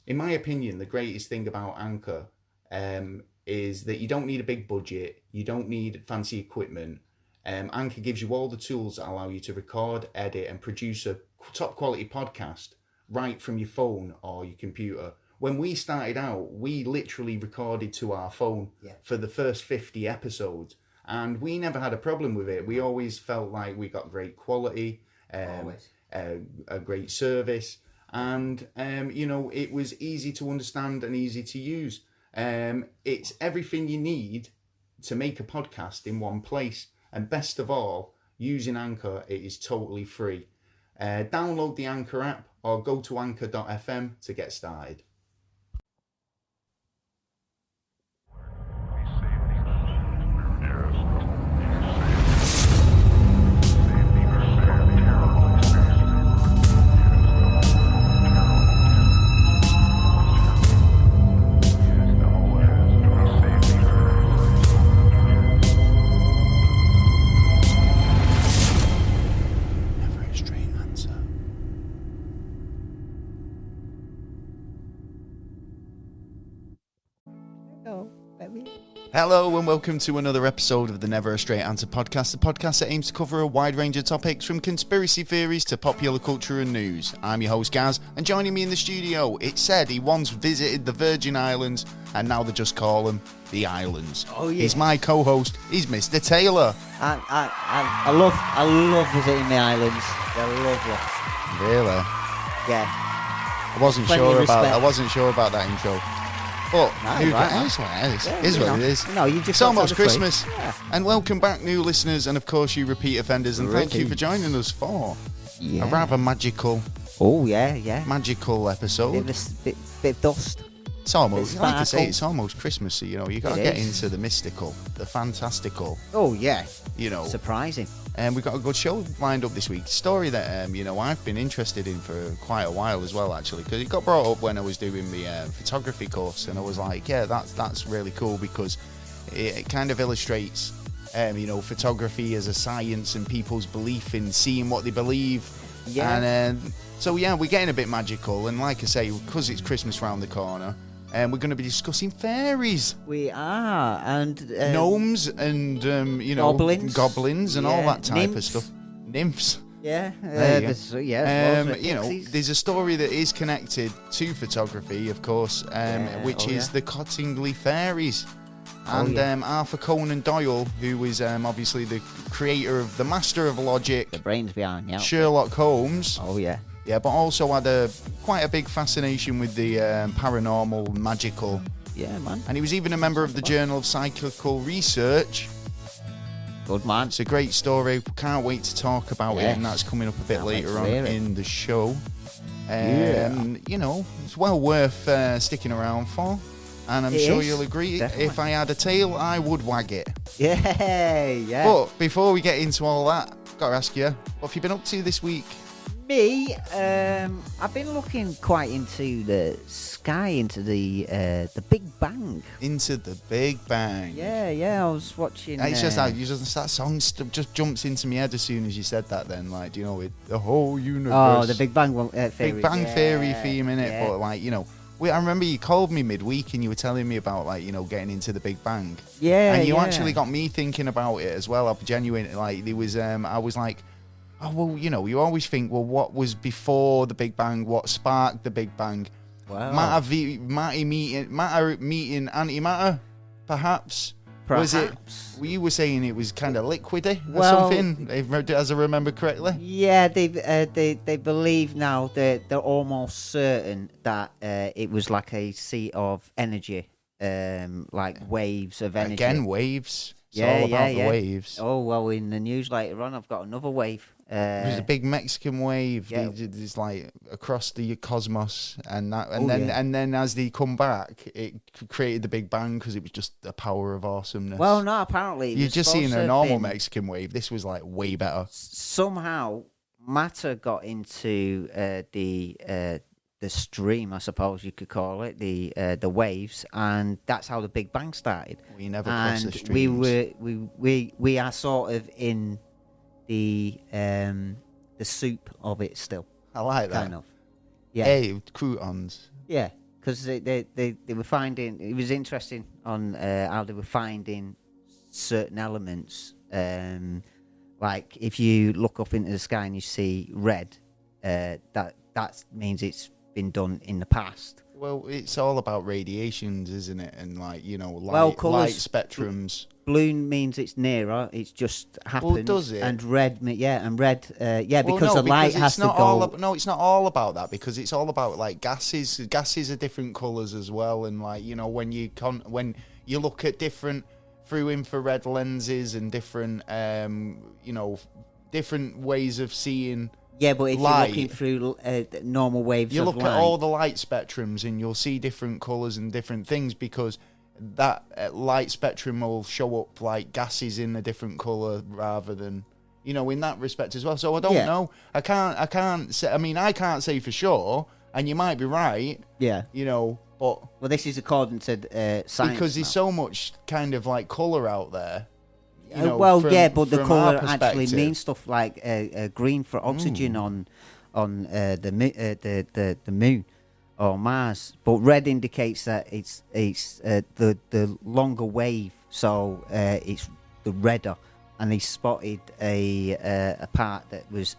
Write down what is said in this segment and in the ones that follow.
in my opinion, the greatest thing about Anchor is that you don't need a big budget, you don't need fancy equipment. Anchor gives you all the tools that allow you to record, edit, and produce a top quality podcast right from your phone or your computer. When we started out, we literally recorded to our phone for the first 50 episodes, and we never had a problem with it. We always felt like we got great quality, a great service, and it was easy to understand and easy to use. It's everything you need to make a podcast in one place, and best of all, using Anchor, it is totally free. Download the Anchor app or go to anchor.fm to get started. Hello and welcome to another episode of the Never a Straight Answer podcast, the podcast that aims to cover a wide range of topics from conspiracy theories to popular culture and news. I'm your host Gaz, and joining me in the studio, it's said he once visited the Virgin Islands and now they just call him the Islands. Oh yeah. He's my co-host, he's Mr. Taylor. I love visiting the islands. They're lovely. Really? Yeah. I wasn't sure about that intro. But it is what it is. No, you just it's almost Christmas. Yeah. And welcome back, new listeners, and of course you repeat offenders. And thank you for joining us for a rather magical. Oh yeah. Magical episode. Bit of dust. It's almost, like I say, it's almost Christmassy. You know, you got to get into the mystical, the fantastical. Oh yeah. You know, surprising. And we've got a good show lined up this week. Story that I've been interested in for quite a while as well, actually, because it got brought up when I was doing the photography course, and I was like, yeah, that's really cool because it kind of illustrates, photography as a science and people's belief in seeing what they believe. Yeah. And we're getting a bit magical, and like I say, because it's Christmas round the corner. And we're going to be discussing fairies. We are, and gnomes, and goblins, and all that type of stuff. Nymphs. Yeah, there's a story that is connected to photography, of course, which is the Cottingley Fairies, and Arthur Conan Doyle, who was obviously the creator of the Master of Logic, the brains behind, Sherlock Holmes. Oh yeah. Yeah, but also had quite a big fascination with the paranormal, magical. Yeah, man. And he was even a member of the Journal of Psychical Research. Good man. It's a great story. Can't wait to talk about it, and that's coming up a bit later on in the show. It's well worth sticking around for. And I'm sure you'll agree, definitely. If I had a tail, I would wag it. Yeah. But before we get into all that, got to ask you, what have you been up to this week? Me, I've been looking quite into the sky, into the Big Bang. Into the Big Bang. Yeah. I was watching. It's just that song just jumps into my head as soon as you said that. Then, like, with the whole universe. Oh, the Big Bang Theory. Big Bang Theory theme in it, but I remember you called me midweek and you were telling me about getting into the Big Bang. Yeah. And you actually got me thinking about it as well. I'm genuinely there was I was like. Oh, well, you always think, well, what was before the Big Bang? What sparked the Big Bang? Wow. Matter meeting antimatter, perhaps? Was it? You were saying it was kind of liquidy or something, as I remember correctly? Yeah, they believe now that they're almost certain that it was like a sea of energy, like waves of energy. Again, waves. It's all about the waves. Oh, well, in the news later on, I've got another wave. There's a big Mexican wave. Yeah. It's like across the cosmos, and then as they come back, it created the Big Bang because it was just the power of awesomeness. Well, no, apparently you're just seeing a normal Mexican wave. This was like way better. Somehow, matter got into the stream, I suppose you could call it, the waves, and that's how the Big Bang started. We never crossed the streams. We are sort of in the soup of it still. I like that. Kind of. Yeah. Hey, croutons. Yeah. because they were finding, it was interesting on how they were finding certain elements. Like if you look up into the sky and you see red, that means it's been done in the past. Well, it's all about radiations, isn't it? And like, you know, Well, light spectrums. Blue means it's nearer. It's just happened. Well, does it? And red, because no, the light has to go. No, it's not all about that, because it's all about like gases. Gases are different colours as well, and like, you know, when you look at different through infrared lenses and different you know, different ways of seeing. Yeah, but if light, you're looking through normal waves you of look light, at all the light spectrums and you'll see different colours and different things, because that light spectrum will show up like gases in a different colour rather than, you know, in that respect as well. So I don't know. I can't say. I mean, I can't say for sure, and you might be right. Yeah. You know, but well, this is according to science, because there's so much kind of like colour out there. You know, but the colour actually means stuff like green for oxygen on the moon or Mars, but red indicates that it's the longer wave, so it's the redder. And they spotted a part that was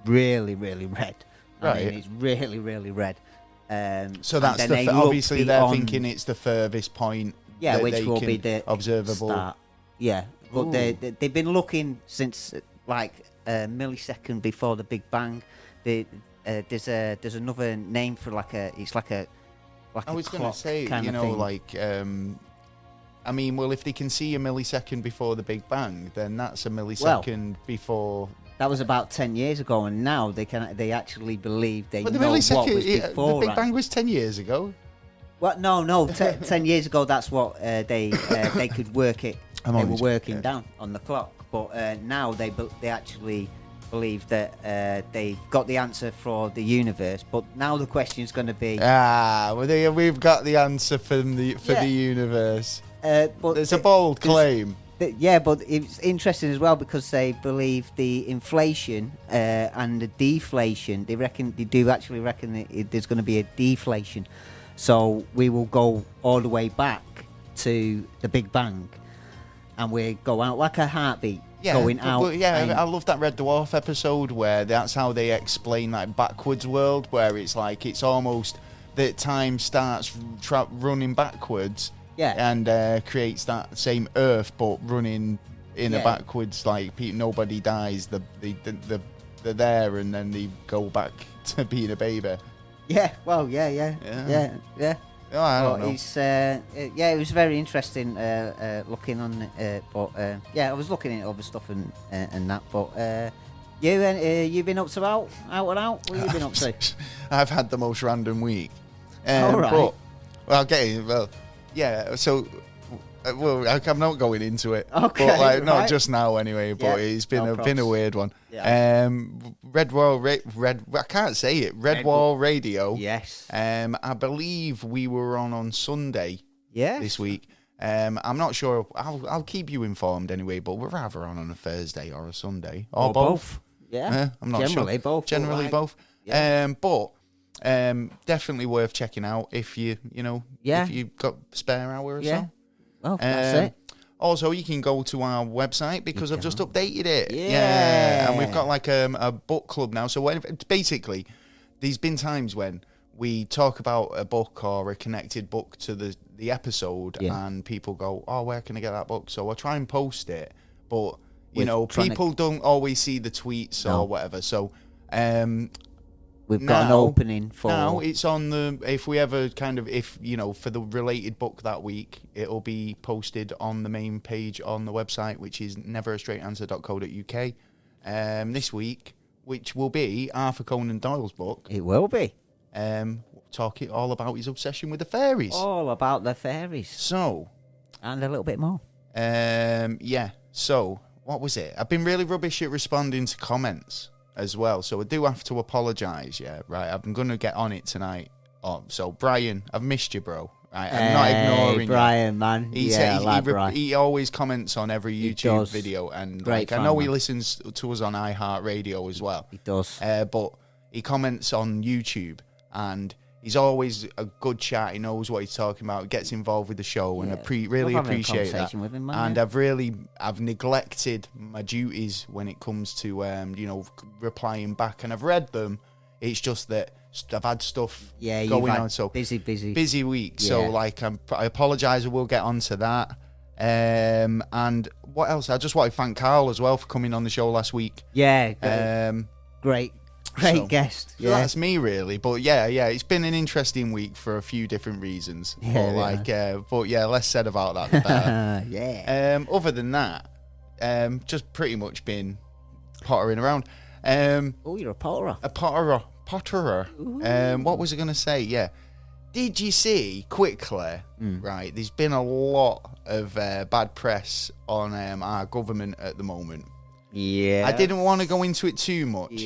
really, really red. Right. I mean, it's really, really red. So that's obviously they're thinking it's the furthest point. Yeah, that which they will can be the observable. Start. Yeah, but they've been looking since like a millisecond before the Big Bang. There's another name for I was going to say, you know, like I mean, well, if they can see a millisecond before the Big Bang, then that's a millisecond before. That was about 10 years ago, and now they actually believe they know what was before. The Big Bang was 10 years ago. Well, no, 10 years ago. That's what they could work it. They were working down on the clock, but now they actually believe that they've got the answer for the universe. But now the question is going to be, we've got the answer for the universe. But there's a bold claim. Yeah, but it's interesting as well because they believe the inflation and the deflation. They do actually reckon that there's going to be a deflation. So we will go all the way back to the Big Bang, and we go out like a heartbeat. Going out. I love that Red Dwarf episode where that's how they explain like backwards world, where it's like it's almost that time starts running backwards. Yeah. And creates that same Earth, but running in a backwards, like nobody dies. They're there, and then they go back to being a baby. Yeah. Well. Yeah. Oh, I don't know. It's it was very interesting looking on it, but I was looking at other stuff and that. But you've been up to out and out. What have you been up to? I've had the most random week. All right. But, well, okay. Well. Yeah, so I'm not going into it. Okay, but like, right. Not just now anyway. But it's been a weird one. Yeah. Red I can't say it. Red Wall Radio. Yes. I believe we were on Sunday. Yeah. This week. I'm not sure. I'll keep you informed anyway. But we're either on a Thursday or a Sunday or both. Yeah. I'm not Generally sure. Both. Generally both. Yeah. But. Definitely worth checking out if if you've got a spare hour or so. Well, that's it. Also, you can go to our website because I've just updated it. Yeah. And we've got like a book club now. So basically, there's been times when we talk about a book or a connected book to the episode, and people go, "Oh, where can I get that book?" So I try and post it, but people don't always see the tweets or whatever. So. We've got an opening for... Now it's on if for the related book that week, it'll be posted on the main page on the website, which is neverastraightanswer.co.uk. This week, which will be Arthur Conan Doyle's book. It will be. Talking all about his obsession with the fairies. All about the fairies. So... And a little bit more. So, what was it? I've been really rubbish at responding to comments as well, so I do have to apologise. I'm gonna get on it tonight. So Brian, I've missed you, bro. Right, I'm not ignoring Brian, you. man. He always comments on every YouTube video, and I know he listens to us on iHeartRadio as well. He does, but he comments on YouTube, and He's always a good chat. He knows what he's talking about. He gets involved with the show, and I really appreciate that. With him, man, and I've neglected my duties when it comes to replying back, and I've read them. It's just that I've had stuff going on, so busy week. Yeah. So I apologise. I will get onto that. And what else? I just want to thank Carl as well for coming on the show last week. Yeah. Great guest. So that's me really. But yeah, it's been an interesting week for a few different reasons. But less said about that, the better. Yeah. Other than that, just pretty much been pottering around. You're a potterer. Potterer. What was I going to say? Yeah. Did you see, quickly, right, there's been a lot of bad press on our government at the moment. Yeah. I didn't want to go into it too much,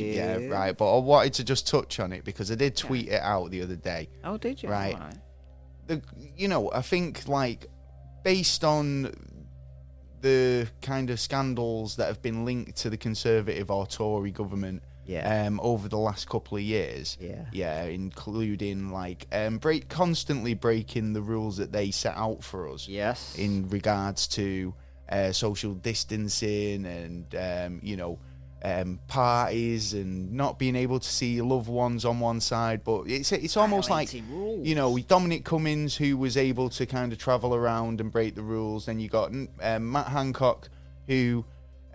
right, but I wanted to just touch on it because I did tweet it out the other day. Oh, did you? Right. I think, based on the kind of scandals that have been linked to the Conservative or Tory government, over the last couple of years, including constantly breaking the rules that they set out for us, in regards to social distancing and parties and not being able to see loved ones on one side, but it's almost like rules. Dominic Cummings, who was able to kind of travel around and break the rules. Then you got Matt Hancock, who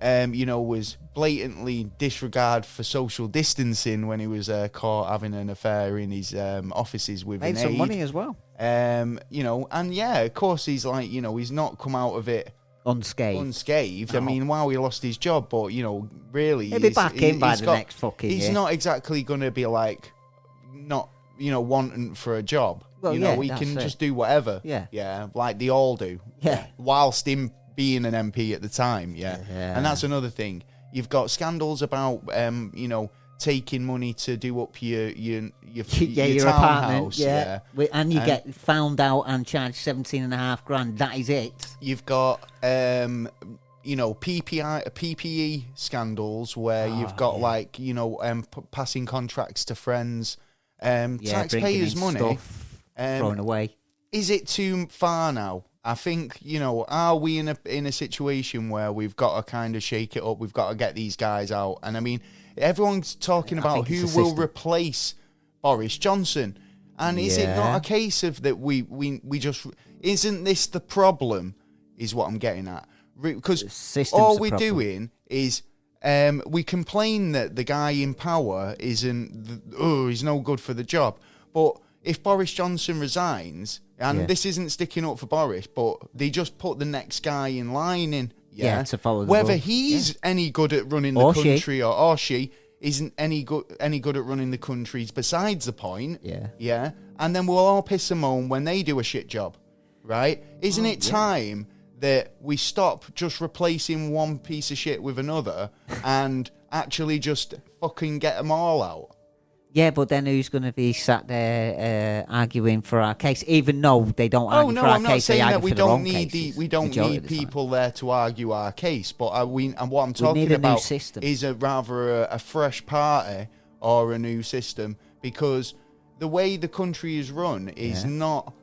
was blatantly disregard for social distancing when he was caught having an affair in his offices with made some money as well. And of course he's he's not come out of it unscathed. No. I mean, he lost his job, but really he'll be back in by the next fucking year. He's not exactly going to be not wanting for a job. Well, he can just do whatever. Like they all do. Whilst him being an MP at the time, and that's another thing. You've got scandals about taking money to do up your apartment, townhouse, and you get found out and charged 17.5 grand. That is it. You've got PPE scandals where you've got passing contracts to friends, taxpayers' money thrown away. Is it too far now? I think, are we in a situation where we've got to kind of shake it up? We've got to get these guys out. And I mean, everyone's talking about who will replace Boris Johnson. And is it not a case of that we just, isn't this the problem, is what I'm getting at? Because all we're doing is we complain that the guy in power he's no good for the job. But if Boris Johnson resigns, and this isn't sticking up for Boris, but they just put the next guy in line in, to follow the whether rule. He's any good at running the country or she isn't any good at running the country is besides the point. And then we'll all piss and moan when they do a shit job, right? Isn't it time that we stop just replacing one piece of shit with another and actually just fucking get them all out? Yeah, but then who's going to be sat there arguing for our case? Even though they don't argue for our case, I'm not saying that we don't need need people there to argue our case. But what I'm talking about is rather a fresh party or a new system, because the way the country is run is not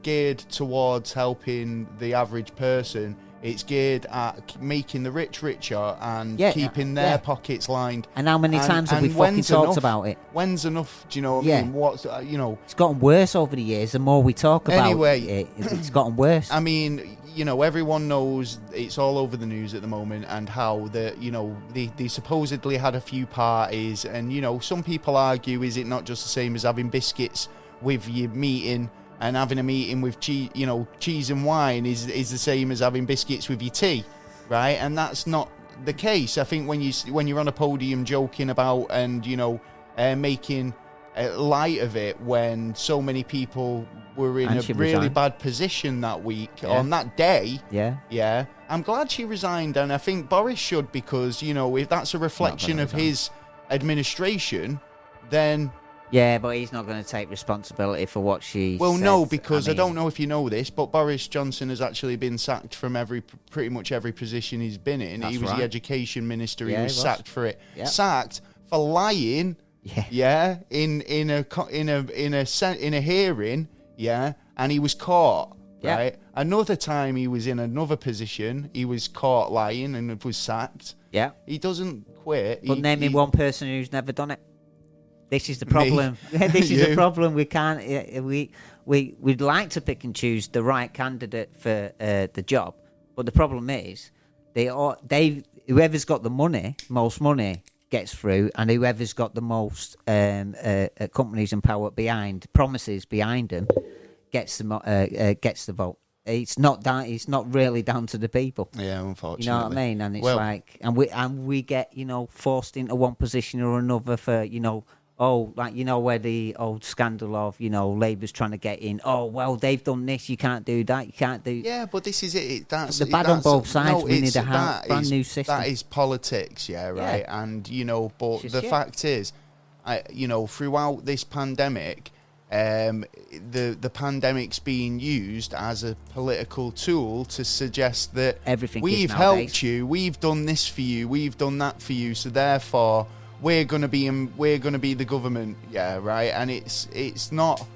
geared towards helping the average person. It's geared at making the rich richer and keeping their pockets lined. And how many times have we fucking talked about it? When's enough? Do you know what I mean? What's It's gotten worse over the years. The more we talk about it, it's gotten worse. I mean, everyone knows it's all over the news at the moment, and how they supposedly had a few parties, and some people argue, is it not just the same as having biscuits with your meeting? And having a meeting with cheese and wine is the same as having biscuits with your tea, right? And that's not the case. I think when you're on a podium joking about and making light of it, when so many people were in a really bad position that week on that day. I'm glad she resigned, and I think Boris should, because if that's a reflection of his administration, then. Yeah, but he's not going to take responsibility for what she Well, said. no, because I don't know if you know this, but Boris Johnson has actually been sacked from pretty much every position he's been in. He was the education minister. He was sacked for it. Sacked for lying Yeah, in a hearing, yeah, and he was caught. Yeah. Right. Another time he was in another position, he was caught lying and was sacked. Yeah. He doesn't quit. But name me one person who's never done it. This is the problem. This is the problem. We can't. We'd like to pick and choose the right candidate for the job, but the problem is whoever's got the most money gets through, and whoever's got the most companies and power promises behind them gets the vote. It's not really down to the people. Yeah, unfortunately. You know what I mean? And it's we get forced into one position or another for where the old scandal of Labour's trying to get in. Oh well, they've done this. You can't do that. You can't do. Yeah, but this is it. That's the bad on both sides. We need a brand new system. That is politics, right? Yeah. And but the fact is, throughout this pandemic. The pandemic's being used as a political tool to suggest that we've helped you, we've done this for you, we've done that for you, so therefore we're gonna be the government, right? And it's not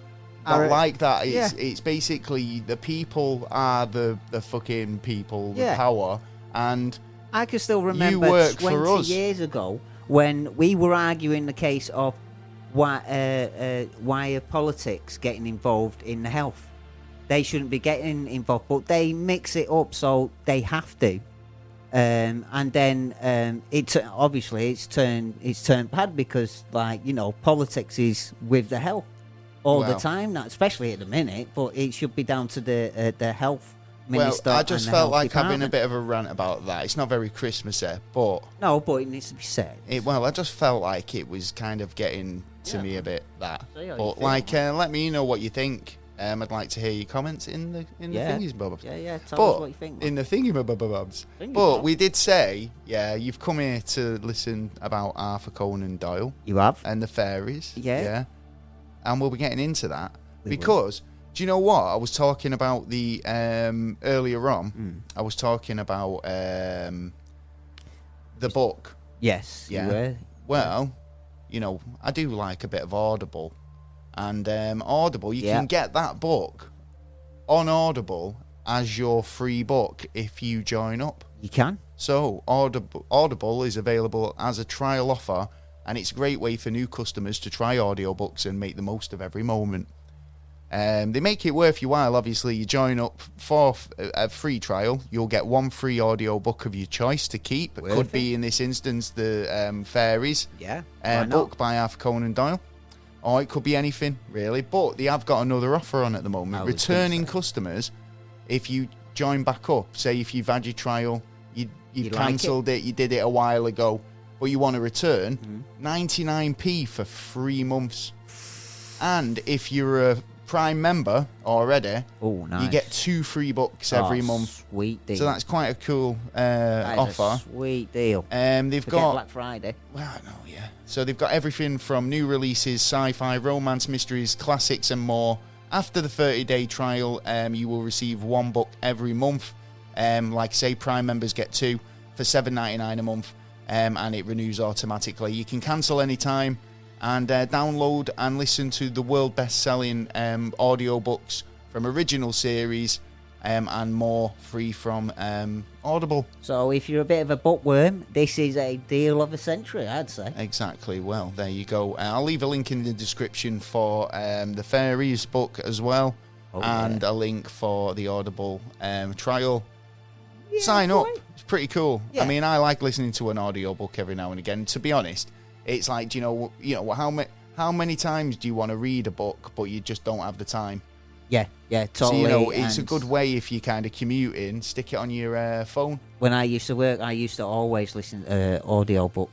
like that. It's basically the people are the fucking people, the power, and I can still remember 20 years ago when we were arguing the case of why are politics getting involved in the health? They shouldn't be getting involved, but they mix it up so they have to. And then it's turned bad because politics is with the health all the time, not especially at the minute. But it should be down to the health minister. Well, I just felt like having a bit of a rant about that. It's not very Christmassy, but it needs to be said. I just felt like it was kind of getting to me a bit that. But let me know what you think. I'd like to hear your comments in the thingies bobs. Yeah. Tell us what you think. In the thingy bobs. But we did say, you've come here to listen about Arthur Conan Doyle. You have. And the fairies. Yeah. And we'll be getting into that because. Do you know what? I was talking about the earlier on. I was talking about the book. Yes, you were. Well, I do like a bit of Audible, and Audible. You can get that book on Audible as your free book if you join up. You can. So Audible is available as a trial offer, and it's a great way for new customers to try audiobooks and make the most of every moment. They make it worth your while. Obviously, you join up for a free trial. You'll get one free audiobook of your choice to keep. It could be, in this instance, the Fairies book by Arthur Conan Doyle. Or it could be anything, really. But they have got another offer on at the moment. Returning customers, if you join back up, say if you've had your trial, you cancelled it, you did it a while ago, but you want to return, 99p for 3 months. And if you're a Prime member already, nice. You get 2 free books every month. Sweet deal. So that's quite a cool offer. Sweet deal. They've got Black Friday. Well, I know, yeah. So they've got everything from new releases, sci-fi, romance, mysteries, classics, and more. After the 30-day trial, you will receive 1 book every month. Like I say, Prime members get 2 for $7.99 a month, and it renews automatically. You can cancel anytime. And download and listen to the world best-selling audiobooks from original series and more free from Audible. So if you're a bit of a bookworm, this is a deal of a century, I'd say. Exactly. Well, there you go. I'll leave a link in the description for the Fairies book as well, and a link for the Audible trial. Sign up. It's pretty cool. Yeah. I mean, I like listening to an audiobook every now and again. To be honest, it's like, do you know how many times do you want to read a book, but you just don't have the time? Yeah, totally. So, it's a good way if you kind of commute in, stick it on your phone. When I used to work, I used to always listen to audiobooks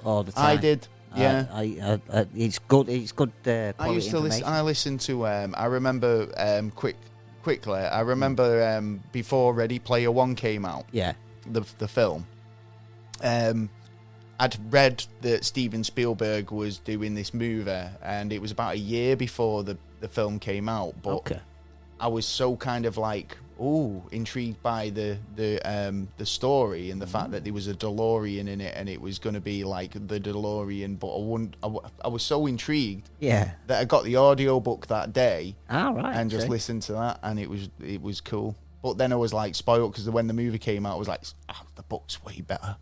all the time. I did, yeah. It's good. It's good quality I used to listen. I listened to. I remember quickly. I remember before Ready Player One came out. Yeah. The film. I'd read that Steven Spielberg was doing this movie, and it was about a year before the film came out. But I was so kind of like intrigued by the story and the fact that there was a DeLorean in it and it was going to be like the DeLorean, but I was so intrigued that I got the audiobook that day and just listened to that, and it was cool. But then I was like spoiled because when the movie came out, I was like, the book's way better.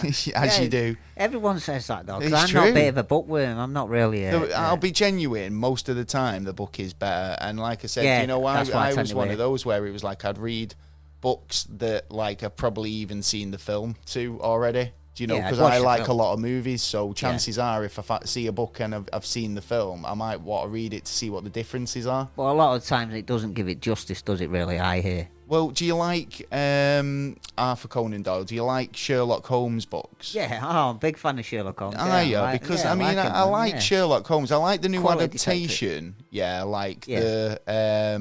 As you do. Everyone says that though, because I'm not a bit of a bookworm. I'm not really. I'll be genuine. Most of the time, the book is better. And like I said, I was one of those where it was like I'd read books that like I've probably even seen the film too already. Do you know? Because I like a lot of movies, so chances are, if I see a book and I've seen the film, I might want to read it to see what the differences are. Well, a lot of times it doesn't give it justice, does it? Really, I hear. Well, do you like Arthur Conan Doyle? Do you like Sherlock Holmes books? Yeah, I'm a big fan of Sherlock Holmes. Because I like Sherlock Holmes. I like the new adaptation. Detective. Yeah,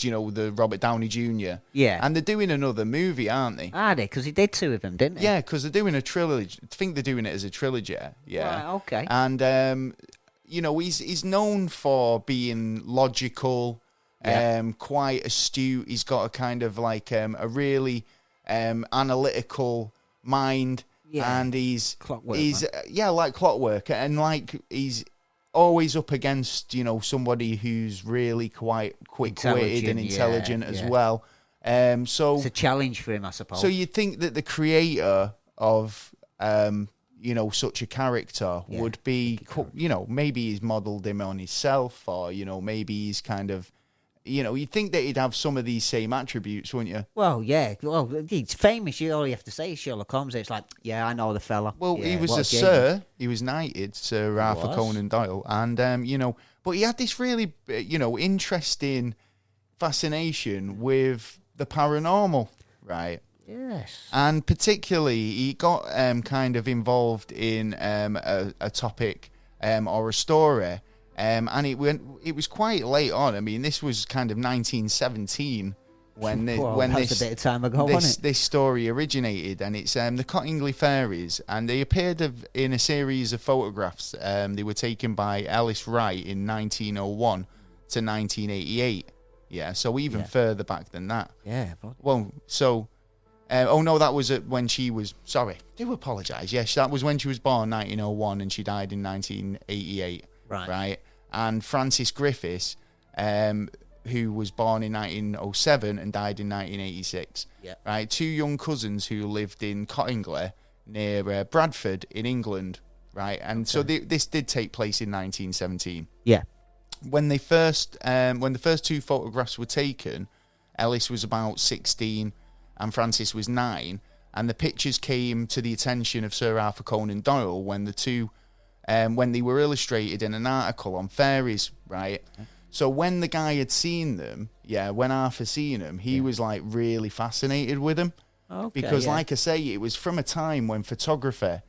the Robert Downey Jr. Yeah. And they're doing another movie, aren't they? Are they? Because he did two of them, didn't he? Yeah, because they're doing a trilogy. I think they're doing it as a trilogy. Yeah. Right, okay. And, he's known for being logical, quite astute. He's got a kind of like a really analytical mind. Yeah. And he's... Clockwork, like clockwork. And like he's... always up against, somebody who's really quite quick-witted and intelligent as well. So it's a challenge for him, I suppose. So you'd think that the creator of, such a character would be, maybe he's modelled him on himself, or, maybe he's kind of, you'd think that he'd have some of these same attributes, wouldn't you? Well, yeah. Well, he's famous. All you have to say is Sherlock Holmes. It's like, I know the fella. Well, he was a Sir. He was knighted, Sir Arthur Conan Doyle. And, but he had this really, interesting fascination with the paranormal, right? Yes. And particularly, he got kind of involved in a topic or a story. And it was quite late on. I mean, this was kind of 1917 when this a bit of time ago, wasn't it? This story originated, and it's the Cottingley Fairies, and they appeared in a series of photographs. They were taken by Ellis Wright in 1901 to 1988. Yeah, so even further back than that. Yeah. But... Well, so. No, that was when she was... Sorry, I do apologise. Yes, that was when she was born, 1901, and she died in 1988. Right. And Francis Griffiths, who was born in 1907 and died in 1986. Yeah. Right. Two young cousins who lived in Cottingley near Bradford in England. Right. And so this did take place in 1917. Yeah. When the first two photographs were taken, Ellis was about 16 and Francis was 9. And the pictures came to the attention of Sir Arthur Conan Doyle when the two... when they were illustrated in an article on fairies, right? Okay. So when the guy had seen them, when Arthur seen them, he was like really fascinated with them. Okay, because like I say, it was from a time when photography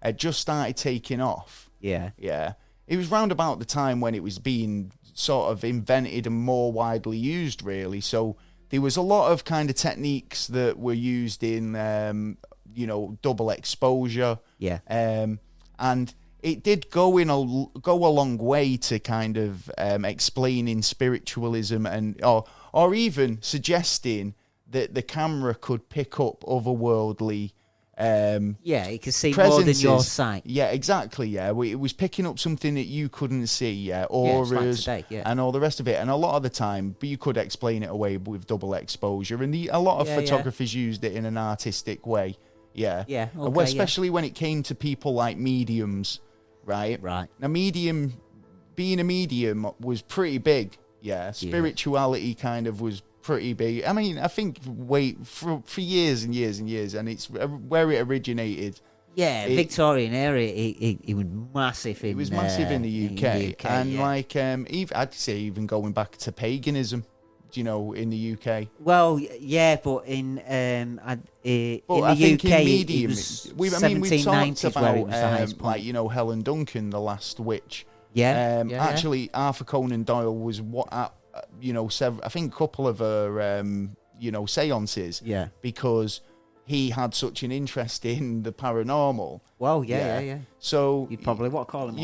had just started taking off. Yeah. Yeah. It was round about the time when it was being sort of invented and more widely used, really. So there was a lot of kind of techniques that were used in, double exposure. Yeah. And it did go a long way to kind of explaining spiritualism and or even suggesting that the camera could pick up otherworldly you could see presences. More than your sight. Yeah, exactly. Yeah, it was picking up something that you couldn't see. Yeah, auras and all the rest of it. And a lot of the time, but you could explain it away with double exposure. And a lot of photographers used it in an artistic way. Yeah, yeah, okay, especially when it came to people like mediums. Right. Now, being a medium was pretty big. Yeah, spirituality kind of was pretty big. I mean, I think for years and years and years, and it's where it originated. Yeah, Victorian era, it was massive. It was massive in the UK, and I'd say even going back to paganism. In the UK. Well, yeah, but in the UK, medium, it was we've talked about Helen Duncan, the Last Witch. Yeah, actually, Arthur Conan Doyle was I think a couple of her seances. Yeah, because he had such an interest in the paranormal. Well, yeah. So you'd probably call him.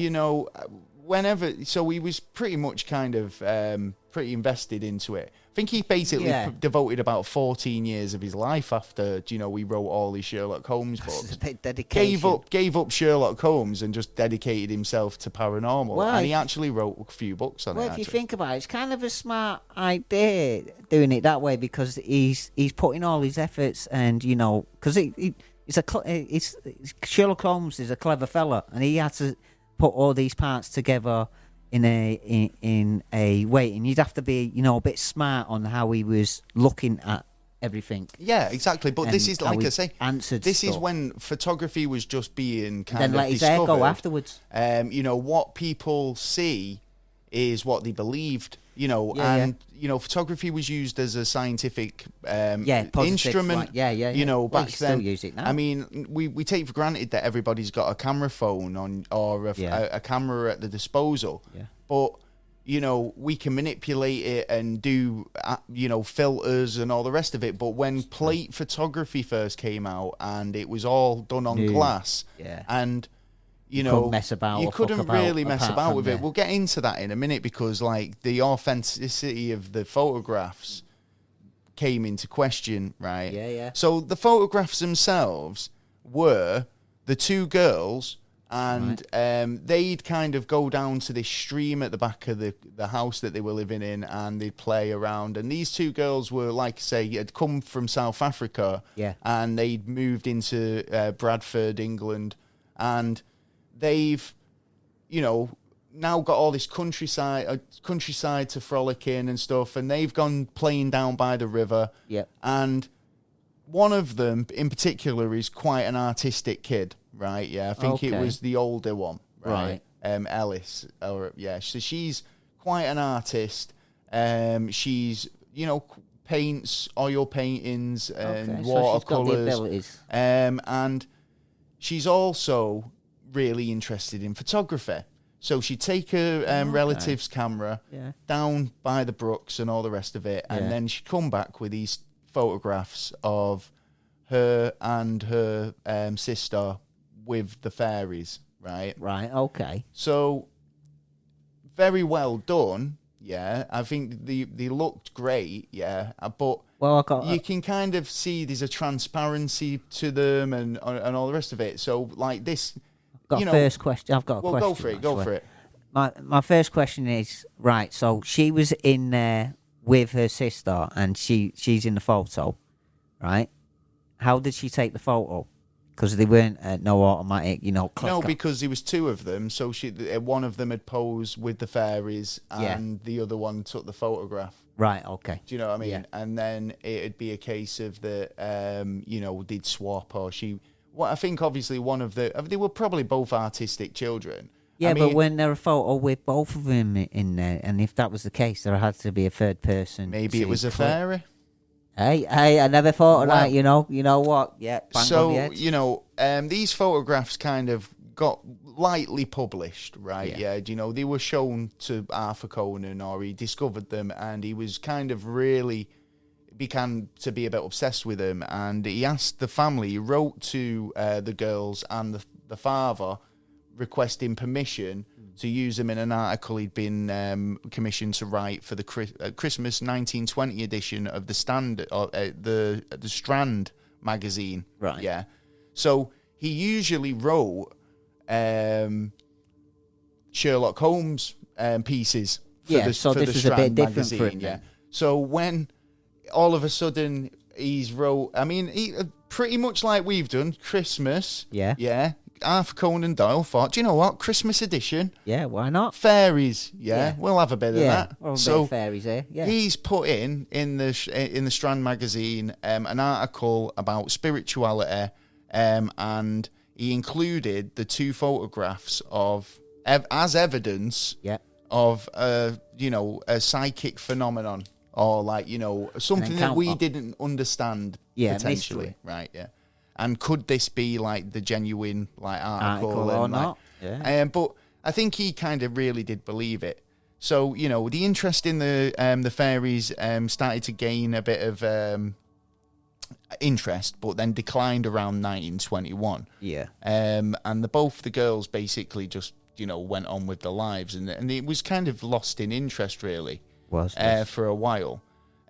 so he was pretty much kind of pretty invested into it. I think he basically devoted about 14 years of his life after, he wrote all his Sherlock Holmes books. It's a bit dedication. Gave up Sherlock Holmes and just dedicated himself to paranormal. Well, and he actually wrote a few books on it. Well, if you think about it, it's kind of a smart idea doing it that way, because he's putting all his efforts, and because Sherlock Holmes is a clever fella, and he had to put all these parts together in a way, and you'd have to be a bit smart on how he was looking at everything. Yeah, exactly. But this is, like I say, this is when photography was just being kind of discovered. Then let his hair go afterwards. What people see is what they believed. Photography was used as a scientific instrument. Back then, still use it now. I mean, we take for granted that everybody's got a camera phone or a camera at the disposal. Yeah. But we can manipulate it and do filters and all the rest of it. But when plate photography first came out, and it was all done on glass, and you couldn't really mess about with it. We'll get into that in a minute, because the authenticity of the photographs came into question, right? Yeah. So the photographs themselves were the two girls, and they'd kind of go down to this stream at the back of the house that they were living in, and they'd play around. And these two girls were, like I say, had come from South Africa, and they'd moved into Bradford, England, and they've, now got all this countryside to frolic in and stuff, and they've gone playing down by the river. Yep. And one of them, in particular, is quite an artistic kid, right? Yeah, I think it was the older one, right? Ellis, so she's quite an artist. She's, paints oil paintings and watercolors. And she's also really interested in photography. So she'd take her relative's camera down by the brooks and all the rest of it, and then she'd come back with these photographs of her and her sister with the fairies, right? Right, okay. So, very well done, I think they looked great, but you can kind of see there's a transparency to them and all the rest of it. So, like this... First question. I've got a question. Go for it. My first question is, right, so she was in there with her sister, and she's in the photo, right? How did she take the photo? Because they weren't no automatic, No, because there was two of them, so one of them had posed with the fairies, and the other one took the photograph. Right, okay. Do you know what I mean? Yeah. And then it'd be a case of they'd swap, or she... Well, I think obviously they were probably both artistic children. Yeah, but when there a photo with both of them in there, and if that was the case, there had to be a third person. Maybe it was a fairy. Hey, I never thought of that. You know what? Yeah. So these photographs kind of got lightly published, right? Yeah. They were shown to Arthur Conan, or he discovered them, and he was kind of really began to be a bit obsessed with them, and he asked the family, he wrote to the girls and the father requesting permission to use them in an article he'd been commissioned to write for the Christmas 1920 edition of the Strand magazine. Right. Yeah. So he usually wrote Sherlock Holmes pieces for the Strand is a bit different magazine. For him, yeah. So when all of a sudden he's wrote, he pretty much like we've done, Christmas. Yeah. Yeah. Arthur Conan Doyle thought, do you know what? Christmas edition. Yeah, why not? Fairies. Yeah. We'll have a bit of that. Well, so bit fairies here. Yeah. He's put in the Strand magazine an article about spirituality, and he included the two photographs of as evidence of a psychic phenomenon. Or something that we didn't understand potentially, mystery. Right? Yeah, and could this be like the genuine article or and, not? Yeah. But I think he kind of really did believe it. So the interest in the fairies started to gain a bit of interest, but then declined around 1921. Yeah. And both the girls basically just went on with their lives, and it was kind of lost in interest, really, for a while.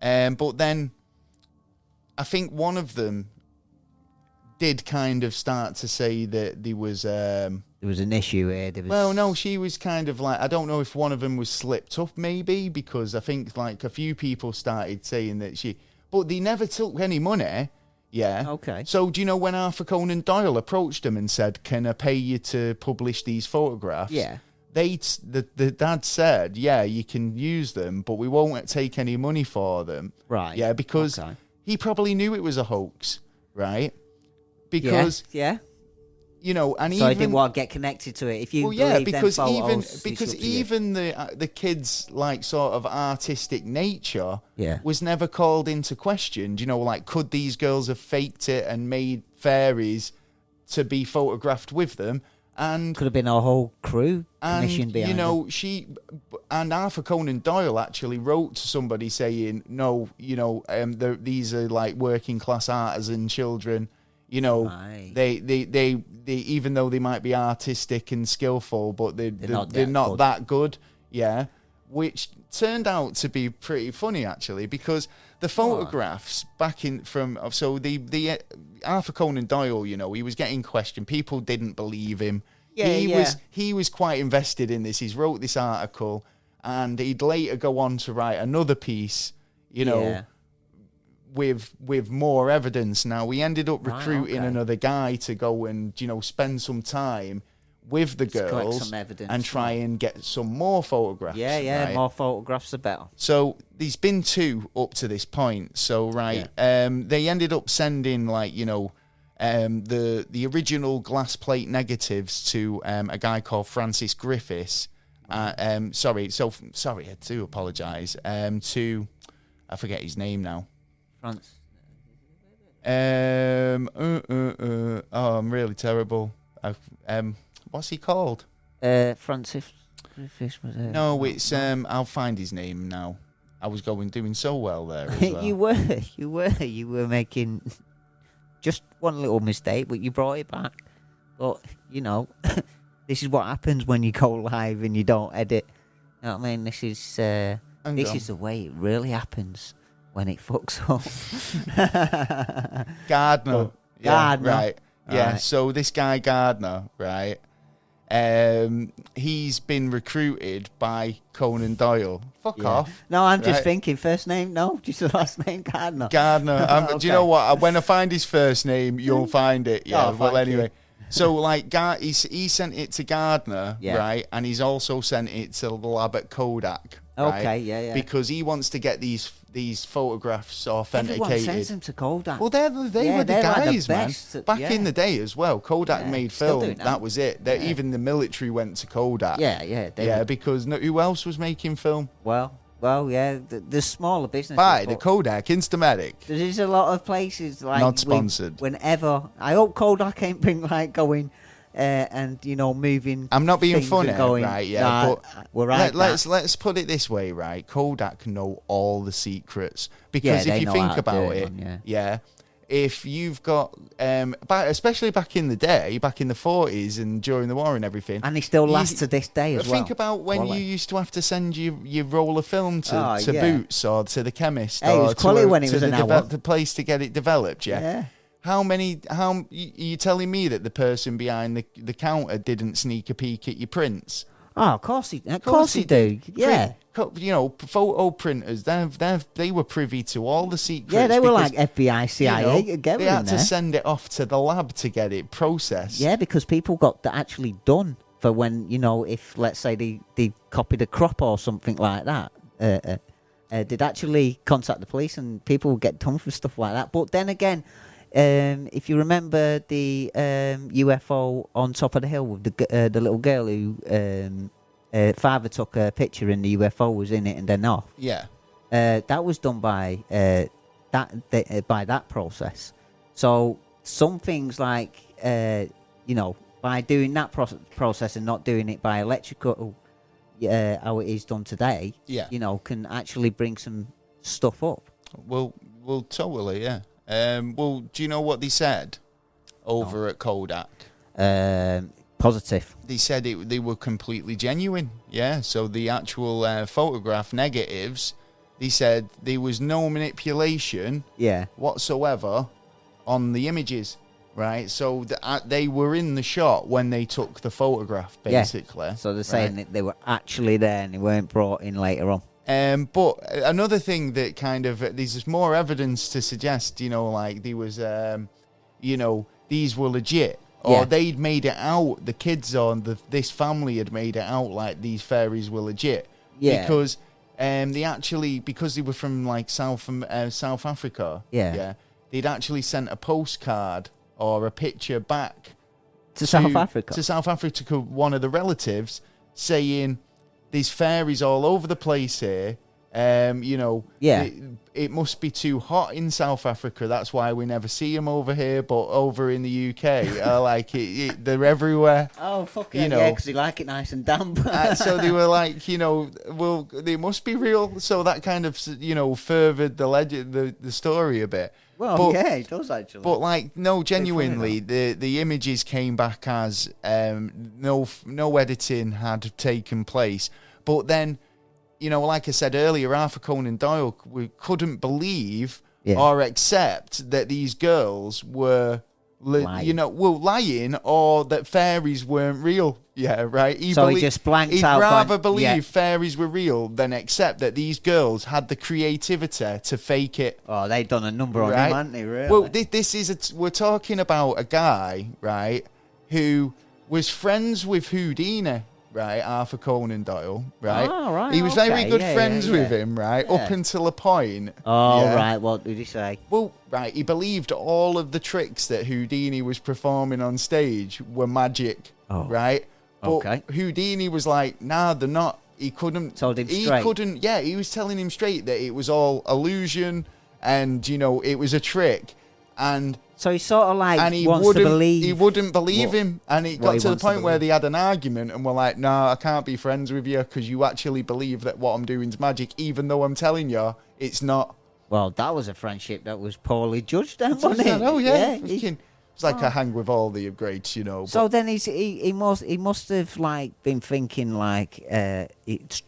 But then I think one of them did kind of start to say that there was an issue here. Well, no, she was kind of like, I don't know if one of them was slipped up, maybe, because I think like a few people started saying that but they never took any money. Yeah. Okay. So do you know when Arthur Conan Doyle approached them and said, "Can I pay you to publish these photographs?" Yeah. The dad said, "Yeah, you can use them, but we won't take any money for them." Right. Yeah, because he probably knew it was a hoax, right? Because and so even, I didn't want to get connected to it. If you because because even the kids' like sort of artistic nature was never called into question. Like, could these girls have faked it and made fairies to be photographed with them? And could have been a whole crew commissioned behind and Arthur Conan Doyle actually wrote to somebody saying, "No, these are like working class artisan children. They even though they might be artistic and skillful, but they're not that good." Yeah, which turned out to be pretty funny actually, because the photographs the Arthur Conan Doyle, he was getting questioned. People didn't believe him. He was quite invested in this. He's wrote this article, and he'd later go on to write another piece. With more evidence. Now, we ended up recruiting another guy to go and spend some time with the girls and try and get some more photographs. More photographs the better. So there's been 2 up to this point. So they ended up sending the original glass plate negatives to a guy called Francis Griffiths. Sorry, I do apologise. I forget his name now. I'm really terrible. What's he called? Francis. No, it's I'll find his name now. I was doing so well there as well. you were making just one little mistake, but you brought it back. But this is what happens when you go live and you don't edit. You know what I mean? This is the way it really happens. When it fucks up. Gardner. Gardner. Right. Yeah, right. So this guy Gardner, right, he's been recruited by Conan Doyle. Fuck off. No, I'm just thinking first name. No, just the last name, Gardner. Gardner. Okay. Do you know what? When I find his first name, you'll find it. Yeah, well, anyway. So, like, he sent it to Gardner, right, and he's also sent it to the lab at Kodak. Right? Okay, yeah. Because he wants to get these photographs authenticated. Everyone sends them to Kodak. Well, they were the guys, like man. Back in the day as well, Kodak made film. That was it. Even the military went to Kodak. Because who else was making film? Well, the smaller businesses. The Kodak Instamatic. There's a lot of places like not sponsored. Whenever I hope Kodak ain't bring going. And moving. I'm not being funny, right? Yeah, but we're right. Let's put it this way, right? Kodak know all the secrets because if you think about it, if you've got, especially back in the day, back in the 40s and during the war and everything, and it still lasts to this day as well. Think about when you used to have to send your roll of film to Boots or to the chemist or to the place to get it developed. Yeah. How are you telling me that the person behind the counter didn't sneak a peek at your prints? Oh, of course he do. Yeah. Photo printers, they were privy to all the secrets. Yeah, they were like FBI, CIA. They had to send it off to the lab to get it processed. Yeah, because people got that actually done for when, if, let's say, they copied a crop or something like that. They'd actually contact the police and people would get done for stuff like that. But then again... if you remember the UFO on top of the hill with the little girl who father took a picture and the UFO was in it and then off. Yeah. That was done by that process. So some things like by doing that process and not doing it by electrical, how it is done today. Yeah. Can actually bring some stuff up. Well, totally, yeah. Do you know what they said over at Kodak? Positive. They said they were completely genuine. Yeah, so the actual photograph negatives, they said there was no manipulation whatsoever on the images, right? So they were in the shot when they took the photograph, basically. Yeah. So they're saying that they were actually there and they weren't brought in later on. But another thing that kind of, there's more evidence to suggest, like there was, these were legit. Or they'd made it out, the kids on this family had made it out like these fairies were legit. Yeah. Because because they were from like South Africa. Yeah. They'd actually sent a postcard or a picture back to South Africa. To South Africa to one of the relatives saying there's fairies all over the place here. It must be too hot in South Africa. That's why we never see them over here. But over in the UK, they're everywhere. Oh, fuck yeah, because they like it nice and damp. So they were like, well, they must be real. So that kind of, furthered the legend, the story a bit. Well, it does actually. But no, genuinely, the images came back as no editing had taken place. But then, like I said earlier, Arthur Conan Doyle, we couldn't believe or accept that these girls were, lying or that fairies weren't real. Yeah, right. He just blanked out. He'd rather believe fairies were real than accept that these girls had the creativity to fake it. Oh, they'd done a number on him, hadn't they? Really? Well, we're talking about a guy, right, who was friends with Houdini. Right, Arthur Conan Doyle, right? Oh, right. He was very good friends with him, right? Up until a point. Oh, right. What did he say? Well, right, he believed all of the tricks that Houdini was performing on stage were magic, right? But Houdini was like, nah, they're not. He couldn't. Told him straight. He couldn't. Yeah, he was telling him straight that it was all illusion, and it was a trick, and. So he sort of wants to believe. He wouldn't believe him. And it got to the point where they had an argument and were like, no, I can't be friends with you because you actually believe that what I'm doing is magic, even though I'm telling you it's not. Well, that was a friendship that was poorly judged then, wasn't it? Oh, yeah. It's like a hang with all the upgrades, So then he must have been thinking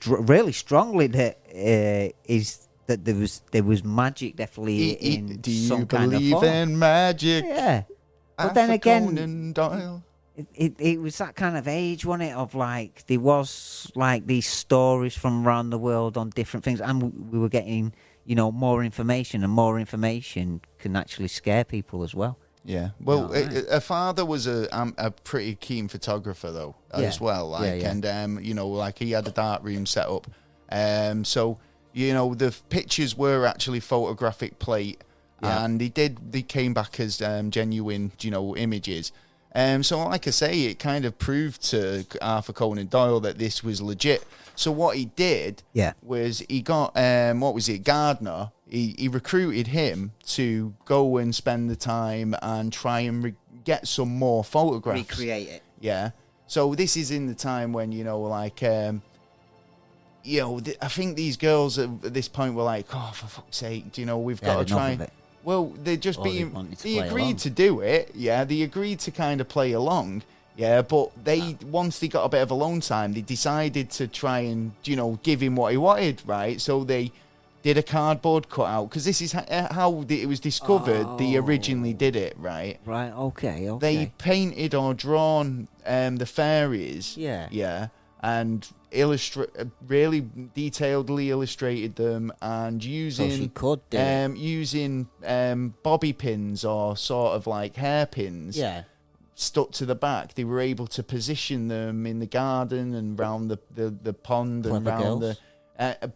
really strongly that there was magic definitely in some kind of form. Do you believe in magic? Yeah. But then again, it was that kind of age, wasn't it? Of there was these stories from around the world on different things, and we were getting more information, and more information can actually scare people as well. Yeah. Well, her father was a pretty keen photographer though, as well. And he had a dark room set up. So. The pictures were actually photographic plate, and they came back as genuine, images. So like I say, it kind of proved to Arthur Conan Doyle that this was legit. So what he did was he got, Gardner, he recruited him to go and spend the time and try and get some more photographs. Recreate it. Yeah. So this is in the time when, I think these girls at this point were like, oh, for fuck's sake, we've got to try. Well, they're just they agreed to do it. Yeah, they agreed to kind of play along. Yeah, but once they got a bit of alone time, they decided to try and, give him what he wanted, right? So they did a cardboard cutout, because this is how it was discovered. They originally did it, right? Right, okay. They painted or drawn the fairies. Yeah. And really detailedly illustrated them, and using bobby pins or sort of like hairpins stuck to the back. They were able to position them in the garden and round the pond and round the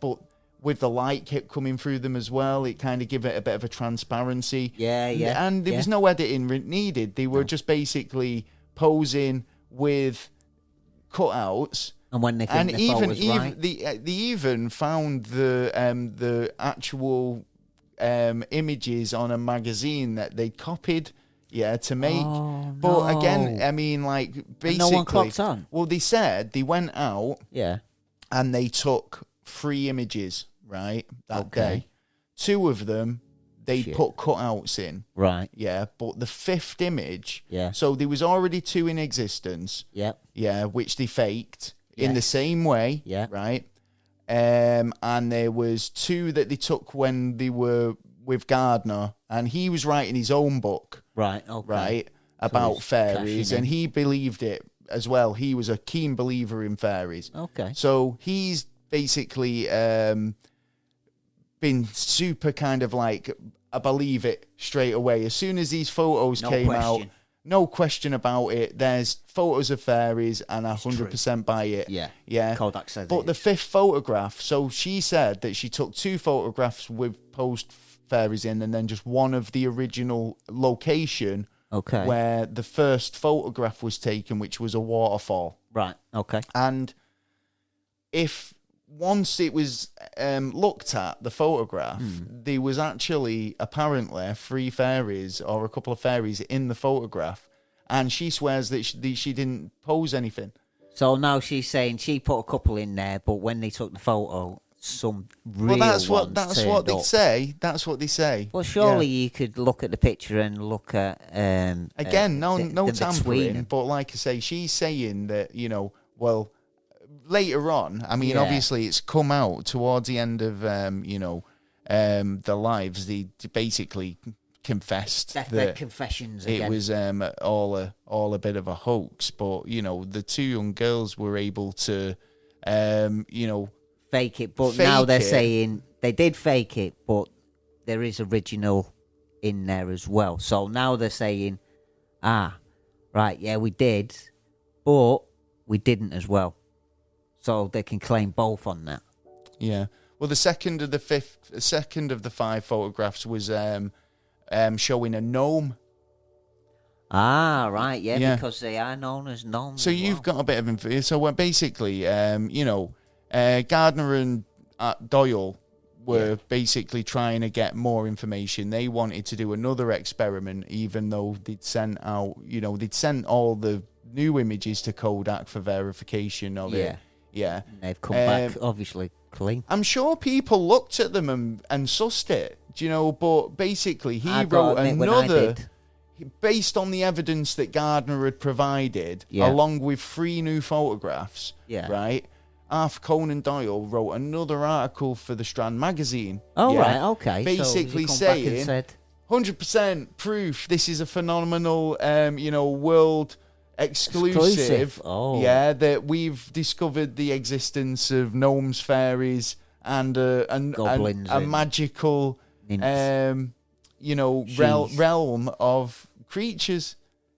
but with the light kept coming through them as well, it kind of gave it a bit of a transparency. And there was no editing needed. They were just basically posing with cutouts, and when they think they even found the actual images on a magazine that they copied, to make. But again, I mean, basically, and no one clocked on. Well, they said they went out, and they took 3 images, right, that day. 2 of them they put cutouts in. Right. Yeah, but the fifth image. Yeah. So there was already two in existence. Yep. Yeah, which they faked in the same way. Yeah. Right. And there was two that they took when they were with Gardner, and he was writing his own book. Right. Okay. Right. About fairies, and he believed it as well. He was a keen believer in fairies. Okay. So he's basically been super kind of like, I believe it straight away. As soon as these photos came out, no question about it. There's photos of fairies, and I 100% buy it. Yeah. Yeah. Kodak said But it. the fifth photograph, so she said that she took two photographs with post fairies in, and then just one of the original location. Okay. Where the first photograph was taken, which was a waterfall. Right. Okay. And if once it was looked at, the photograph, there was actually apparently 3 fairies or a couple of fairies in the photograph. And she swears that she didn't pose anything. So now she's saying she put a couple in there, but when they took the photo, some real that's ones what they up. say. That's what they say. Well, surely you could look at the picture and look at again, no the tampering. But like I say, she's saying that well, later on. I mean, obviously, it's come out towards the end of their lives. They basically confessed deathbed confessions. It again. was all a bit of a hoax. But the two young girls were able to fake it, but now they're saying they did fake it, but there is original in there as well. So now they're saying, right, yeah, we did, but we didn't as well. So they can claim both on that. Yeah. Well, the second of the 5 photographs was showing a gnome. Right, yeah, because they are known as gnomes. So you've got a bit of info. So basically, Gardner and Doyle were basically trying to get more information. They wanted to do another experiment, even though they'd sent out, they'd sent all the new images to Kodak for verification of it. Yeah. And they've come back, obviously, clean. I'm sure people looked at them and sussed it, but basically he wrote another, based on the evidence that Gardner had provided, along with 3 new photographs, right? Arthur Conan Doyle wrote another article for the Strand magazine. Oh, right, okay. Basically saying, 100% proof this is a phenomenal, world exclusive. Oh. Yeah, that we've discovered the existence of gnomes, fairies, and goblins, a magical, realm of creatures.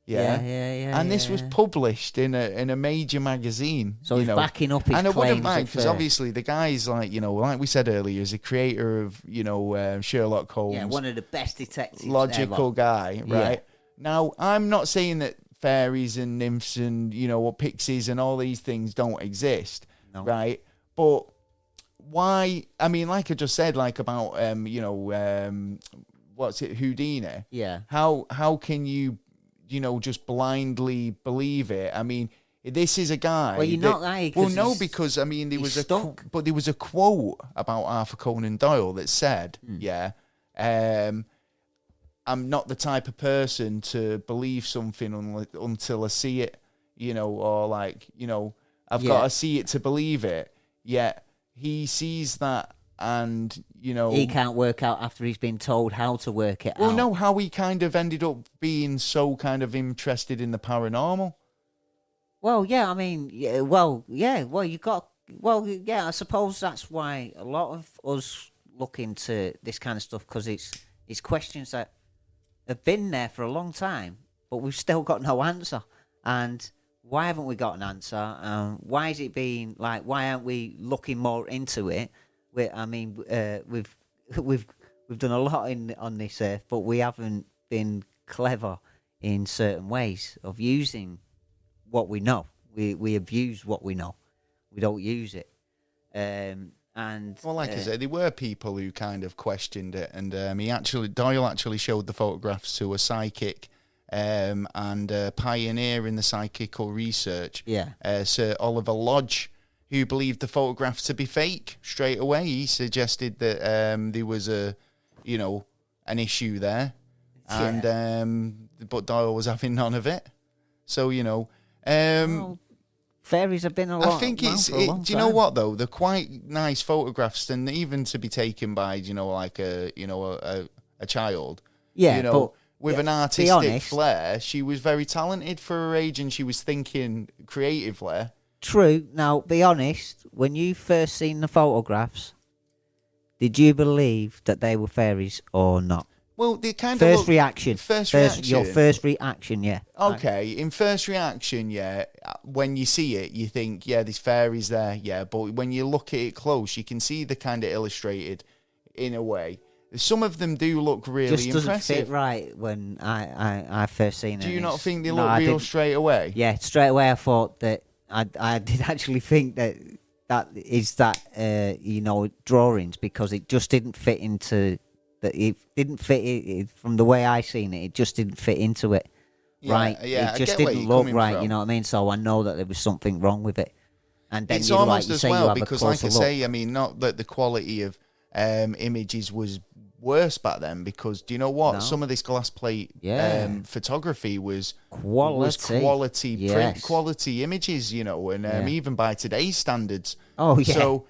Yeah. And this was published in a major magazine. So he's backing up his claims. And I wouldn't mind, because obviously the guy's like we said earlier, is the creator of, Sherlock Holmes. Yeah, one of the best detectives logical ever. Guy, right? Now, I'm not saying that fairies and nymphs and, pixies and all these things don't exist, right? But why, I mean, like I just said, like about, what's it, Houdini? Yeah. How can you, just blindly believe it? I mean, this is a guy. Well, you're not right. Well, no, because I mean, there was a quote about Arthur Conan Doyle that said, I'm not the type of person to believe something until I see it, or I've got to see it to believe it. Yet he sees that, and he can't work out after he's been told how to work it out. Well, no, how he kind of ended up being so kind of interested in the paranormal. Well, yeah, I mean, I suppose that's why a lot of us look into this kind of stuff, because it's questions that have been there for a long time, but we've still got no answer. And why haven't we got an answer? Why is it being like? Why aren't we looking more into it? We've done a lot on this earth, but we haven't been clever in certain ways of using what we know. We abuse what we know. We don't use it. I said, there were people who kind of questioned it, and Doyle actually showed the photographs to a psychic and a pioneer in the psychical research. Yeah. Sir Oliver Lodge, who believed the photographs to be fake straight away. He suggested that there was a an issue there, and but Doyle was having none of it. So Well, fairies have been I think it's. Do you know what though? They're quite nice photographs, and even to be taken by like a child. Yeah, but with an artistic flair, she was very talented for her age, and she was thinking creatively. True. Now, be honest. When you first seen the photographs, did you believe that they were fairies or not? Well, they kind of First reaction. Your first reaction, yeah. Okay, in first reaction, yeah. When you see it, you think, yeah, there's fairies there, yeah. But when you look at it close, you can see they're kind of illustrated in a way. Some of them do look really just doesn't impressive. fit right when I first seen it. Do you not think they look real straight away? Yeah, straight away I thought that I did actually think that is drawings, because it just didn't fit into it didn't fit from the way I seen it. It just didn't fit into it. Right? Yeah, it just didn't look right. You know what I mean? So I know that there was something wrong with it. And then it's almost as well because, like I say, I mean, not that the quality of images was worse back then, because do you know what? No. Some of this glass plate photography was quality print, quality images, and even by today's standards. Oh yeah. So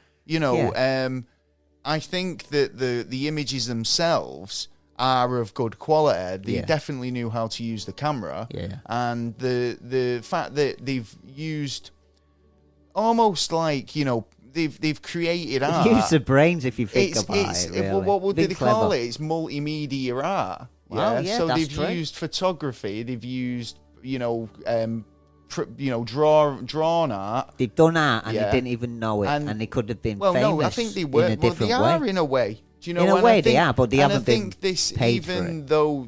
I think that the images themselves are of good quality. They definitely knew how to use the camera, and the fact that they've used almost like they've created art. They've used the brains, if you think about it. Really. What would they call it? It's multimedia art. Well, so that's they've used photography. They've used drawn art. They've done art and they didn't even know it, and they could have been famous. No, I think they were. In a different they are in a way. Do you know? In a way, they are, but they haven't been paid for it. And I think this, even though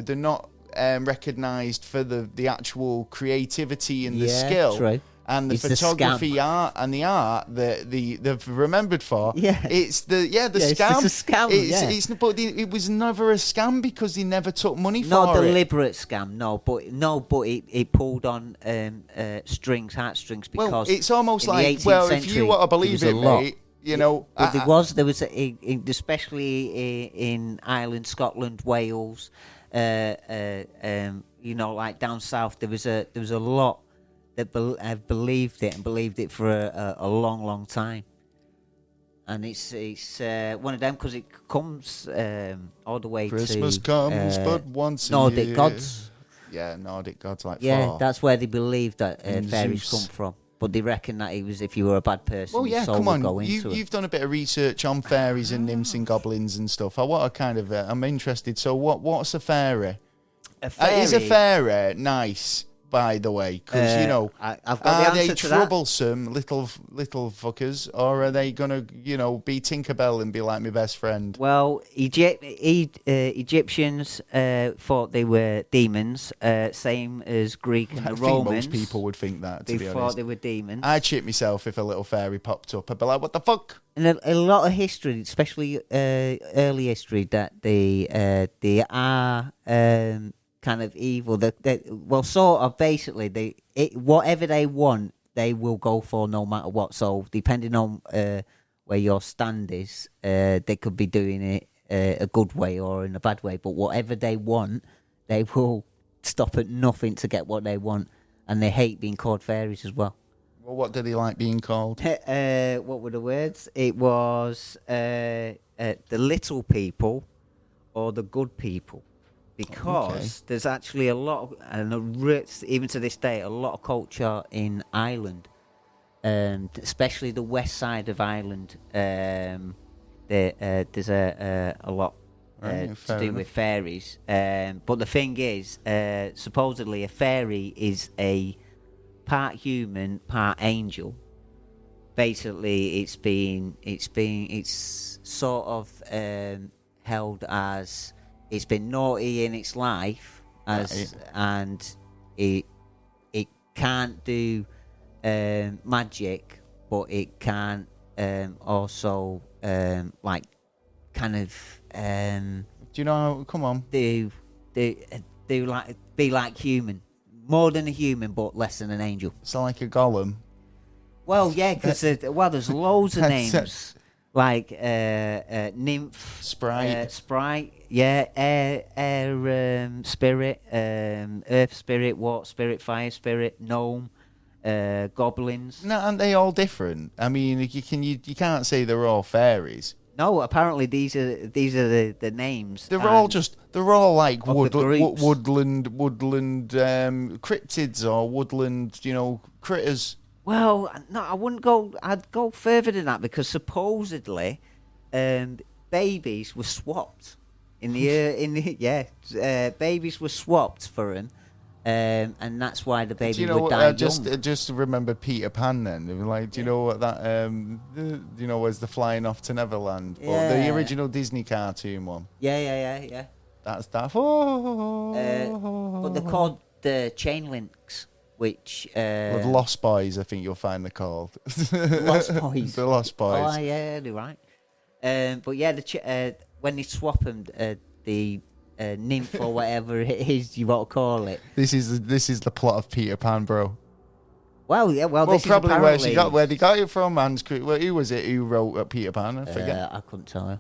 they're not recognised for the actual creativity and the skill. True. And the photography art and the art that they've remembered for, it's the scam. It's a scam. But it was never a scam because they never took money for it. Not deliberate scam, but it pulled on heartstrings, because well, it's almost like, if you want to believe it, mate, But there was especially in Ireland, Scotland, Wales, like down south, there was a lot that have believed it for a long, long time, and it's one of them because it comes all the way Christmas to comes but once a Nordic year. gods. Yeah, Nordic gods like Thor. That's where they believe that fairies Zeus. come from. But they reckon that it was if you were a bad person. Well, yeah, your soul come would on. go into You've done a bit of research on fairies and nymphs and goblins and stuff. I'm interested. So what's a fairy? Is a fairy nice? By the way, because I've got are the they answer to troublesome little fuckers, or are they gonna be Tinkerbell and be like my best friend? Well, Egyptians thought they were demons, same as Greek and the Romans. I think most people would think that. To be honest, they thought they were demons. I'd shit myself if a little fairy popped up. I'd be like, "What the fuck?" And a lot of history, especially early history, that they are. Kind of evil. Sort of. Basically, whatever they want, they will go for no matter what. So, depending on where your stand is, they could be doing it a good way or in a bad way. But whatever they want, they will stop at nothing to get what they want. And they hate being called fairies as well. Well, what do they like being called? What were the words? It was the little people or the good people. Because there's actually a lot of, and even to this day, a lot of culture in Ireland, especially the west side of Ireland. There's a lot to do with fairies. But the thing is, supposedly a fairy is a part human, part angel. Basically, it's sort of held as. It's been naughty in its life, and it can't do magic, but it can also like kind of. Do you know? Come on. Do like be like human, more than a human, but less than an angel. So like a golem. Well, yeah, because there's loads of names. like nymph, sprite, yeah, air spirit, earth spirit, water spirit, fire spirit, gnome, goblins. No, aren't they all different? I mean, you can't say they're all fairies. No, apparently these are the names. They're all like woodland cryptids or woodland, critters. Well, no, I wouldn't go. I'd go further than that because supposedly, babies were swapped babies were swapped for him, and that's why the baby would die young. Just remember Peter Pan. Then they were like, do you know what that was the Flying Off to Neverland? But the original Disney cartoon one. Yeah. That's that. But they're called the chain links. Which the Lost Boys, I think you'll find they're called. Lost Boys. The Lost Boys. Oh yeah, you're right. But yeah, when they swap them, the nymph or whatever it is you want to call it. This is the plot of Peter Pan, bro. Well, yeah, well, this probably is apparently where they got it from. Who was it who wrote Peter Pan? I forget. I couldn't tell you.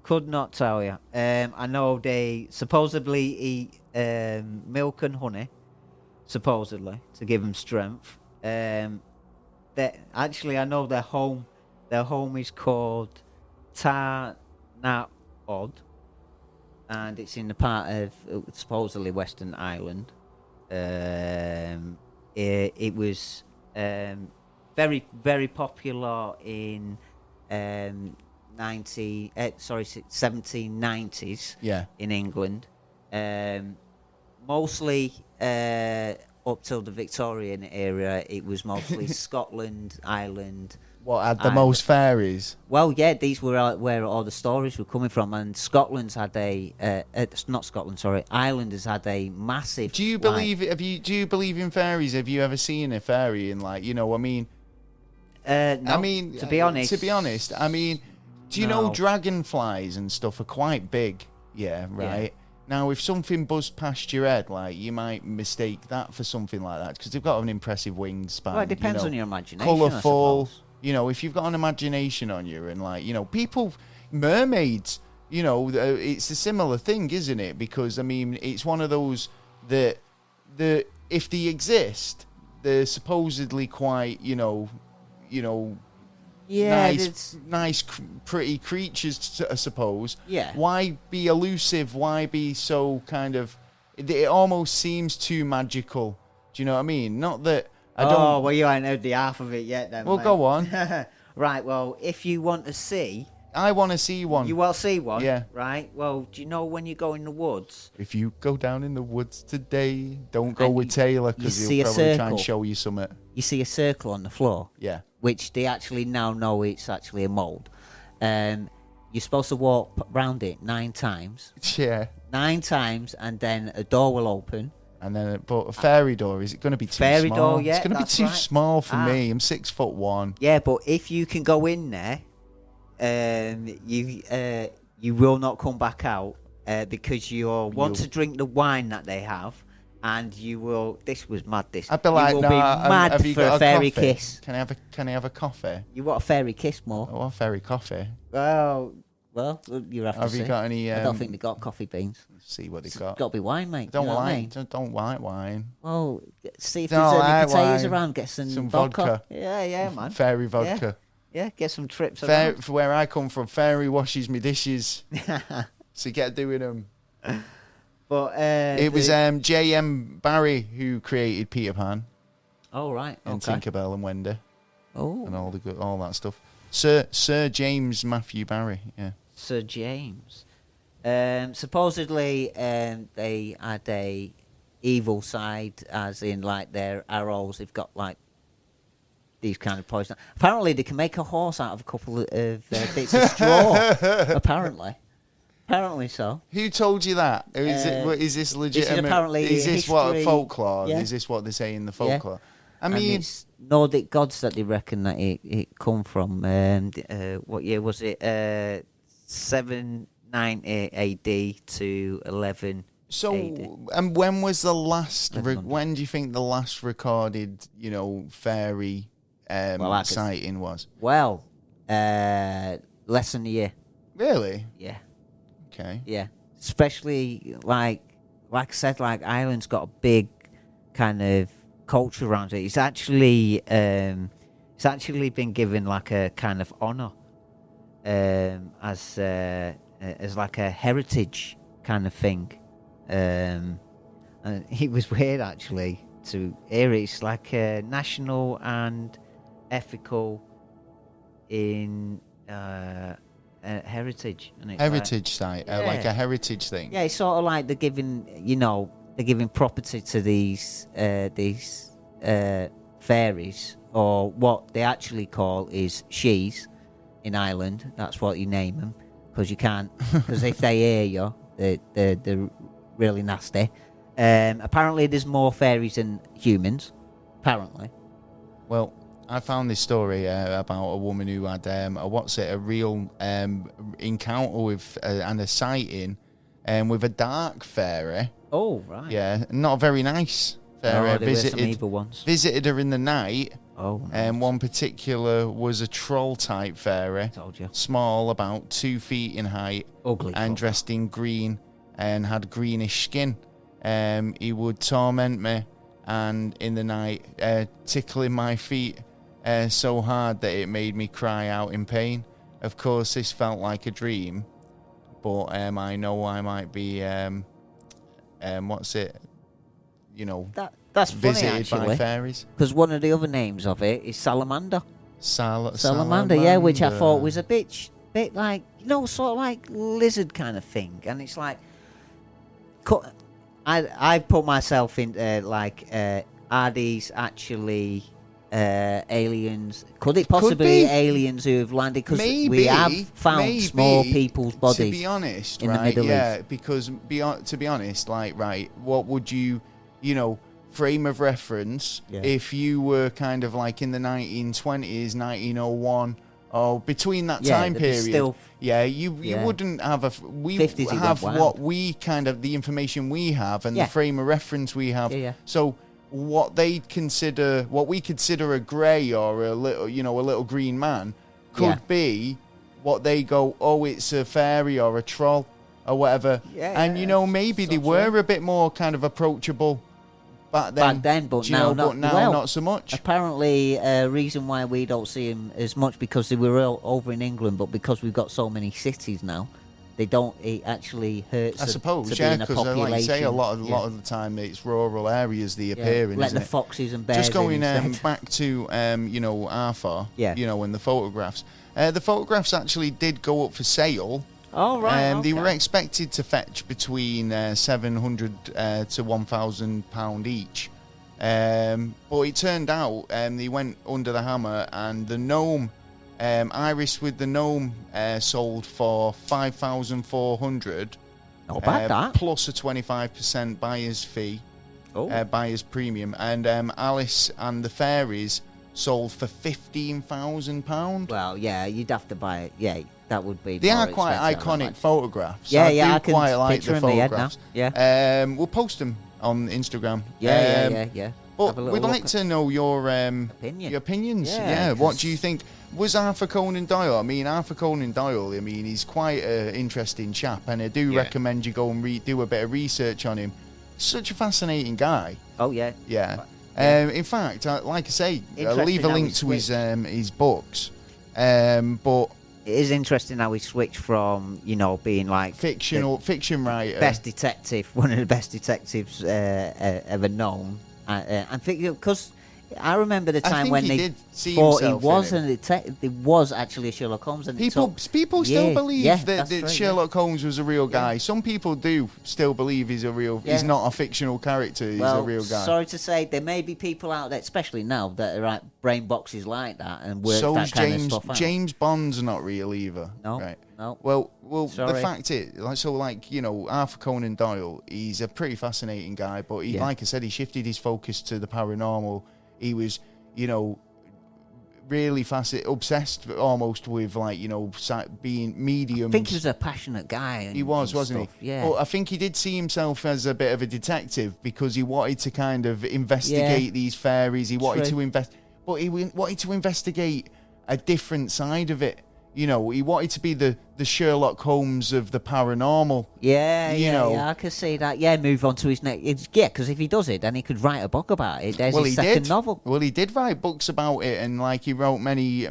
Could not tell you. I know they supposedly eat milk and honey. Supposedly to give them strength. That actually, I know their home is called Tarnaod, and it's in the part of supposedly Western Ireland. It was very very popular in 1790s. Yeah. In England. Mostly up till the Victorian era, it was mostly Scotland, Ireland. What had the most fairies? Well, yeah, these were where all the stories were coming from, and Scotland's had not Scotland, sorry, Ireland has had a massive. Do you believe? Do you believe in fairies? Have you ever seen a fairy? No, to be honest, I mean, do you know dragonflies and stuff are quite big? Yeah, right. Yeah. Now, if something buzzed past your head, you might mistake that for something like that because they've got an impressive wingspan. Well, it depends on your imagination. Colourful, if you've got an imagination on you, and people, mermaids, it's a similar thing, isn't it? Because I mean, it's one of those that if they exist, they're supposedly quite, nice, pretty creatures, I suppose. Yeah. Why be elusive? Why be so kind of? It almost seems too magical. Do you know what I mean? Not that I don't. Oh well, you ain't heard the half of it yet, then. Well, mate. Go on. Right. Well, if you want to see, I want to see one. You will see one. Yeah. Right. Well, do you know when you go in the woods? If you go down in the woods today, don't go with Taylor because he'll probably try and show you something. You see a circle on the floor. Yeah. Which they actually now know it's actually a mould. You're supposed to walk round it 9 times. Yeah. 9 times, and then a door will open. And then, but a fairy door, is it going to be too fairy small? Door, yeah, it's going to be too small for me. I'm 6'1". Yeah, but if you can go in there, you will not come back out because you'll want to drink the wine that they have. And you will. This was mad. I'd be like, you will be mad for a fairy coffee? kiss. Can I have a coffee? You want a fairy kiss more? I want a fairy coffee. Well, you have to see. Have you got any? I don't think they got coffee beans. Let's see what they got. It's got to be wine, mate. Don't like wine. Well, see if there's any potatoes around. Get some vodka. Yeah, man. Fairy vodka. Yeah, get some trips around. For where I come from, fairy washes me dishes. So get doing them. But it was J.M. Barrie who created Peter Pan. Oh right, and Tinkerbell and Wendy. Oh, and all that stuff. Sir James Matthew Barrie, yeah. Sir James. Supposedly, they had a evil side, as in their arrows. They've got these kind of poison. Apparently, they can make a horse out of a couple of bits of straw. Apparently so. Who told you that? Is this legitimate? Is this what folklore? Yeah. Is this what they say in the folklore? Yeah. I mean, it's Nordic gods that they reckon that it come from. What year was it? 790 AD to 11. So, AD. And when was the last? When do you think the last recorded, fairy sighting was? Well, less than a year. Really? Yeah. Okay. Yeah. Especially like I said, like Ireland's got a big kind of culture around it. It's actually been given like a kind of honour as like a heritage kind of thing. And it was weird actually to hear it. It's like a national and ethical in heritage. And it's Heritage site, like Yeah. a heritage thing. yeah, it's sort of like they're giving property to these fairies, or what they actually call is she's in Ireland. That's what you name them, because you can't, because if they hear you, they're really nasty. Apparently, there's more fairies than humans. Apparently. Well, I found this story about a woman who had a real encounter with and a sighting with a dark fairy. Oh, right. Yeah, not very nice fairy. Oh, there were some evil ones. Visited her in the night. Oh, And one particular was a troll type fairy. told you. Small, about 2 feet in height. Ugly. And fuck. dressed in green and had greenish skin. He would torment me and in the night tickling my feet so hard that it made me cry out in pain. Of course, this felt like a dream, but I know I might be That's funny, visited by actually, fairies. because one of the other names of it is salamander. Salamander, Yeah, which I thought was a bit like, sort of like lizard kind of thing. And it's like, I put myself in are these actually aliens? Could it possibly be aliens who have landed? Because we have found small people's bodies. To be honest, in right? the Middle yeah, East. because to be honest, like, right, what would you frame of reference if you were kind of like in the 1920s, 1901, or between that time period? You wouldn't have we have what we kind of the information we have and the frame of reference we have. So what we consider a grey or a little green man could be what they go, oh, it's a fairy or a troll or whatever. And maybe they were a bit more kind of approachable back then, but now not so much. Apparently, reason why we don't see them as much because they were all over in England, but because we've got so many cities now, they don't. It actually hurts. I suppose, to be in a because like you say, a lot population. of the time it's rural areas they appear in. Let isn't the it? foxes and bears. Just going in back to Arthur, Yeah. and the photographs. The photographs actually did go up for sale. Oh, right. They were expected to fetch between £700 to £1,000 each. But it turned out they went under the hammer, and the gnome, Iris with the gnome, sold for $5,400. Not bad, that. Plus a 25% buyer's fee, buyer's premium. And Alice and the Fairies sold for £15,000. Well, yeah, you'd have to buy it. Yeah, that would be. They more are quite expensive, iconic photographs. Yeah, I can quite like picture the them in my head photographs. now. Yeah. We'll post them on Instagram. Yeah. But we'd like to know your opinions. Yeah, What do you think? Was Arthur Conan Doyle? I mean, Arthur Conan Doyle, he's quite an interesting chap, and I do recommend you go and do a bit of research on him. Such a fascinating guy. Oh, yeah. Yeah. In fact, like I say, I'll leave a link to his books. But it is interesting how he switched from, being like fiction writer, best detective, one of the best detectives ever known. I think because I remember the time when they thought he was a detective. There was actually a Sherlock Holmes, and people still believe that Sherlock Holmes was a real guy. Some people do still believe he's a real. He's not a fictional character. He's a real guy. Sorry to say, there may be people out there, especially now, that are at brain boxes like that and work that kind of stuff out. James Bond's not real either. No, right? No. Well, the fact is, Arthur Conan Doyle, he's a pretty fascinating guy, but like I said, he shifted his focus to the paranormal. He was, really obsessed almost with being mediums. I think he was a passionate guy. He was, wasn't he? Yeah. Well, I think he did see himself as a bit of a detective because he wanted to kind of investigate these fairies. He wanted to wanted to investigate a different side of it. you know, he wanted to be the Sherlock Holmes of the paranormal. Yeah, I can see that. Yeah, move on to his next. Yeah, because if he does it, then he could write a book about it. There's his second novel. Well, he did write books about it, and like he wrote many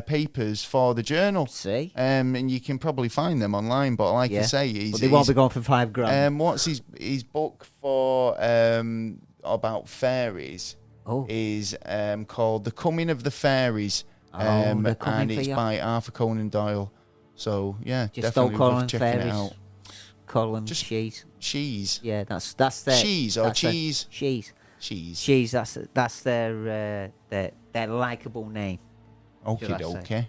papers for the journal. See, and you can probably find them online. But like I say, but they won't be going for $5,000. What's his book for about fairies? Is called The Coming of the Fairies. And it's by Arthur Conan Doyle. So yeah, just definitely don't call worth them checking fairies. it out. Call them Just cheese. Cheese. Yeah, that's their cheese or cheese. Cheese. Cheese. Cheese. That's their likable name. Okie dokie.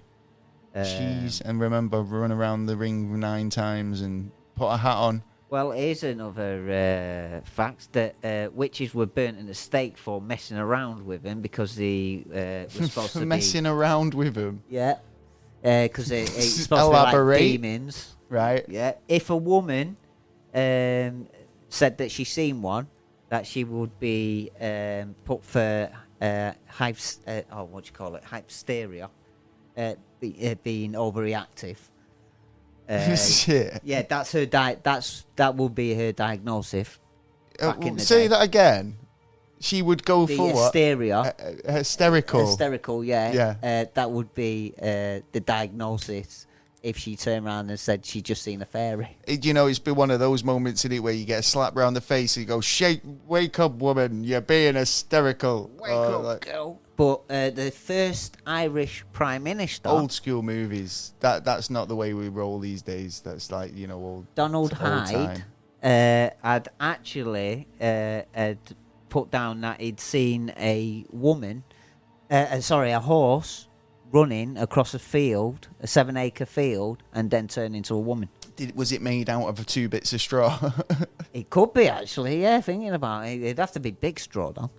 Cheese, and remember, run around the ring 9 times and put a hat on. Well, here's another fact that witches were burnt at the stake for messing around with him because they were supposed to be messing around with him. Yeah, because it's supposed to be like demons, right? Yeah. If a woman said that she seen one, that she would be put for hysteria, being overreactive. Shit. Yeah, that's her. That will be her diagnosis. Say that again. She would go the for hysteria. What? Hysterical. Hysterical. Yeah. Yeah. That would be the diagnosis if she turned around and said she'd just seen a fairy. You know, it's been one of those moments in it where you get a slap round the face and you go, "Shake, wake up, woman! You're being hysterical." Wake up, girl. But the first Irish Prime Minister... Old school movies. That's not the way we roll these days. That's like, you know, old... Donald Hyde had actually had put down that he'd seen a woman... a horse running across a field, a 7-acre field, and then turn into a woman. Was it made out of 2 bits of straw? It could be, actually, yeah, thinking about it. It'd have to be big straw, though.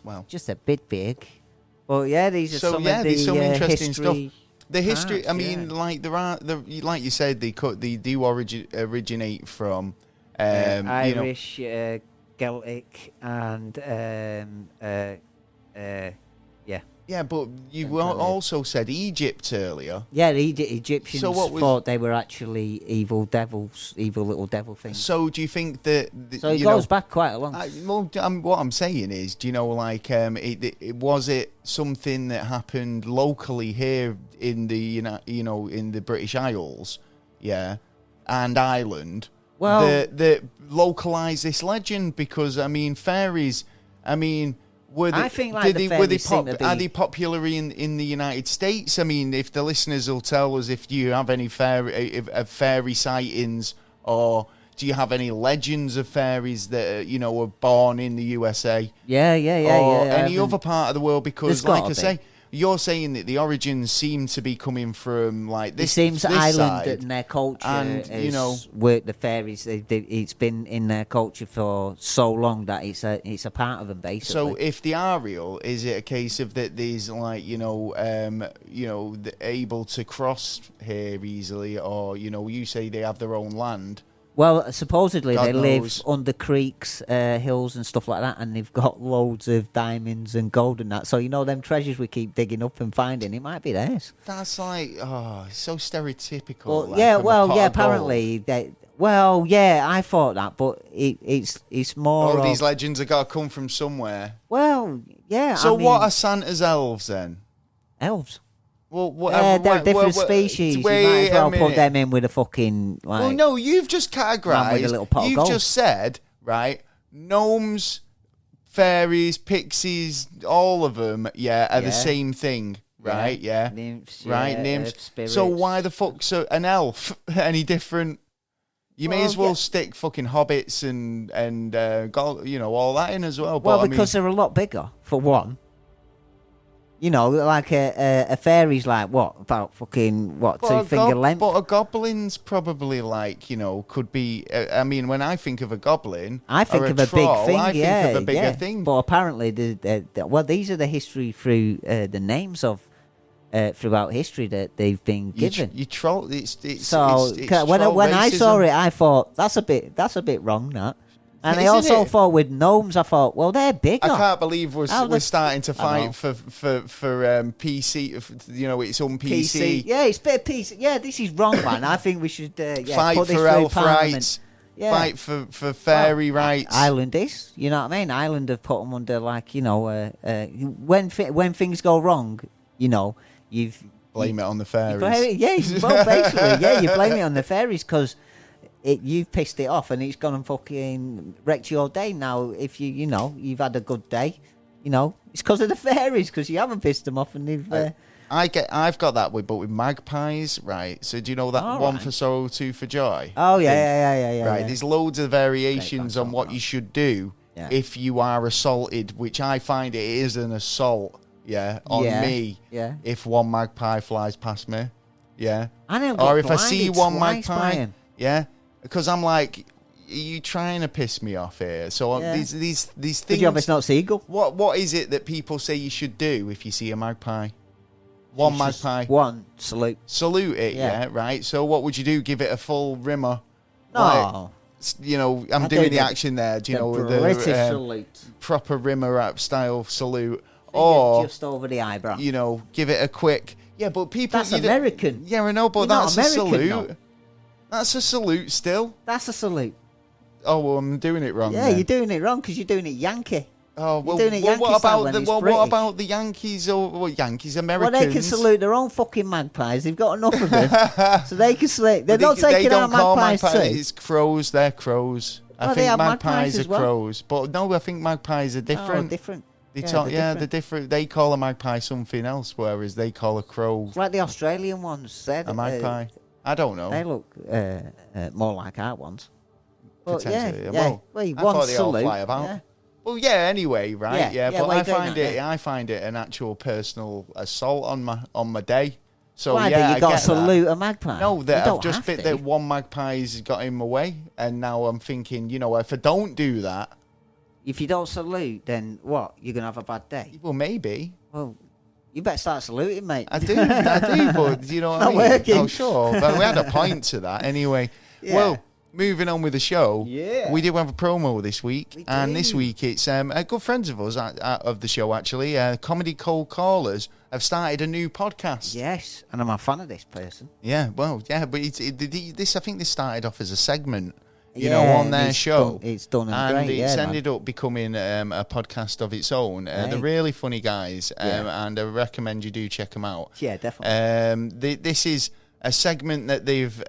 Well, just a bit big. Well, yeah, these are some of the some interesting stuff. The history, parts, I mean, like there are, like you said, they do originate from Irish, Celtic, and yeah. Yeah, but you also said Egypt earlier. Yeah, the Egyptians thought they were actually evil devils, evil little devil things. So do you think that... So it goes back quite a long... what I'm saying is, do you know, like, was it something that happened locally here in the, in the British Isles, yeah, and Ireland, well, that localised this legend? Because, I mean, fairies, I think like are they popular in the United States? I mean, if the listeners will tell us if you have any fairy sightings, or do you have any legends of fairies that were born in the USA? Yeah. Or any other part of the world? Because, like I say, you're saying that the origins seem to be coming from like this. It seems this Ireland side, and their culture, and worked the fairies. It's been in their culture for so long that it's a part of them basically. So if they are real, is it a case of that these like able to cross here easily, or you say they have their own land? Well, supposedly God they knows. live under creeks, hills and stuff like that, and they've got loads of diamonds and gold and that. So, them treasures we keep digging up and finding, it might be theirs. That's like, so stereotypical. Well, apparently. I thought that, but it's more all these legends have got to come from somewhere. Well, yeah. So what are Santa's elves then? Elves? Well, they're different species. You might as well put them in with a fucking like. Well, no, you've just categorised. With a little pot of you've gold. just said right. Gnomes, fairies, pixies, all of them, are the same thing, right? Yeah, nymphs, right, nymphs. Spirits. So why the fuck's an elf any different? You may as well stick fucking hobbits and all that in as well. Well, because they're a lot bigger for one. Like a fairy's like what? About fucking what? 2-finger length? But a goblin's probably like, could be... when I think of a goblin... I think of a big thing, I think of a bigger thing. But apparently, these are the history through the names of... throughout history that they've been given. You troll... It's when I saw it, I thought, that's a bit wrong, that. And I also thought with gnomes, I thought, well, they're bigger. I can't believe we're starting to fight for PC, its own PC. Yeah, it's a bit of PC. Yeah, this is wrong, man. I think we should fight put this for elf Parliament. rights. Yeah. Fight for fairy rights. Ireland is, you know what I mean? Ireland have put them under, like, when things go wrong, you've... Blame it on the fairies. Basically, you blame it on the fairies because you've pissed it off and it's gone and fucking wrecked your day. Now, if you've had a good day, it's because of the fairies, because you haven't pissed them off and they've... I've got that but with magpies, right? So do you know that one for sorrow, two for joy? Oh yeah. Right, there's loads of variations on what you should do if you are assaulted, which I find it is an assault, on me. Yeah. If one magpie flies past me, or if I see one magpie, because I'm like, are you trying to piss me off here? So these things. Good job it's not seagull. What is it that people say you should do if you see a magpie? One magpie. One, salute. Salute it, right? So what would you do? Give it a full rimmer? No. Like, I'm doing the action there. Do you know the British salute? Proper rimmer style salute. Or just over the eyebrow. Give it a quick... Yeah, but people... That's American. Yeah, I know, but that's a salute. No. That's a salute still. That's a salute. Oh, well, I'm doing it wrong. Yeah, then. you're doing it wrong because you're doing it Yankee. Oh, well, what about the Yankees or Yankees, Americans? Well, they can salute their own fucking magpies. They've got enough of them. So they can salute. They're not taking out magpies too. It's crows. They're crows. I think magpies are crows. But no, I think magpies are different. Oh, different. They're different. They call a magpie something else, whereas they call a crow... It's like the Australian ones. A magpie? I don't know. They look more like our ones. Potentially. Well, I thought they all fly about. Yeah. Well, anyway, right? But I find it an actual personal assault on my day. So why? You got to salute a magpie. No, I've just bit that one magpie's got in my way, and now I'm thinking, if I don't do that, if you don't salute, then what? You're gonna have a bad day. Well, maybe. Well, you better start saluting, mate. I do, but you know what I mean. Working. Oh, sure, but we had a point to that anyway. Yeah. Well. Moving on with the show, we did have a promo this week, and this week it's good friends of us of the show actually. Comedy Cold Callers have started a new podcast. Yes, and I'm a fan of this person. But this I think this started off as a segment, on their show. It's done and great, it's ended up becoming a podcast of its own. They're really funny guys, and I recommend you do check them out. Yeah, definitely. This is a segment that they've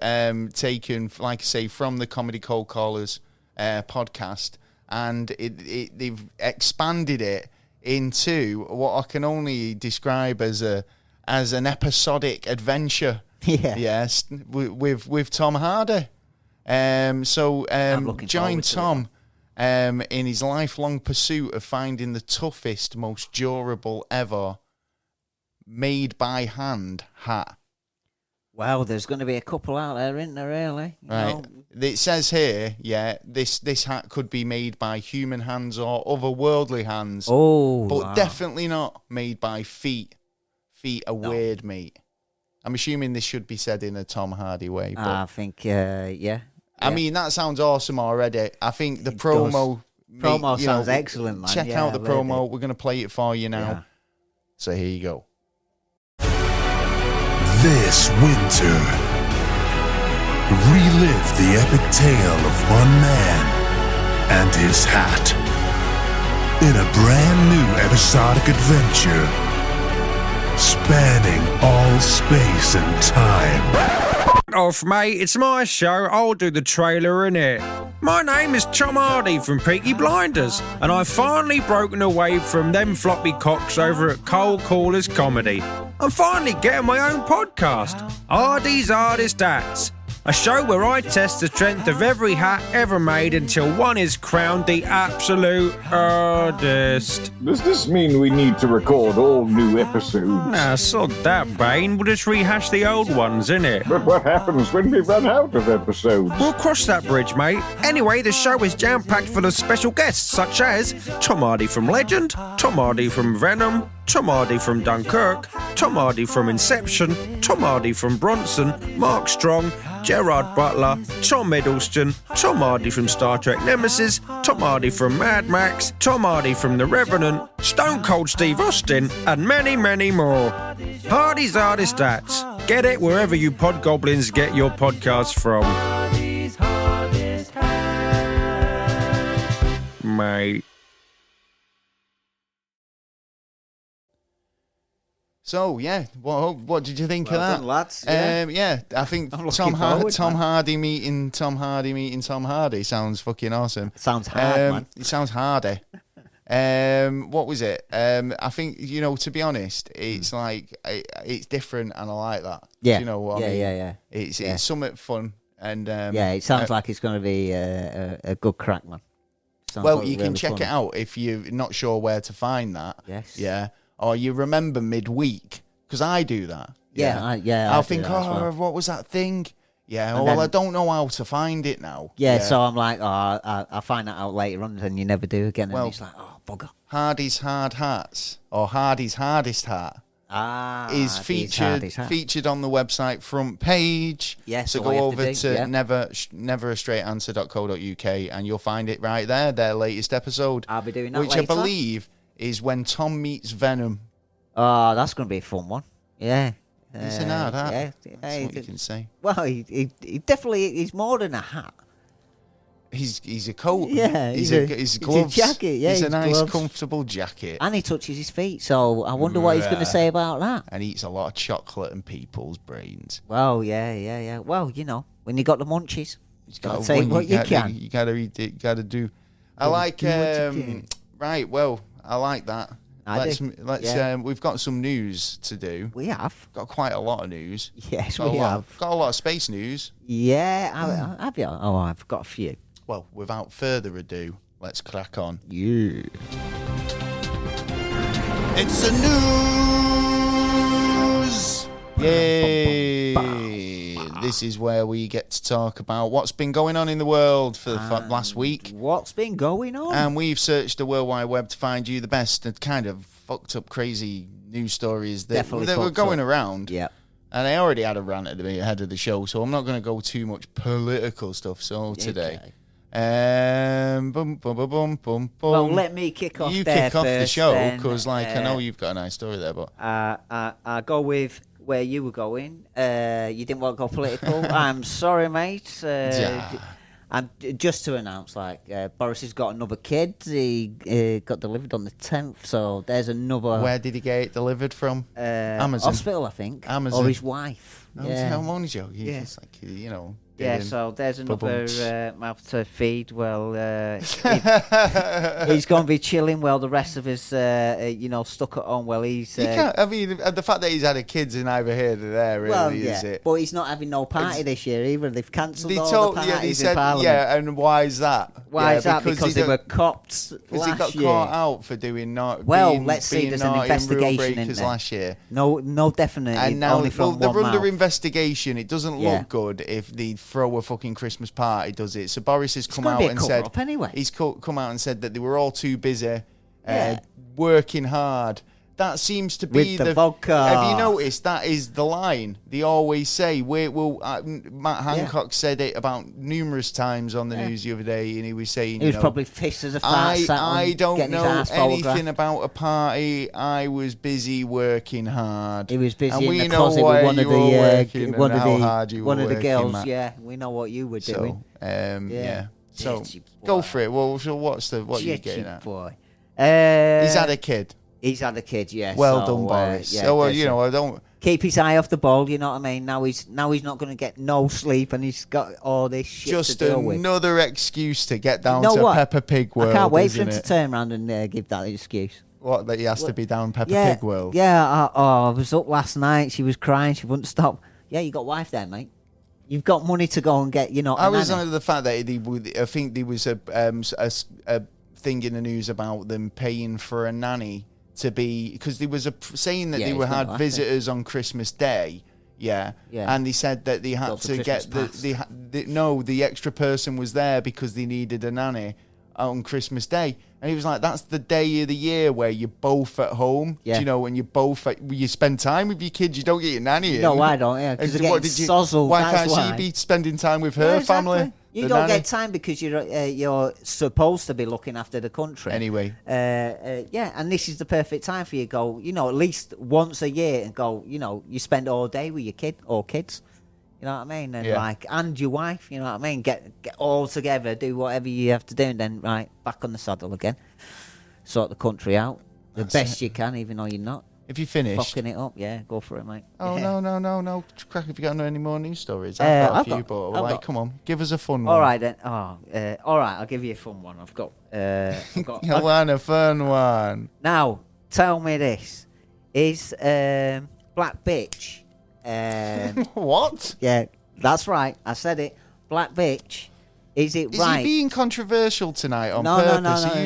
taken, like I say, from the Comedy Cold Callers podcast, and they've expanded it into what I can only describe as an episodic adventure. Yeah. Yes, with Tom Hardy. Join Tom in his lifelong pursuit of finding the toughest, most durable ever made by hand hat. Well, there's going to be a couple out there, isn't there, really? Right. It says here, this hat could be made by human hands or otherworldly hands. Oh, but definitely not made by feet. Feet are weird, mate. I'm assuming this should be said in a Tom Hardy way. But I think, yeah. I mean, that sounds awesome already. I think the promo... Promo sounds excellent, man. Check out the promo. We're going to play it for you now. Yeah. So here you go. This winter, relive the epic tale of one man and his hat in a brand new episodic adventure spanning all space and time. Off, mate, it's my show. I'll do the trailer in it. My name is Tom Hardy from Peaky Blinders, and I've finally broken away from them floppy cocks over at Cold Callers Comedy. I'm finally getting my own podcast, Hardy's Hardest Hats, a show where I test the strength of every hat ever made until one is crowned the absolute hardest. Does this mean we need to record all new episodes? Nah, sod that, Bane. We'll just rehash the old ones, innit? But what happens when we run out of episodes? We'll cross that bridge, mate. Anyway, the show is jam-packed full of special guests, such as Tom Hardy from Legend, Tom Hardy from Venom, Tom Hardy from Dunkirk, Tom Hardy from Inception, Tom Hardy from Bronson, Mark Strong, Gerard Butler, Tom Hiddleston, Tom Hardy from Star Trek Nemesis, Tom Hardy from Mad Max, Tom Hardy from The Revenant, Stone Cold Steve Austin, and many, many more. Hardy's Hardest Hats. Get it wherever you podgoblins get your podcasts from. Mate. So yeah, what did you think of Well that, done, lads. I think I'm looking forward, Tom man. Hardy meeting Tom Hardy sounds fucking awesome. Sounds hard, man. It sounds hardy. What was it? I think, to be honest, it's like it's different, and I like that. Yeah. Do you know what I mean? Yeah. It's something fun, and It sounds like it's going to be a good crack, man. Sounds well, like you can really check fun. it out if you're not sure where to find that. Yes. Yeah. Or you remember midweek, because I do that. I'll think, what was that thing? Yeah, And well, then- I don't know how to find it now. Yeah, so I'm like, I'll find that out later on, and you never do again. And Well- he's like, oh, bugger. Hardy's Hard Hats, or Hardy's Hardest Hat, is featured on the website front page. Yes, so all go you have over to do, to yeah. neverastraightanswer.co.uk and you'll find it right there, their latest episode. I'll be doing that which later. I believe is when Tom meets Venom. Oh, that's going to be a fun one. Yeah. It's an hard hat. Yeah. That's what you can say. Well, he definitely, he's more than a hat. He's a coat. Yeah, he's it's a gloves. jacket, yeah, he's a he's nice, gloves. comfortable jacket. And he touches his feet, so I wonder what he's going to say about that. And eats a lot of chocolate and people's brains. Well, yeah. Well, when you got the munchies, You gotta gotta- take when what you can. You gotta eat it. You gotta do. I Gotta like. do what you can. Right. Well, I like that. Let's. Yeah. We've got some news to do. We have. Got quite a lot of news. Yes, Got we a lot, have. Got a lot of space news. Yeah, have you? Oh, I've got a few. Well, without further ado, let's crack on. Yeah. It's the news! Yay! This is where we get to talk about what's been going on in the world for the last week. What's been going on? And we've searched the World Wide Web to find you the best and kind of fucked up, crazy news stories that were fucked going up. around. Yeah. And I already had a rant at the head of the show, so I'm not going to go too much political stuff today. Okay. Bum, bum, bum, bum, bum. Well, let me kick off You there kick off the first, show then. because, I know you've got a nice story there, but I'll go with where you were going. You didn't want to go political. I'm sorry, mate. Yeah. I'm just to announce, Boris has got another kid. He got delivered on the 10th, so there's another. Where did he get it delivered from? Amazon. Hospital, I think. Amazon. Or his wife. I'm only joking. Yeah. It's like, Yeah, getting so there's another ba-bumps. mouth to feed. Well, he's going to be chilling while the rest of us, stuck at home. Well, he's. You can't, I mean, the fact that he's had a kid's neither here nor there, really, is it? But he's not having no party this year either. They've cancelled They all told, the parties they in said, Parliament. yeah, and why is that? Why Yeah, is that? Because they were copped Because he got last year. caught out for doing Let's see. being There's an naughty and rule investigation in breakers there. last year. No, definitely. And now only from they're one under mouth. investigation. It doesn't Yeah. look good if they throw a fucking Christmas party, does it? So Boris has come gonna out be a and said cover-up anyway. he's come out and said that they were all too busy Yeah. working hard. That seems to be With the vodka. Have you noticed that is the line they always say? Matt Hancock said it about numerous times on the news the other day, and he was saying, He was probably pissed as a fart. I don't getting his know arse anything photographed. about a party. I was busy working hard. He was busy and in we the know closet where with one of you were working the and how hard you one were of the working, girls. Matt. Yeah, we know what you were doing. So, yeah. So Dirty go boy. for it. Well, so what are you Dirty getting at? boy. He's had a kid. He's had a kid. Yes. Well done, Boris. Yeah, So well, there's I don't. keep his eye off the ball. You know what I mean? Now he's not going to get no sleep, and he's got all this shit Just to deal with. another excuse to get down You know to what? Peppa Pig World. I can't wait for him isn't to it? turn around and give that excuse. What, that he has to be down Peppa Yeah, Pig World? yeah. I was up last night. She was crying. She wouldn't stop. Yeah, you got wife there, mate. You've got money to go and get. I was under the fact that I think there was a thing in the news about them paying for a nanny to be, because there was saying that Yeah, they he's were gonna had laugh, visitors on Christmas Day. Yeah. Yeah. And they said that they had Got the to get Christmas the extra person was there because they needed a nanny. on Christmas Day. And he was like, that's the day of the year where you're both at home. Yeah. Do you know, when you're both you spend time with your kids, you don't get your nanny in. No, I don't, yeah, because they're getting sozzled. Why can't she be spending time with her family? You don't get time because you're supposed to be looking after the country. Anyway. Yeah, and this is the perfect time for you to go, at least once a year and go, you spend all day with your kid or kids. You know what I mean? And and your wife, you know what I mean? Get all together, do whatever you have to do, and then, back on the saddle again. Sort the country out. That's the best you can, even though you're not. If you finish fucking it up, go for it, mate. Oh, yeah. No. Crack, have you got any more news stories? I've got a few, but come on, give us a fun one. All right, then. All right, I'll give you a fun one. I've got you want a fun one. Now, tell me this. Is Black Bitch... what? Yeah, that's right. I said it. Black Bitch. Is right? Is he being controversial tonight on purpose? Are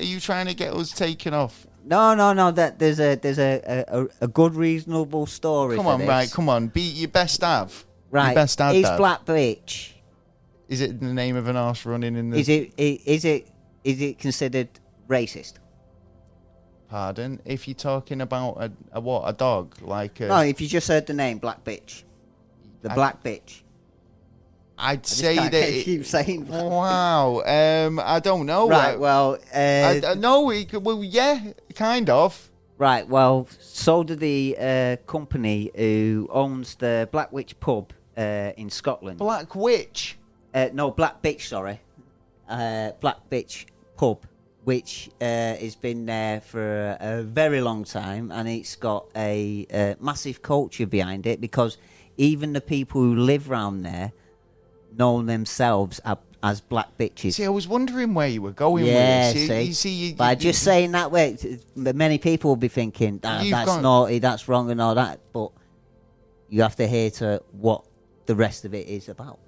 you trying to get us taken off? No. That there's a good, reasonable story. Come for on, this. right? Come on, be your best have. Right. Your best have. Is Black Bitch? Is it the name of an arse running in the? Is it considered racist? Pardon? If you're talking about a dog, like no, if you just heard the name Black Bitch, Black Bitch. I'd say that. Keep saying. Wow. I don't know. Right. Well. No. Well, yeah, kind of. Right. Well, so did the company who owns the Black Witch pub in Scotland. Black Witch. No, Black Bitch. Sorry. Black Bitch pub, which has been there for a very long time, and it's got a massive culture behind it, because even the people who live around there know themselves as black bitches. See, I was wondering where you were going with this. You see, by just saying that way, many people will be thinking, that's naughty, that's wrong and all that, but you have to hear to what the rest of it is about.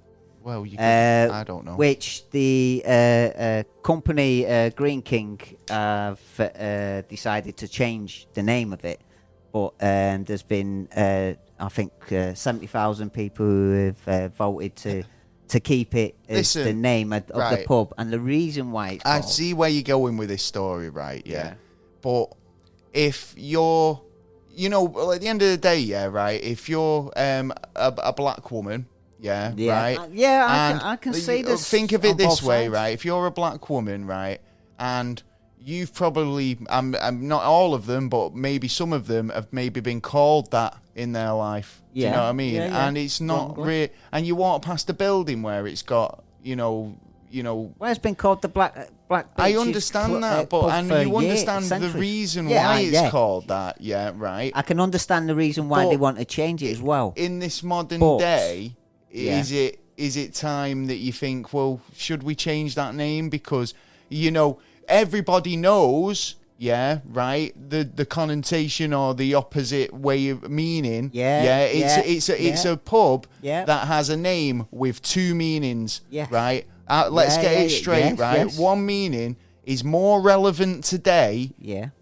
Well, I don't know. Which the company Green King have decided to change the name of it, but there's been, I think, 70,000 people who have voted to keep it as the name of the pub. And the reason why it's I see where you're going with this story, right? Yeah. But if you're, at the end of the day, right, if you're a black woman, right? I can see this. Think of it this way, right? If you're a black woman, right, and you've probably, not all of them, but maybe some of them have maybe been called that in their life. Do you know what I mean? Yeah. And it's not real. And you walk past a building where it's got, well, it's been called the Black Bitches. I understand that, but you understand the reason why it's called that, right? I can understand the reason why they want to change it as well. In this modern day, is it time that you think, well, should we change that name? Because, everybody knows, right, the connotation or the opposite way of meaning. It's a pub that has a name with two meanings, right? Let's get it straight, right? Yes. One meaning is more relevant today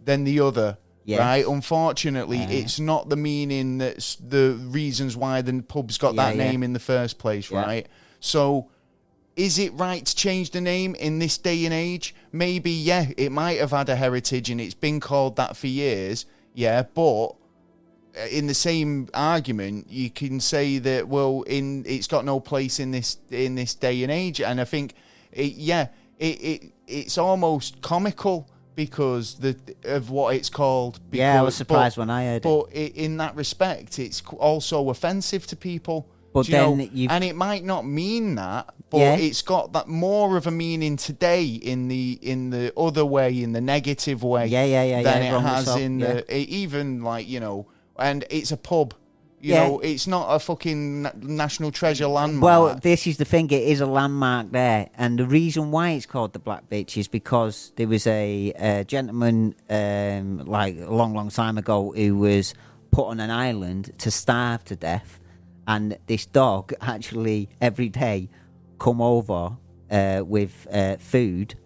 than the other. Yes. Right, unfortunately, it's not the meaning that's the reasons why the pub's got that name in the first place, right? So, is it right to change the name in this day and age? Maybe, it might have had a heritage and it's been called that for years, but in the same argument, you can say that, well, it's got no place in this day and age, and I think, it's almost comical. Because of what it's called. I was surprised when I heard it. But in that respect, it's also offensive to people. But then and it might not mean that, but it's got that more of a meaning today in the other way, in the negative way, than it has in the even and it's a pub. It's not a fucking national treasure landmark. Well, this is the thing. It is a landmark there. And the reason why it's called the Black Bitch is because there was a gentleman, a long time ago, who was put on an island to starve to death. And this dog actually, every day, come over with food,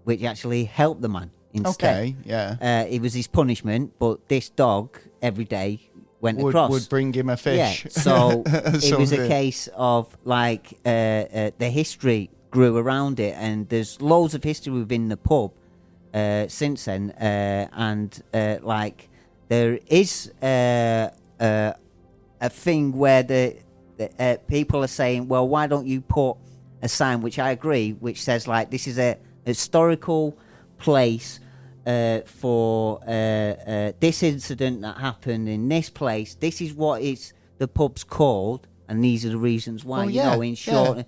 which actually helped the man instead. Okay, it was his punishment, but this dog, every day, would bring him a fish. So it was a case of the history grew around it, and there's loads of history within the pub since then, and like there is a thing where the people are saying, well, why don't you put a sign, which I agree, which says like this is a historical place for this incident that happened in this place. This is what the pub's called, and these are the reasons why. Well, you know, in short. Yeah.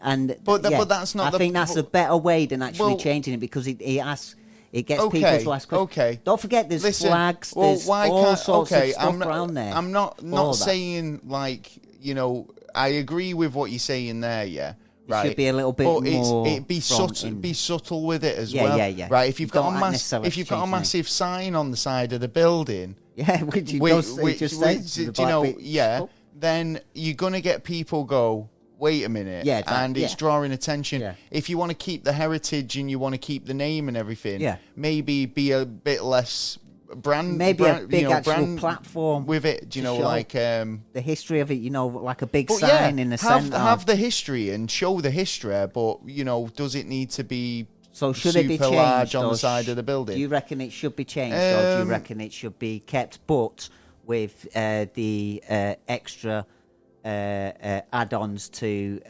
And but that's not. I think that's a better way than actually changing it, because it gets people to ask questions. Okay. Don't forget, there's flags. Well, there's all sorts of stuff around there. I'm not saying like, you know, I agree with what you're saying there. Yeah. Right. It should be a little bit more. Be subtle with it as well. Yeah. Right. If you've got a massive sign on the side of the building, which just says, you know, then you're gonna get people go, wait a minute, it's drawing attention. Yeah. If you want to keep the heritage and you want to keep the name and everything, maybe be a bit less brand, a big actual platform with it. Do you know, like the history of it? You know, like a big sign in the centre. Have the history and show the history, but you know, does it need to be should it be changed, large on the side of the building? Do you reckon it should be changed, or do you reckon it should be kept, but with the extra add-ons to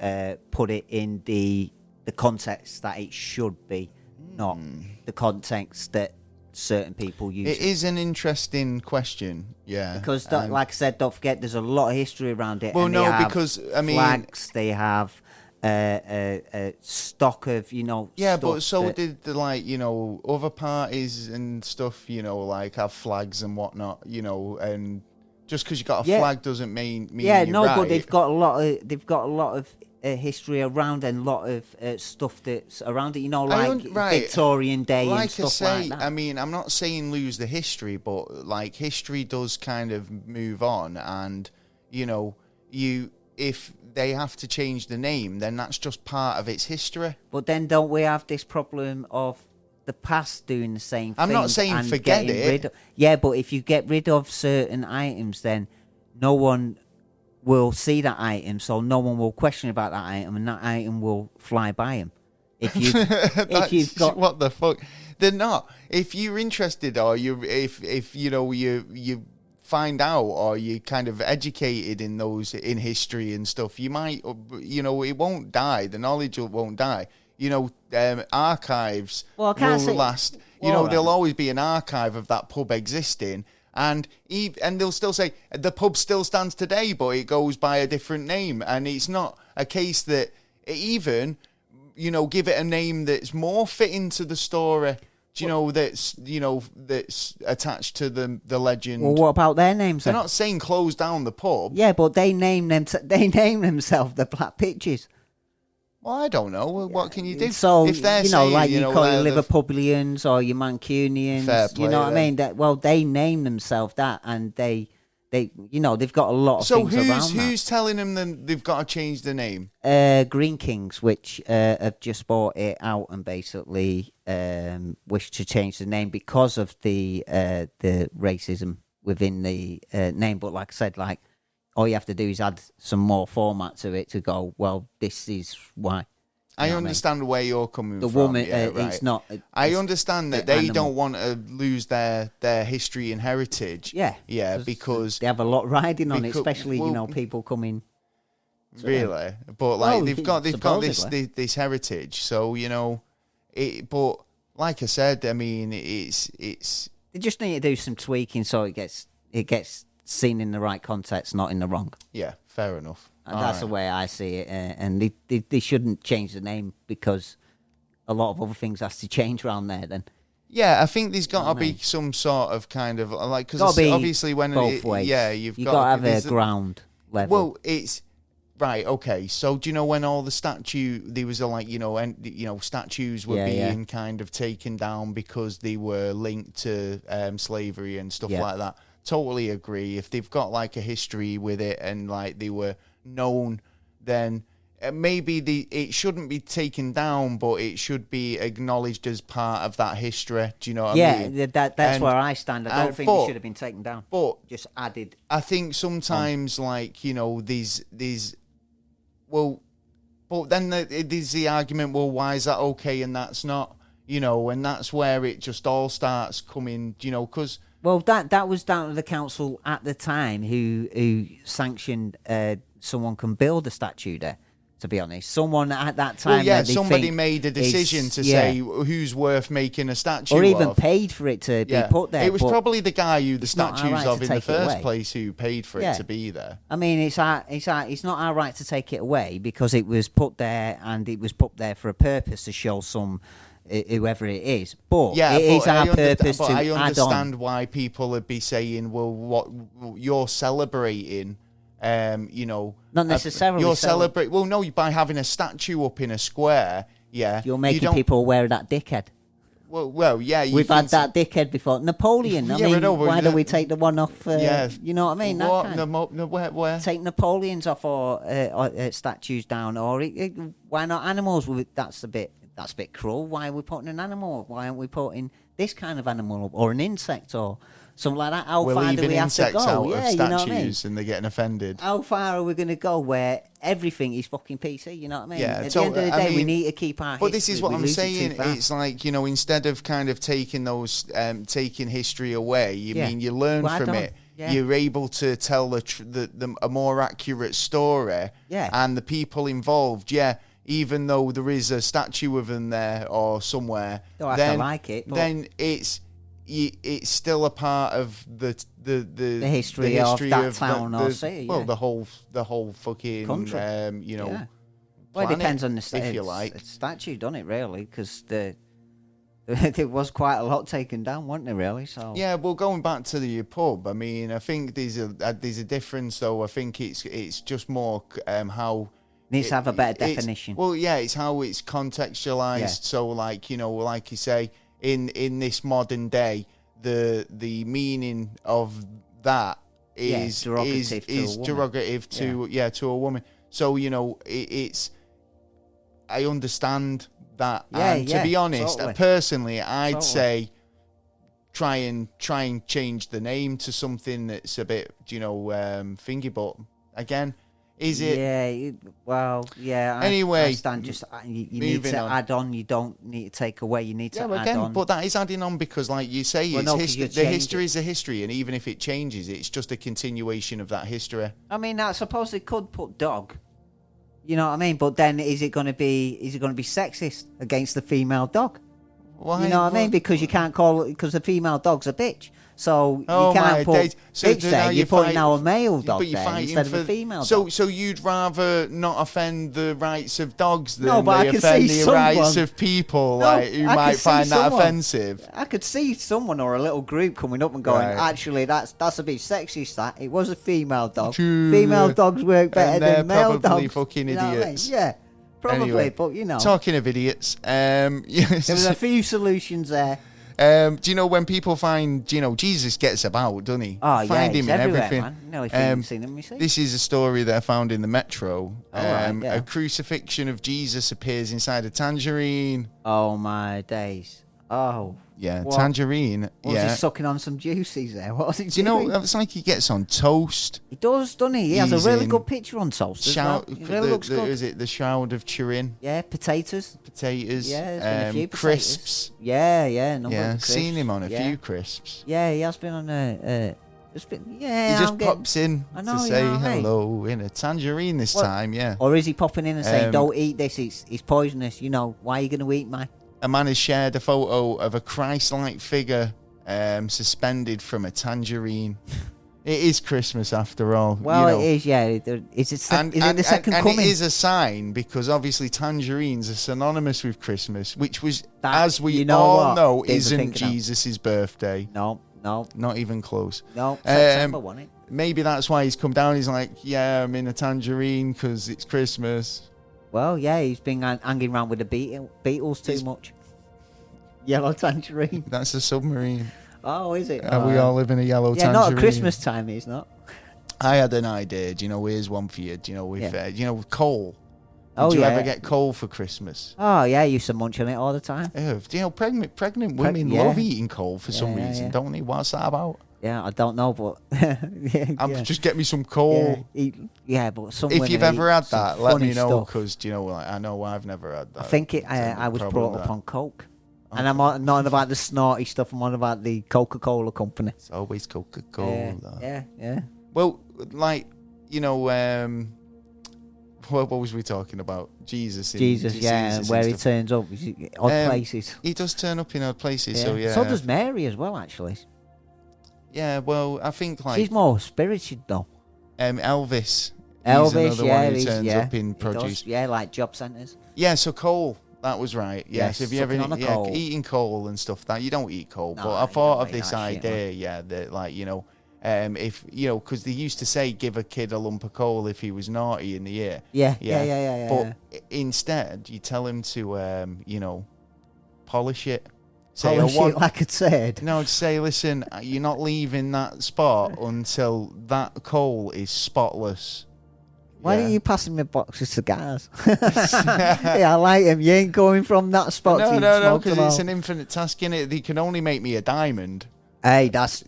put it in the context that it should be, not the context that certain people use? It is an interesting question, because like I said, don't forget there's a lot of history around it. Well, and no, they have because I mean, flags, they have a stock of, you know, but so did the, like, you know, other parties and stuff, you know, like have flags and whatnot, you know, and just because you got a flag doesn't mean you're right. But they've got a lot of history around, and a lot of stuff that's around it, you know, like Victorian Day and stuff like that. I mean, I'm not saying lose the history, but like history does kind of move on, and you know, if they have to change the name, then that's just part of its history. But then don't we have this problem of the past doing the same thing? I'm not saying forget it. But if you get rid of certain items, then no one will see that item, so no one will question about that item, and that item will fly by them. If you've got what the fuck, they're not. If you're interested, or if you know you find out, or you're kind of educated in history and stuff, you might, you know, it won't die. The knowledge won't die. You know, archives will last. You know, there'll always be an archive of that pub existing. And they'll still say the pub still stands today, but it goes by a different name. And it's not a case that even, you know, give it a name that's more fitting to the story. Do you know, that's attached to the legend? Well, what about their names? They're not saying close down the pub. Yeah, but they name themselves the Black Pitches. Well, I don't know. Well, what can you do? So, if they're you know, saying, like you call your the Liverpudlians or your Mancunians, Fair play, you know what I mean? They name themselves that, and they, you know, they've got a lot of things around that. So who's telling them then they've got to change the name? Green Kings, which have just bought it out and basically wish to change the name because of the racism within the name. But like I said, like, all you have to do is add some more format to it to go, well, this is why. I understand where you're coming from. The woman, right. it's not. I understand that they don't want to lose their history and heritage. Yeah, because they have a lot riding on it, especially, you know, people coming. Really, but like they've got this heritage, so you know, it. But like I said, I mean, it's. They just need to do some tweaking so it gets seen in the right context, not in the wrong. Yeah, fair enough. And that's the way I see it. And they shouldn't change the name because a lot of other things has to change around there then. Yeah, I think there's got to be some sort of kind of like, because obviously when both ways. Yeah, you've got to have a ground level. Well, it's right. Okay, so do you know when all the there was a, like, you know, statues were being kind of taken down because they were linked to slavery and stuff like that. Totally agree. If they've got like a history with it and like they were known, then maybe it shouldn't be taken down, but it should be acknowledged as part of that history. Do you know what I mean? Yeah, that's where I stand. I don't think it should have been taken down. But just added. I think sometimes, like, you know, these. Well, But then there's the argument, well, why is that okay and that's not? You know, and that's where it just all starts coming, you know, because... Well, that was down to the council at the time who sanctioned someone can build a statue there. To be honest, someone at that time, well, yeah, somebody made a decision to say who's worth making a statue, or even of. Paid for it to be put there. It was probably the guy who the statue's of in the first away. place who paid for it to be there. I mean, it's not our right to take it away because it was put there and it was put there for a purpose to show some. Whoever it is, but it is our purpose to I understand add on. why people would be saying, "Well, what you're celebrating." You know, not necessarily. You're celebrating. Well, no, by having a statue up in a square. Yeah, you're making people aware of that dickhead. Well, yeah. We've had that dickhead before. Napoleon. I mean, why don't we take the one off? You know what I mean? Where? Take Napoleons off or statues down, or why not animals? That's a bit cruel. Why are we putting an animal? Why aren't we putting this kind of animal or an insect or something like that? How far do we have to go? Out yeah, of statues, you know what I mean? And they're getting offended. How far are we going to go where everything is fucking PC? You know what I mean? Yeah, At the end of the day, we need to keep our. But this is what I'm saying. It's like, you know, instead of kind of taking those, taking history away, you learn from it. Yeah. You're able to tell a more accurate story. Yeah. And the people involved. Yeah. Even though there is a statue of them there or somewhere, don't have to like it. But then it's still a part of the history of that town or city. Well, the whole fucking country. You know. Yeah. Well, it depends on the if you like statue, doesn't it? Really, because there was quite a lot taken down, wasn't there? Really. So yeah. Well, going back to the pub, I mean, I think there's a difference. Though I think it's just more how. Needs to have a better definition. Well, yeah, it's how it's contextualized. Yeah. So, like, you know, like you say, in this modern day, the meaning of that is derogative to a woman. So, you know, it's. I understand that, and to be honest, personally, I'd say try and change the name to something that's a bit, you know, thingy. But again. Is it? Yeah. Well, yeah. Anyway, I understand. Just you need to add on. You don't need to take away. You need to add on. But that is adding on because, like you say, the history is a history, and even if it changes, it's just a continuation of that history. I mean, I suppose they could put dog. You know what I mean? But then, is it going to be sexist against the female dog? Why? You know what I mean? Because you can't because the female dog's a bitch. So you can't put bitch there. You're putting now a male dog there instead of a female dog. So you'd rather not offend the rights of dogs than they offend the rights of people who might find that offensive? I could see someone or a little group coming up and going, actually, that's a bit sexist, that. It was a female dog. True. Female dogs work better than male dogs. They're probably fucking idiots. Yeah, probably, anyway, but you know. Talking of idiots, there was a few solutions there. Do you know when people find, you know, Jesus gets about, doesn't he? Oh, find him in everything. Man. No, if you haven't seen him, you see. This is a story that I found in the Metro. A crucifixion of Jesus appears inside a Tangerine. Oh, my days. Oh. Yeah, what? Tangerine. Was he sucking on some juices there? What was he doing? Do you know, it's like he gets on toast. He does, doesn't he? He has a really good picture on toast as well. He really looks good. Is it the Shroud of Turin? Yeah, potatoes. Yeah, there's been a few crisps. Yeah, seen him on a few crisps. Yeah, he has been on a... he just pops in to say hello in a tangerine this time, yeah. Or is he popping in and saying, don't eat this, it's poisonous, you know, why are you going to eat my... A man has shared a photo of a Christ-like figure suspended from a tangerine. It is Christmas after all. Well, you know. it is, yeah. Is it the second coming? And it is a sign because obviously tangerines are synonymous with Christmas, which was, as we all know, isn't Jesus' birthday. No. Not even close. No, September, wasn't it? Maybe that's why he's come down. He's like, yeah, I'm in a tangerine because it's Christmas. Well, yeah, he's been hanging around with the Beatles too much. Yellow tangerine. That's a submarine. Oh, is it? We all live in a yellow tangerine. Yeah, not at Christmas time, it's not. I had an idea. Do you know, here's one for you. Do you know, you know, coal. Did you ever get coal for Christmas? Oh, yeah, I used to munch on it all the time. Do you know, pregnant women love eating coal for some reason, don't they? What's that about? I don't know, but Just get me some coal. But some If women you've ever had some that, let me funny know, stuff. because like, I know I've never had that. I think I was brought up on Coke. And I'm not on about the snorty stuff. I'm on about the Coca-Cola company. It's always Coca-Cola. Yeah. Well, like, what was we talking about? Jesus, and where he turns up. Odd places. He does turn up in odd places, so yeah. So does Mary as well, actually. Yeah, well, I think like... She's more spirited, though. Elvis. Elvis, he's another one who turns up in produce. Does, like job centres. Yeah, so coal. That was right. Yes, if you ever coal. eating coal and stuff, that you don't eat coal. No, but I thought of this idea, that like if because they used to say give a kid a lump of coal if he was naughty in the year. Yeah. But instead, you tell him to polish it. Say, like I said. No, say, listen, you're not leaving that spot until that coal is spotless. Why don't you pass me a box of cigars? I like him. You ain't going from that spot to No, because it's an infinite task, innit? They can only make me a diamond. Hey, that's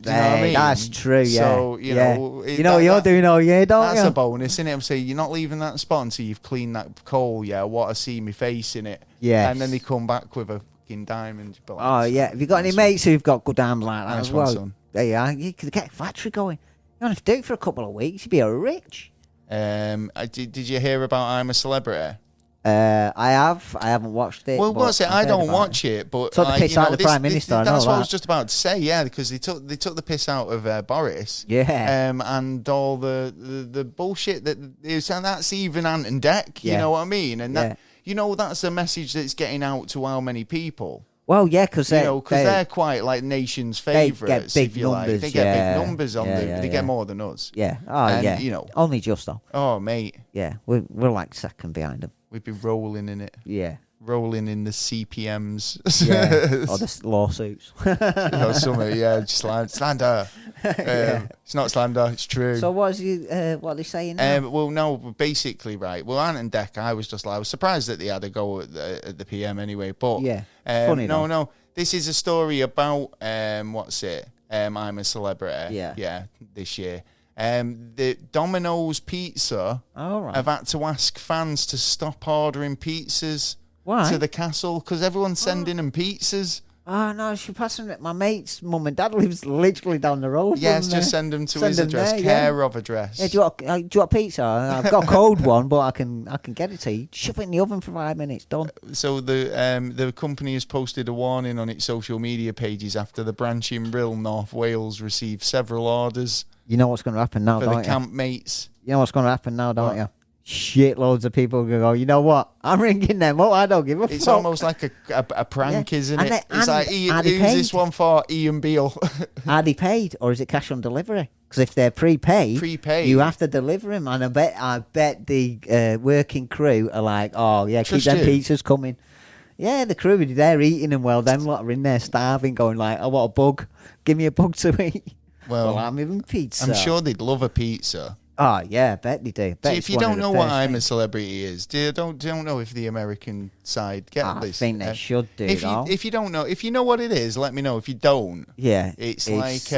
true, yeah. So, you're doing all year, don't you? That's a bonus, innit? I'm saying you're not leaving that spot until you've cleaned that coal, what I see me face in it. Yeah. And then they come back with a fucking diamond. Have you got any mates who've got good arms like that as well? Son. There you are. You could get a factory going. You don't have to do it for a couple of weeks. You'd be rich. Did you hear about I'm a Celebrity? I haven't watched it. Well, what's it? I don't watch it, but took the piss out of the Prime Minister. That's what I was just about to say. Yeah, because they took the piss out of Boris. Yeah. And all the bullshit that is, and that's even Ant and Dec. You know what I mean? And that that's a message that's getting out to how many people. Well, yeah, because they're quite like nation's favourites. They get big numbers. They get big numbers on them. They get more than us. Yeah. Only just though. Oh, mate. Yeah, we're like second behind them. We'd be rolling in it. Yeah. Rolling in the CPMs. Or the lawsuits. Just slander. It's not slander, it's true. So what are they saying now? Well, no, basically, right. Well, Ant and Dec, I was surprised that they had a go at the PM anyway. But funny no. This is a story about I'm a Celebrity. Yeah. This year. The Domino's Pizza have had to ask fans to stop ordering pizzas to the castle because everyone's sending them pizzas. Oh, no, she's passing it. My mate's mum and dad lives literally down the road. Yes, just send them to his address, care of address. Yeah, do you want pizza? I've got a cold one, but I can get it to you. Shove it in the oven for 5 minutes, done. So the company has posted a warning on its social media pages after the branch in Rhyl, North Wales, received several orders. You know what's going to happen now, for don't the you? campmates. You know what's going to happen now, don't you? Shitloads of people are going to go, you know what? I'm ringing them up. I don't give a fuck. It's almost like a prank, isn't it? It's like, who's this one for? Ian Beale. Are they paid or is it cash on delivery? Because if they're prepaid, you have to deliver them. And I bet the working crew are like, keep them pizzas coming. Yeah, the crew, they're eating them well. Them lot are in there starving, going like, I want a bug. Give me a bug to eat. Well, I'm having pizza. I'm sure they'd love a pizza. Oh, yeah, I bet they do. See, if you don't know what I'm a Celebrity is, don't know if the American side get this. I think they should do. If you don't know, if you know what it is, let me know. If you don't, it's like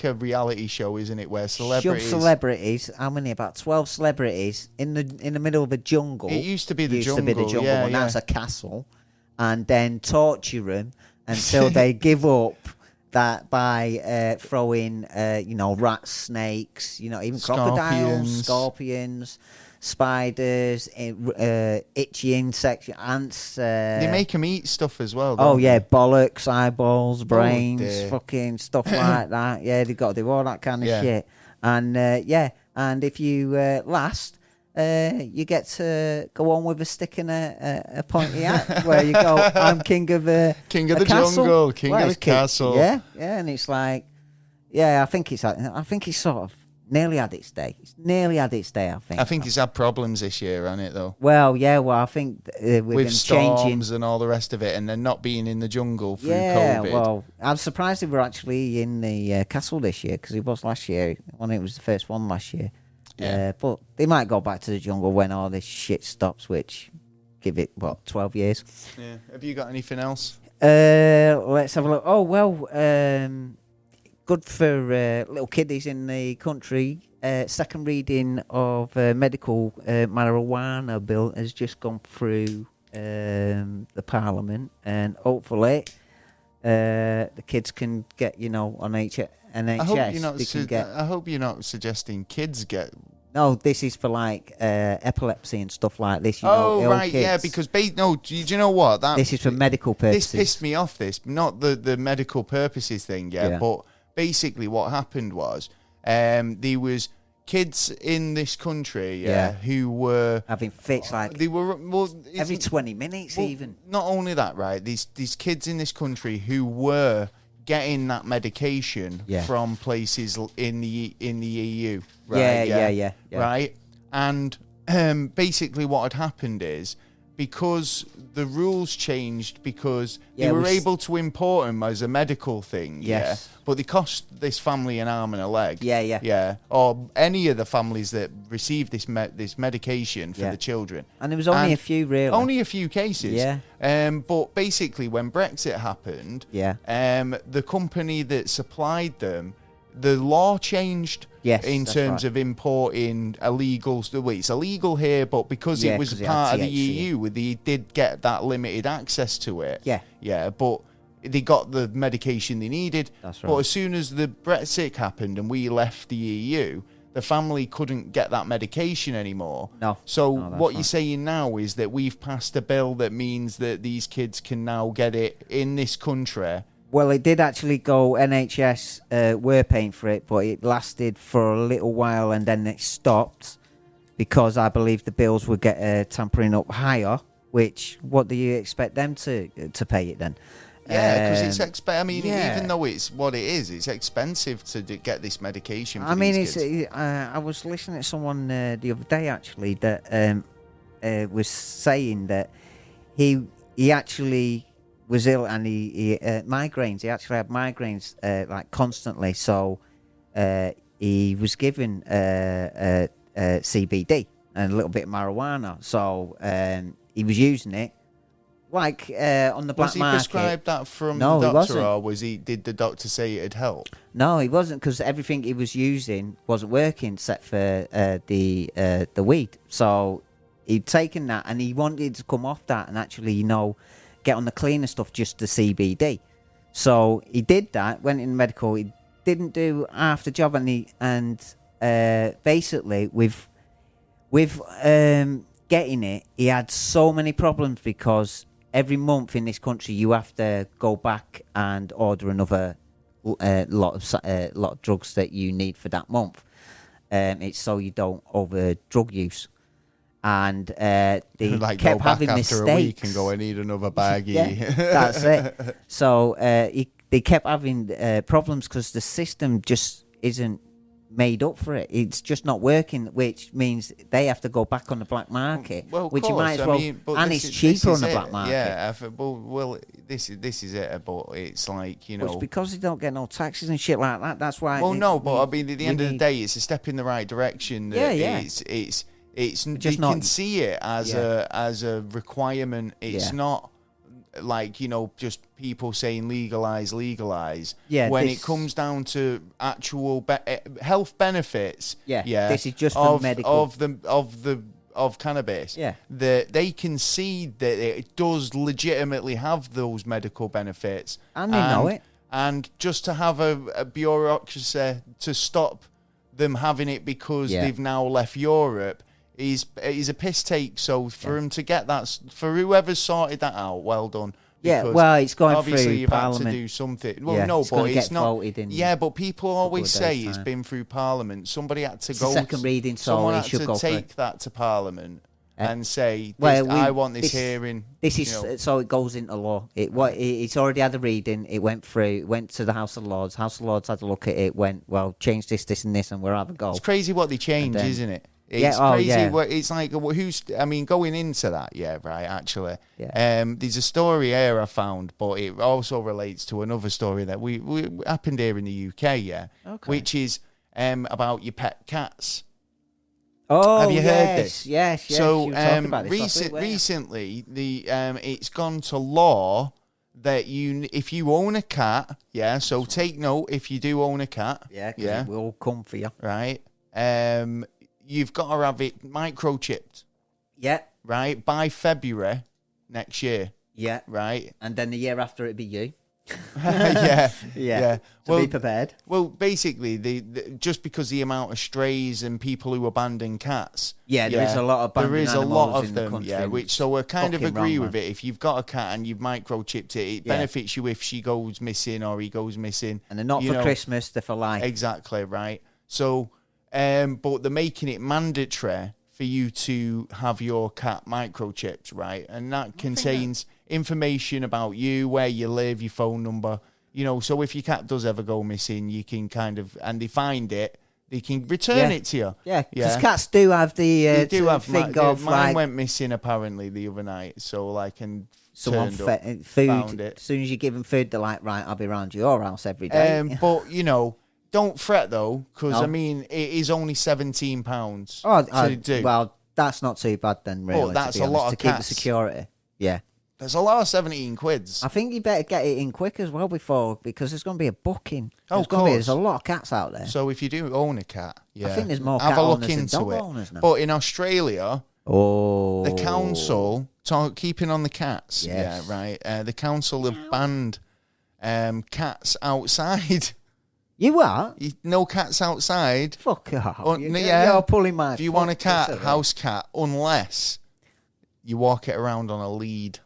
a reality show, isn't it? Where celebrities, how many? About 12 celebrities in the middle of a jungle. It used to be the jungle, and that's a castle, and then torture them until they give up. That by throwing, rats, snakes, even crocodiles, scorpions, spiders, itchy insects, ants. They make them eat stuff as well. Bollocks, eyeballs, brains, fucking stuff like that. Yeah, they've got to do all that kind of shit. And and if you last. You get to go on with a stick and a pointy hat where you go, I'm king of the jungle, king of the castle. Yeah, and it's like, I think it's sort of nearly had its day. It's nearly had its day, I think. I think it's had problems this year, hasn't it, though? Well, I think with storms and all the rest of it, and then not being in the jungle through COVID. Yeah, well, I'm surprised they were actually in the castle this year because it was last year when it was the first one last year. Yeah. But they might go back to the jungle when all this shit stops, which give it, 12 years. Yeah. Have you got anything else? Let's have a look. Oh, well, good for little kiddies in the country. Second reading of medical marijuana bill has just gone through the Parliament, and hopefully the kids can get, on NHS. I hope you're not suggesting kids get. No, this is for like epilepsy and stuff like this. Oh, right, kids. yeah, because do you know what? This is for medical purposes. This pissed me off. Not the medical purposes thing, but basically what happened was there was kids in this country who were having fits like they were every 20 minutes even. Not only that, right? These kids in this country who were getting that medication from places in the EU, right? Yeah. Right? And basically what had happened is, because the rules changed, because they were able to import them as a medical thing, but they cost this family an arm and a leg, or any of the families that received this medication for the children. And there was only a few, really. Only a few cases. But basically, when Brexit happened, the company that supplied them, the law changed in terms of importing illegal stuff. It's illegal here, but because it was part of the EU, they did get that limited access to it. But they got the medication they needed. That's right. But as soon as the Brexit happened and we left the EU, the family couldn't get that medication anymore. So what you're saying now is that we've passed a bill that means that these kids can now get it in this country. Well, it did actually go NHS were paying for it, but it lasted for a little while and then it stopped because I believe the bills would get tampering up higher. Which, what do you expect them to pay it then? Yeah, because it's even though it's what it is, it's expensive to get this medication. For these kids. I was listening to someone the other day actually that was saying that he actually was ill and he migraines. He actually had migraines like constantly. So he was given CBD and a little bit of marijuana. So he was using it like on the black market. Was he prescribed that from the doctor, or did the doctor say it'd help? No, he wasn't, because everything he was using wasn't working except for the weed. So he'd taken that and he wanted to come off that and actually, get on the cleaner stuff, just the CBD. So he did that, went in medical. He didn't do half the job, and basically with getting it, he had so many problems because every month in this country you have to go back and order another lot of drugs that you need for that month. It's so you don't over drug use. And they kept having mistakes. After a week and go, I need another baggie. That's it. So they kept having problems because the system just isn't made up for it. It's just not working, which means they have to go back on the black market. Well, which course, you might as well, and it's cheaper on the black market. Yeah, this is it. But it's like Well, it's because they don't get no taxes and shit like that. That's why. Well, at the end of the day, it's a step in the right direction. It's just you can see it as a requirement. It's not like just people saying legalize. When it comes down to actual health benefits, this is just for medical of cannabis. Yeah, that they can see that it does legitimately have those medical benefits, and they know it. And just to have a bureaucracy to stop them having it because they've now left Europe. Is a piss take. So for him to get that, for whoever's sorted that out, well done. It's going obviously through you've Parliament. had to do something. Well, no, but it's not. But people always say it's been through Parliament. Somebody had to go. Second reading, so someone it had should to go take that to Parliament and say, I want this hearing. This is so it goes into law. It's already had a reading. It went through. It went to the House of Lords. House of Lords had to look at it. Went, well, change this, and this, and we're have a go. It's crazy what they change, isn't it? It's crazy. It's like going into that, actually. There's a story here I found, but it also relates to another story that we happened here in the UK, which is about your pet cats. Oh, have you heard this? Yes. So recently, it's gone to law that if you own a cat, so take note if you do own a cat. Yeah, because it will come for you. Right. You've got to have it microchipped. Yeah. Right, by February next year. Yeah. Right. And then the year after it'd be you. Yeah. To be prepared. Well, basically, just because the amount of strays and people who abandon cats. Yeah, there is a lot of abandoned animals in the country. So I kind of agree with it. If you've got a cat and you've microchipped it, it benefits you if she goes missing or he goes missing. And they're not for Christmas, they're for life. Exactly, right. So, but they're making it mandatory for you to have your cat microchipped, right? And that contains information about you, where you live, your phone number, so if your cat does ever go missing, you can and they find it, they can return it to you. Yeah, because cats do have the mine went missing apparently the other night, so someone food. Found it. As soon as you give them food, they're like, right, I'll be around your house every day. But don't fret though, because it is only £17 to do. Well, that's not too bad then, really. But that's a lot of to keep the security. Yeah. There's a lot of 17 quids. I think you better get it in quick as well because there's going to be a booking. There's a lot of cats out there. So if you do own a cat, I think there's more have cat a look owners into than dog it. owners now. But in Australia, the council, keeping on the cats, the council have banned cats outside. You are? No cats outside. Fuck off. You're pulling my... If you want a cat, house cat, unless you walk it around on a lead.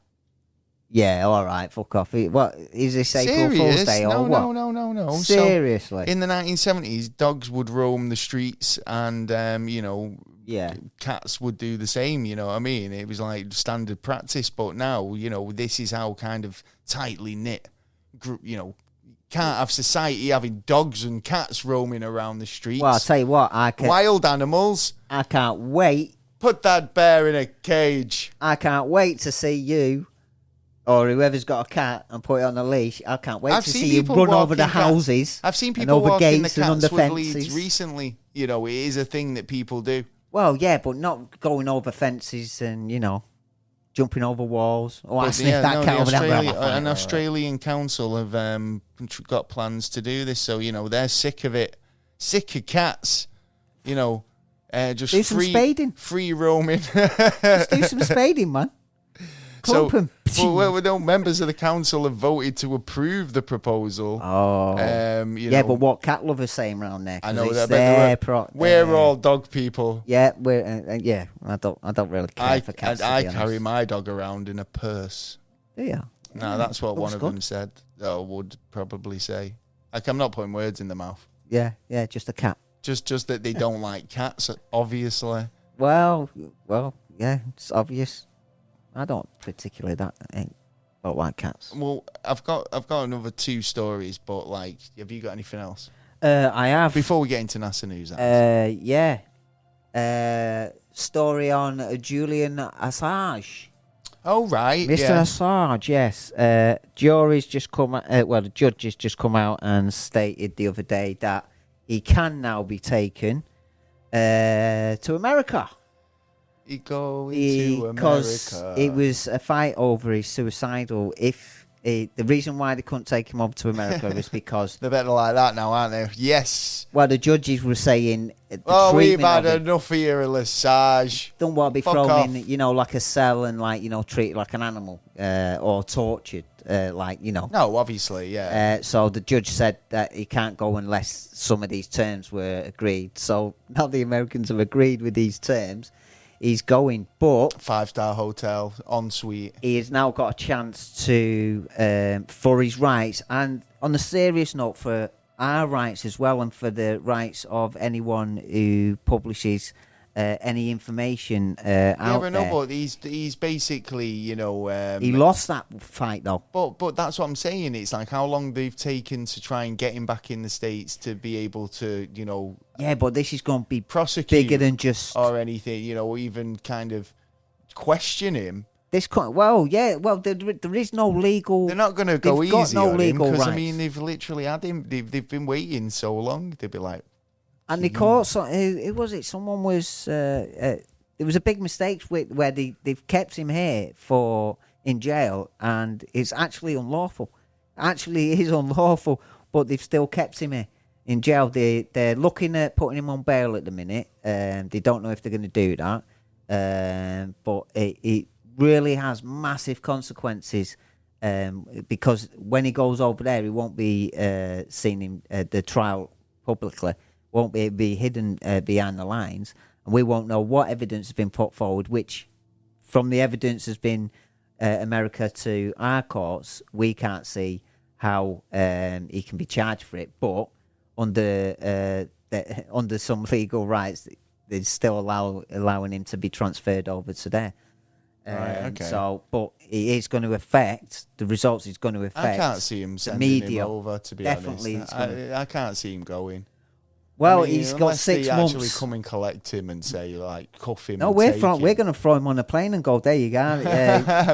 Yeah, all right, fuck off. What, is this April Fool's Day or what? No. Seriously? So, in the 1970s, dogs would roam the streets and, cats would do the same, you know what I mean? It was like standard practice, but now, this is how kind of tightly knit, can't have society having dogs and cats roaming around the streets. Well, I'll tell you what, wild animals. I can't wait. Put that bear in a cage. I can't wait to see you or whoever's got a cat and put it on a leash. I can't wait to see you run over the houses. I've seen people walking the cats with leads fences. Recently. It is a thing that people do. Well, yeah, but not going over fences and, jumping over walls. Oh, I sniffed that cat over there. An Australian council have got plans to do this, so, they're sick of it. Sick of cats, just do some spading. Free roaming. Just do some spading, man. Members of the council have voted to approve the proposal. Oh, but what cat lovers saying around there? I know that. We're all dog people. Yeah, I don't really care for cats. I carry my dog around in a purse. Do you? No, that's what one of them said. I would probably say. I'm not putting words in the mouth. Yeah, just a cat. Just that they don't like cats, obviously. Well, yeah, it's obvious. I don't particularly don't like cats. Well, I've got another two stories, but have you got anything else? I have. Before we get into NASA news. Story on Julian Assange. Oh right, Mr. Assange. Yes. Jury's just come. The judge has just come out and stated the other day that he can now be taken to America. Because it was a fight over his suicidal. The reason why they couldn't take him over to America is because they're better like that now, aren't they? Yes. Well, the judges were saying, we've had enough here, Assange. Don't want to be thrown in, like a cell and treated like an animal or tortured, No, obviously, yeah. So the judge said that he can't go unless some of these terms were agreed. So now the Americans have agreed with these terms. He's going, but 5-star hotel, ensuite. He has now got a chance to for his rights, and on a serious note, for our rights as well, and for the rights of anyone who publishes any information out there. But he's basically, he lost that fight though. But that's what I'm saying. It's like how long they've taken to try and get him back in the States to be able to, Yeah, but this is going to be prosecute bigger than just or anything, even kind of question him. There is no legal. They're not going to go easy on him because rights. they've literally had him. They've been waiting so long. They'd be like. And they caught who was it? Someone was. There was a big mistake where they've kept him here for in jail, and it's actually unlawful. Actually, it is unlawful, but they've still kept him in jail. They're looking at putting him on bail at the minute. They don't know if they're going to do that, but it really has massive consequences. Because when he goes over there, he won't be seen in the trial publicly, won't be hidden behind the lines, and we won't know what evidence has been put forward, which from the evidence has been America to our courts, we can't see how he can be charged for it, but under some legal rights, they're still allowing him to be transferred over to there. Right, okay. So, but it is going to affect the results. It's going to affect. I can't see him sending media. him over. To be Definitely honest, it's I can't see him going. Well, I mean, he's got unless 6 they months. actually come and collect him and say like cuff him. No, and we're take him. going to throw him on a plane and go. There you go.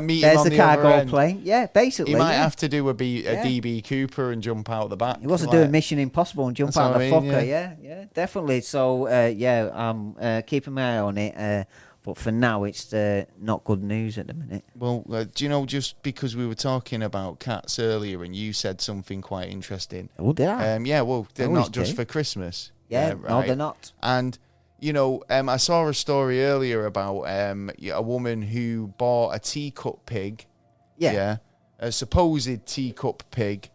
Meet him There's on the the other cargo end. plane. Yeah, basically. He might yeah. have to do a DB Cooper and jump out the back. He wasn't like- doing Mission Impossible and jump That's out what the I mean, fucker. Yeah, definitely. So, I'm keeping my eye on it. But for now, it's not good news at the minute. Well, do you know, just because we were talking about cats earlier and you said something quite interesting. Oh, did I? Yeah, well, they're Always not just do. for Christmas. Yeah, no, right. they're not. And, you know, I saw a story earlier about a woman who bought a teacup pig. Yeah. A supposed teacup pig.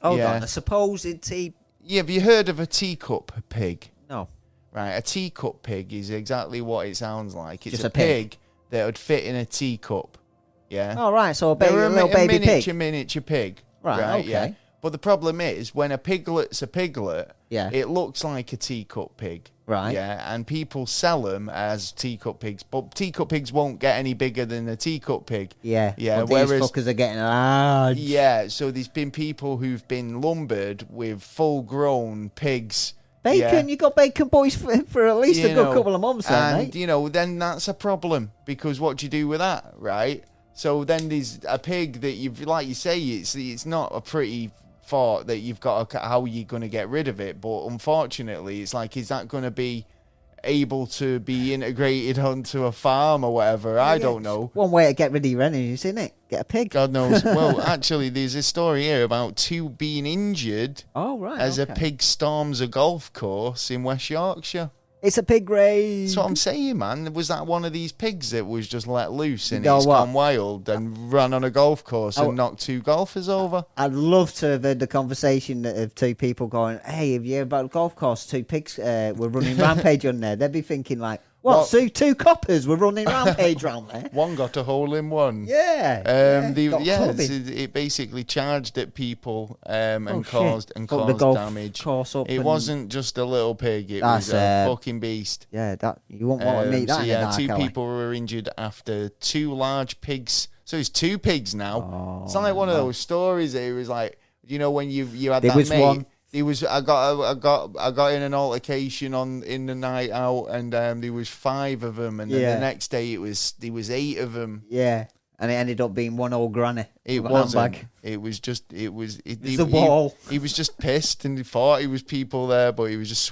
Hold yeah. on, a supposed tea. Yeah, have you heard of a teacup pig? No. Right, a teacup pig is exactly what it sounds like. It's Just a a pig. pig that would fit in a teacup. Yeah. Oh, right, so a They're little baby pig. miniature pig. Right, Yeah. okay. But the problem is, when a piglet's a piglet, Yeah. it looks like a teacup pig. Right. Yeah, and people sell them as teacup pigs, but teacup pigs won't get any bigger than a teacup pig. Yeah. Yeah, But these whereas- fuckers are getting large. Yeah, so there's been people who've been lumbered with full-grown pigs. Bacon, yeah. you got bacon boys for at least a You good know, couple of months, then, and mate. you know, then that's a problem because what do you do with that, right? So then there's a pig that you've, like you say, it's not a pretty thought that you've got how you're going to get rid of it, but unfortunately, it's like, is that going to be able to be integrated onto a farm or whatever? I don't know. One way to get rid of your enemies, isn't it? Get a pig. God knows. Well, actually, there's a story here about 2 being injured Oh, right. as a okay. pig storms a golf course in West Yorkshire. It's a pig race. That's what I'm saying, man. Was that one of these pigs that was just let loose and You know it's what? gone wild and ran on a golf course and knocked 2 golfers over? I'd love to have heard the conversation of 2 people going, hey, have you heard about the golf course? 2 pigs were running rampage on there. They'd be thinking like, what? 2 coppers were running rampage round there? One got a hole in one. Yeah. got clubbing. It basically charged at people and Oh, caused shit. Fucked the caused golf damage. course up It and- wasn't just a little pig; it That's, was a fucking beast. Yeah, that you won't want to meet that So in yeah, a dark 2 alley. people were injured after 2 large pigs. So it's 2 pigs now. It's not like one of those stories. It was like, you know, when you had There that was mate. one. It was I got in an altercation in the night out, and there was 5 of them, and then Yeah. the next day there was 8 of them. Yeah. And it ended up being one old granny. It with a wasn't. handbag. It was just. It was. It, It's the wall. He was just pissed, and he thought he was people there, but he was just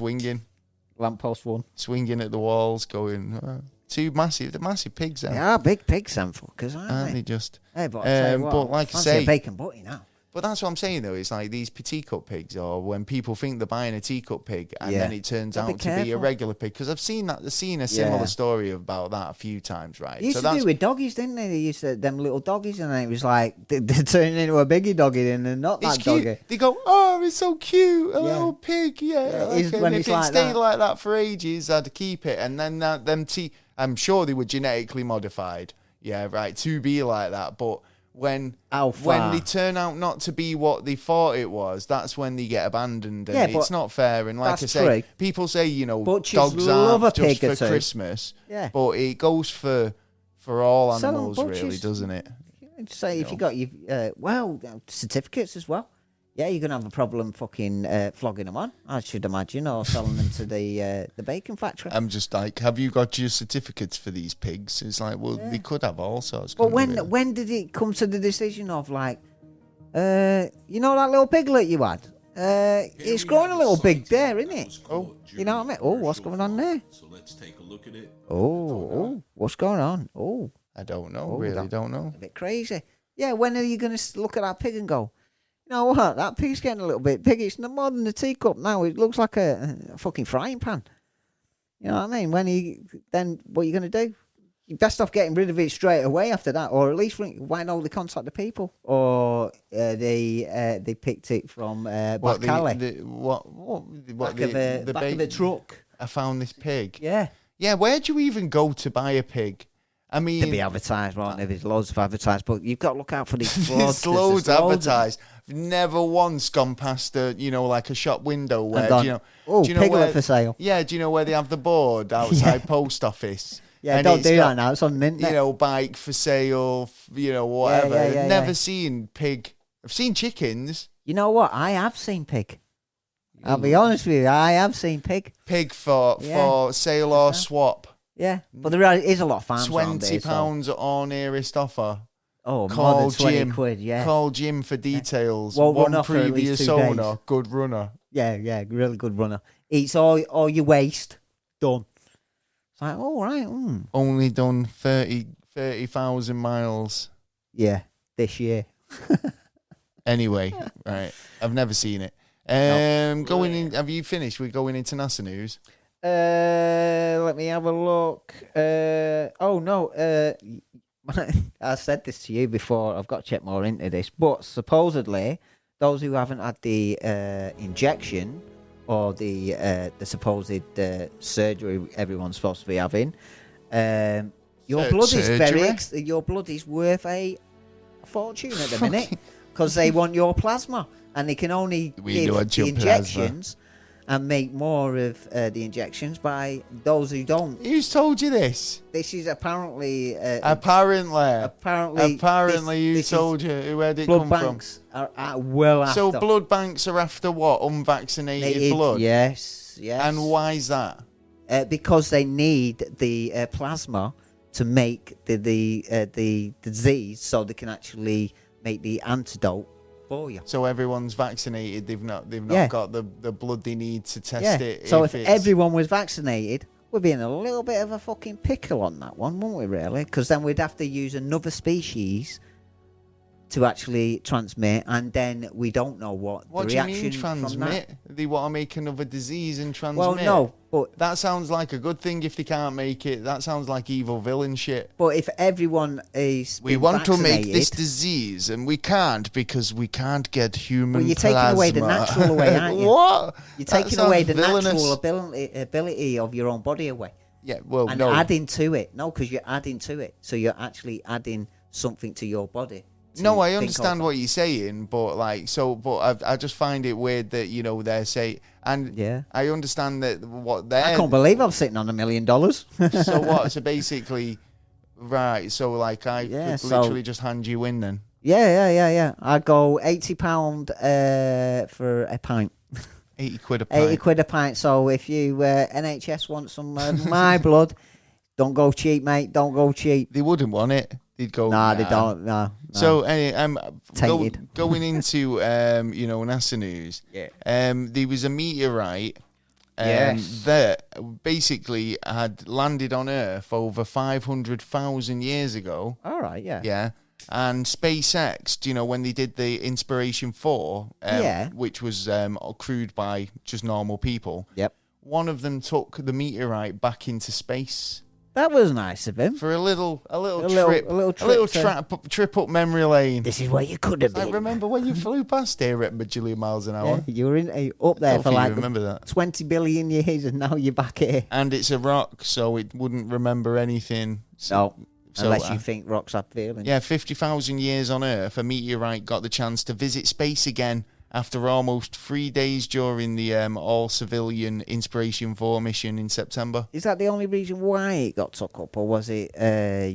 Lamppost one. swinging at the walls, going. The massive pigs. They There. are big pigs, them fuckers, aren't Aren't they? they just? Hey, but, I'll tell you what, but like I fancy say, a bacon butty now. but that's what I'm saying though. It's like these teacup pigs, or when people think they're buying a teacup pig, and Yeah. then it turns Gotta be out to be a careful. regular pig. Because I've seen a similar Yeah. story about that a few times, right? They used to do with doggies, didn't they? They used to, them little doggies, and then it was like, they're turning into a biggie doggy, and they're not It's that cute. doggy. They go, oh, it's so cute, a Yeah. little pig. Yeah, it is okay. when And it's if it like stayed that. like that for ages, I'd keep it. And then I'm sure they were genetically modified. Yeah, right, to be like that. But when How far? they turn out not to be what they thought it was, that's when they get abandoned, and Yeah, but it's not fair. And like I that's say, true. people say, you know, Butchers dogs love aren't a just pig or for two. Christmas. Yeah. But it goes for all Sell 'em animals, really, butchers. doesn't it? Say if you got your certificates as well. Yeah, you're gonna have a problem fucking flogging them on, I should imagine, or selling them to the bacon factory. I'm just like, have you got your certificates for these pigs? It's like, well, they could have all sorts. But couldn't they, really? when did it come to the decision of like, you know that little piglet you had? It's growing a little big there, isn't it? Oh, You know what I mean? Oh, what's going on there? So let's take a look at it. Oh, what's going on? Oh, I don't know. Oh, Really, don't know. A bit crazy. Yeah, when are you going to look at that pig and go, you know what? That pig's getting a little bit big. It's no more than a teacup now. It looks like a fucking frying pan. You know what I mean? Then what are you going to do? You're best off getting rid of it straight away after that, or at least why don't they contact the people? Or they picked it from back alley. Back of a truck. I found this pig. Yeah. Yeah, where do you even go to buy a pig? I mean, to be advertised, won't there? There's loads of advertised, but you've got to look out for these frauds. There's loads advertised. I've never once gone past like a shop window where do you know piglet for sale. Yeah, do you know where they have the board outside post office? Yeah, don't do that now. It's on the internet. Bike for sale, whatever. I've never seen pig. I've seen chickens. You know what? I have seen pig. I'll be honest with you. I have seen pig. Pig for sale or swap. Yeah, but there is a lot of farms around there. £20 or nearest offer. Oh, call more than 20 Jim. quid, yeah. Call Jim for details. Won't run One off for at least previous 2 days. owner, good runner. Yeah, really good runner. Eats all your waste. Done. It's like, all right. Only done 30,000 miles. Yeah, this year. Anyway, right. I've never seen it. Going in. Have you finished? We're going into NASA news. Let me have a look. Oh no. I said this to you before. I've got to check more into this, but supposedly those who haven't had the injection or the supposed surgery everyone's supposed to be having, your blood is your blood is worth a fortune at the minute because they want your plasma and they can only give the injections and make more of the injections by those who don't. Who's told you this? This is apparently. Apparently, you told you where did it come from? Blood banks are well after. So blood banks are after what? Unvaccinated blood. Yes. And why is that? Because they need the plasma to make the disease, so they can actually make the antidote for you. So everyone's vaccinated. They've not got the blood they need to test it. So if everyone was vaccinated, we'd be in a little bit of a fucking pickle on that one, wouldn't we? Really? Because then we'd have to use another species to actually transmit, and then we don't know what the reaction. Do you mean transmit? They want to make another disease and transmit. Well, no, but that sounds like a good thing. If they can't make it, that sounds like evil villain shit. But if everyone is, we want to make this disease, and we can't because we can't get human. Well, you're taking away the natural away, aren't you? What? You're taking away the natural ability of your own body away. Yeah, well, and adding to it. No, because you're adding to it, so you're actually adding something to your body. No, I understand what you're saying, but I just find it weird that they're saying, and I understand that what they're. I can't believe I'm sitting on $1 million. So what? So basically, right? So I could literally just hand you in then. Yeah. I'd go £80 for a pint. 80 quid a pint. 80 quid a pint. So if you NHS want some my blood, don't go cheap, mate. Don't go cheap. They wouldn't want it. They'd go. Nah, they don't. No. So going into NASA news. Yeah. There was a meteorite. That basically had landed on Earth over 500,000 years ago. All right. Yeah. Yeah. And SpaceX, when they did the Inspiration 4, which was crewed by just normal people. Yep. One of them took the meteorite back into space. That was nice of him. For a little trip up memory lane. This is where you could have been. I remember when you flew past here at bajillion miles an hour. Yeah, you were up there for like remember that. 20 billion years, and now you're back here. And it's a rock, so it wouldn't remember anything. Unless you think rocks have feelings. Yeah, 50,000 years on Earth, a meteorite got the chance to visit space again after almost 3 days during the all-civilian Inspiration 4 mission in September. Is that the only reason why it got took up, or was it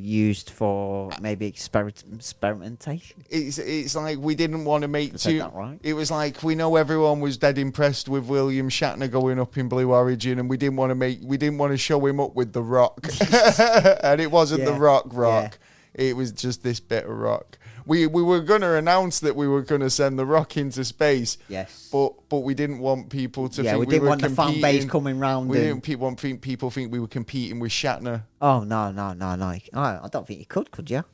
used for maybe experimentation? It's like we didn't want to make too... That right? It was like we know everyone was dead impressed with William Shatner going up in Blue Origin, and we didn't want to show him up with the rock. And it wasn't the rock. Yeah. It was just this bit of rock. we were going to announce that we were going to send the rock into space. Yes. But we didn't want people to think we we didn't were want the competing. fan base coming round. We didn't want people think we were competing with Shatner. Oh, no. I don't think you could you?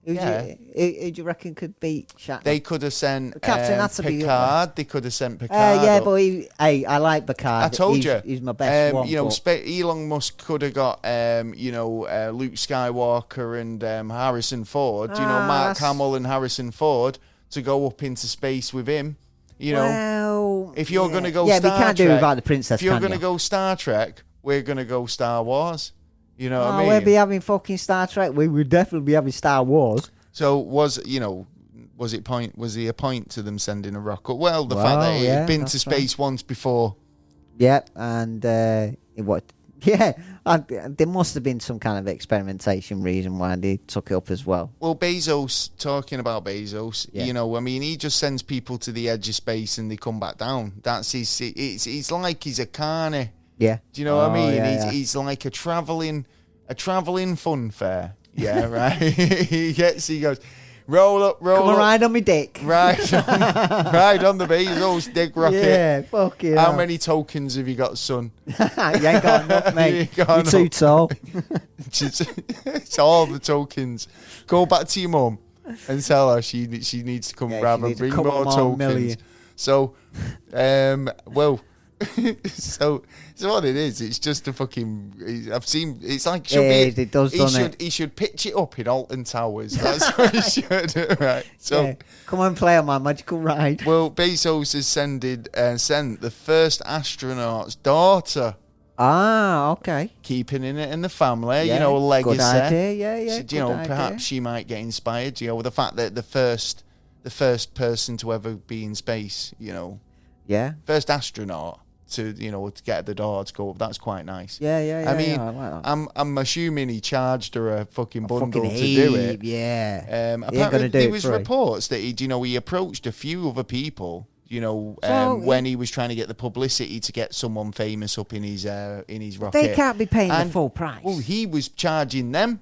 Who do you reckon could beat Shatner? They could have sent Captain had to be Picard. They could have sent Picard. Yeah, but I like Picard. I told you. He's my best one. Elon Musk could have got, Luke Skywalker and Harrison Ford. Mark Hamill and Harrison Ford to go up into space with him. Well, if you're going to go Star Star we can't Trek, do without the princess. If you're going to go Star Trek, we're going to go Star Wars. You know what I mean? We'll be having fucking Star Trek. We would definitely be having Star Wars. So was the a point to them sending a rocket? Well, the fact that it had been to space once before. Yeah, and there must have been some kind of experimentation reason why they took it up as well. Well, talking about Bezos, he just sends people to the edge of space and they come back down. That's it's like he's a carny. Yeah. Do you know what I mean? He's like a travelling fun fair. Yeah, right. he goes, roll up. Come on, ride on me dick. Ride on the Bezos dick rocket. Yeah, fuck it. How many tokens have you got, son? You ain't got enough, mate. You're too tall. It's all the tokens. Go back to your mum and tell her she needs to come grab and bring more tokens. Million. So, so what it is, it's just a fucking. I've seen. It's like it does. He should pitch it up in Alton Towers. That's what he should. Right. So come on, play on my magical ride. Well, Bezos has sent the first astronaut's daughter. Ah, okay. Keeping it in the family, Yeah, legacy. Good idea. Yeah. So, perhaps she might get inspired. With the fact that the first person to ever be in space. Yeah. First astronaut. To get the door to go up, that's quite nice. Yeah. I mean, I like that. I'm assuming he charged her a fucking bundle to do it. Yeah. Apparently there was reports that he approached a few other people. When he was trying to get the publicity to get someone famous up in his rocket. They can't be paying the full price. Well, he was charging them.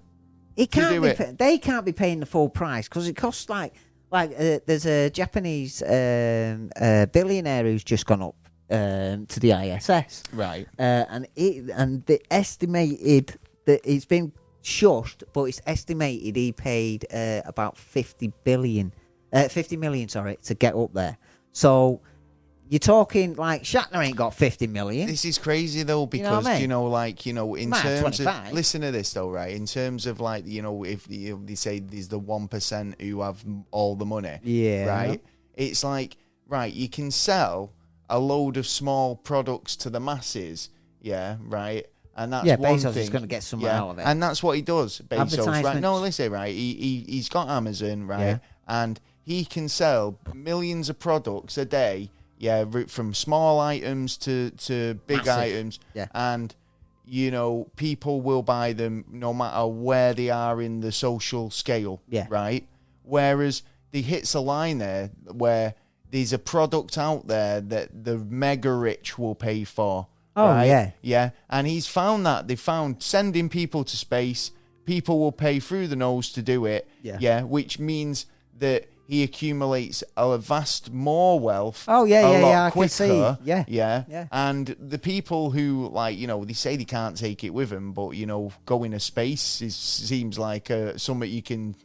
They can't be paying the full price because it costs like there's a Japanese billionaire who's just gone up to the ISS, right? And they estimated that it's been shushed, but it's estimated he paid about 50 million, to get up there. So you're talking like Shatner ain't got 50 million. This is crazy though, because in terms of, listen to this though, right? In terms of if they say there's the 1% who have all the money, right? It's like, right, you can sell a load of small products to the masses, right? And that's one Bezos thing. is going to get something out of it, and that's what he does. Bezos, right? No, listen, right? He's got Amazon, right? And he can sell millions of products a day, from small items to big items, and people will buy them no matter where they are in the social scale, right? Whereas he hits a line there where there's a product out there that the mega rich will pay for. Oh, right? Yeah. And he's found that. They found sending people to space, people will pay through the nose to do it. Yeah. Which means that he accumulates a vast more wealth. Oh, yeah, I can see. Yeah. And the people who, they say they can't take it with them, but, going to space seems like something you can,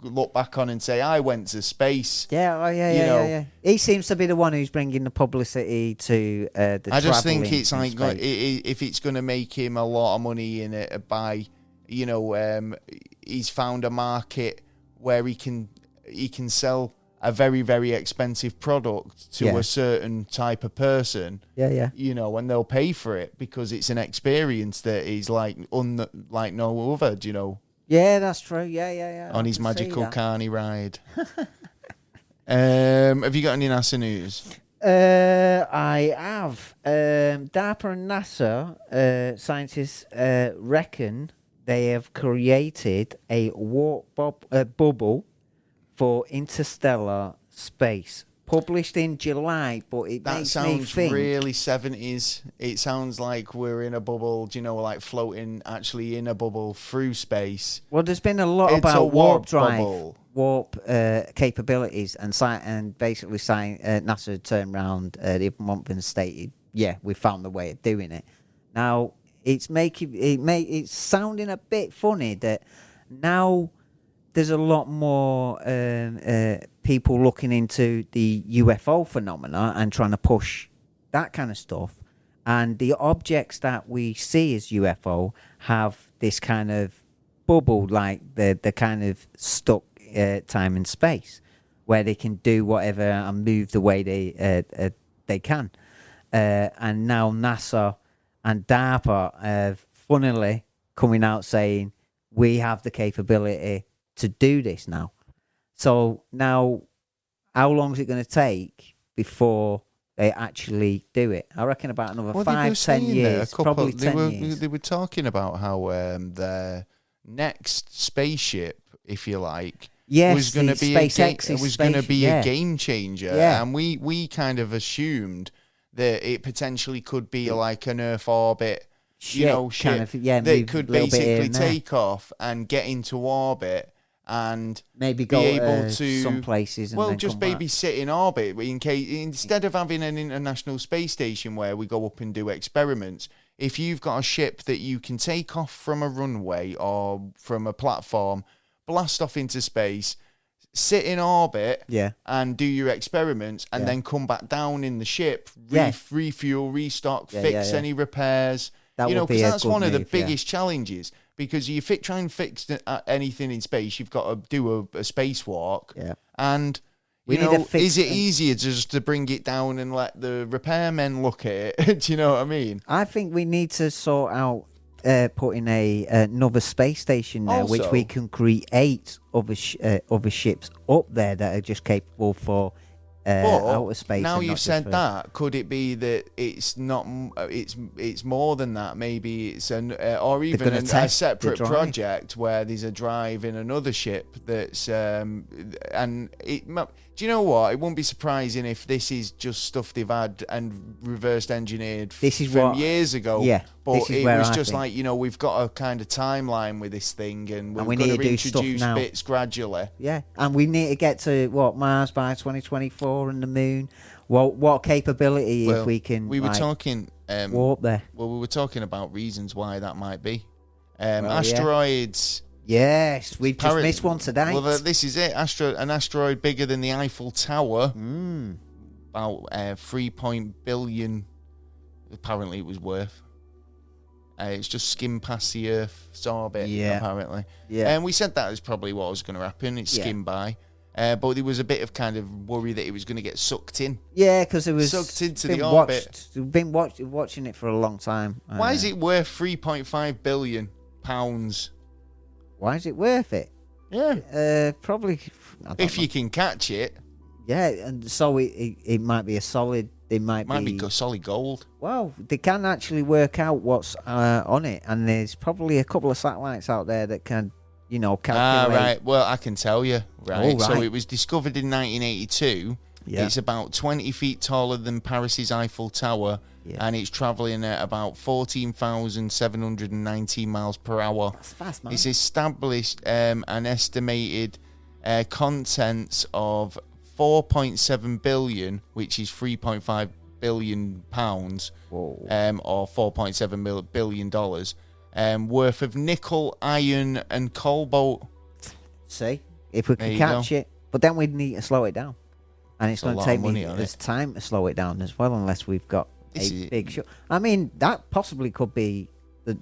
look back on and say, I went to space. Yeah. He seems to be the one who's bringing the publicity to the I just think it's like, if it's going to make him a lot of money in it by, he's found a market where he can sell a very, very expensive product to a certain type of person. Yeah. And they'll pay for it because it's an experience that is like no other, Yeah, that's true. Yeah. On his magical carny ride. Have you got any NASA news? I have. DARPA and NASA scientists reckon they have created a warp bubble for interstellar space, published in July, but it makes me think... That sounds really 70s. It sounds like we're in a bubble, floating actually in a bubble through space. Well, there's been a lot about warp drive. Bubble. warp capabilities, and basically NASA turned around the other month and stated, "Yeah, we found the way of doing it." Now it's sounding a bit funny that now there's a lot more people looking into the UFO phenomena and trying to push that kind of stuff. And the objects that we see as UFO have this kind of bubble, like they're kind of stuck time and space, where they can do whatever and move the way they can. And now NASA and DARPA are funnily coming out saying we have the capability to do this now. So now, how long is it going to take before they actually do it? I reckon about another 5-10 years. Probably 10 years. They were talking about how their next spaceship, if you like, was going to be a game changer. Yeah. And we kind of assumed that it potentially could be like an Earth orbit, ship that could basically take off and get into orbit. And maybe go be able to some places. And just maybe sit in orbit in case, instead of having an international space station where we go up and do experiments. If you've got a ship that you can take off from a runway or from a platform, blast off into space, sit in orbit, and do your experiments, and then come back down in the ship, refuel, restock, fix any repairs. Because that's one of the biggest challenges. Because you try and fix anything in space, you've got to do a spacewalk. Yeah. And, is it easier just to bring it down and let the repairmen look at it? Do you know what I mean? I think we need to sort out putting another space station there, which we can create other ships up there that are just capable for outer space. Now you've said that, could it be that it's not? It's more than that. Maybe it's or even a separate project where there's a drive in another ship that's do you know what? It won't be surprising if this is just stuff they've had and reversed engineered from years ago. Yeah, but it was just like, we've got a kind of timeline with this thing, and we've got to introduce bits gradually. Yeah, and we need to get to Mars by 2024 and the moon. What capability if we can? We were talking warp there. Well, we were talking about reasons why that might be. Asteroids. Yes, we've just missed one today. Well, this is it. An asteroid bigger than the Eiffel Tower. About 3 billion. Apparently, it was worth. It's just skimmed past the Earth's orbit. Apparently. Yeah. And we said that is probably what was going to happen. It skimmed by. But there was a bit of kind of worry that it was going to get sucked in. Yeah, because it was sucked into the orbit. We've been watching it for a long time. Why is it worth £3.5 billion? Why is it worth it? Yeah. Probably. If you can catch it. Yeah, and so it might be a solid. It might be solid gold. Well, they can actually work out what's on it, and there's probably a couple of satellites out there that can, calculate. Right. Well, I can tell you. Right. So it was discovered in 1982. Yeah. It's about 20 feet taller than Paris's Eiffel Tower, and it's travelling at about 14,719 miles per hour. That's fast, man. It's established an estimated contents of 4.7 billion, which is 3.5 billion pounds, or $4.7 billion worth of nickel, iron, and cobalt. See, if we can catch it, but then we'd need to slow it down. And it's going to take us time to slow it down as well, unless we've got a big shuttle. I mean, that possibly could be the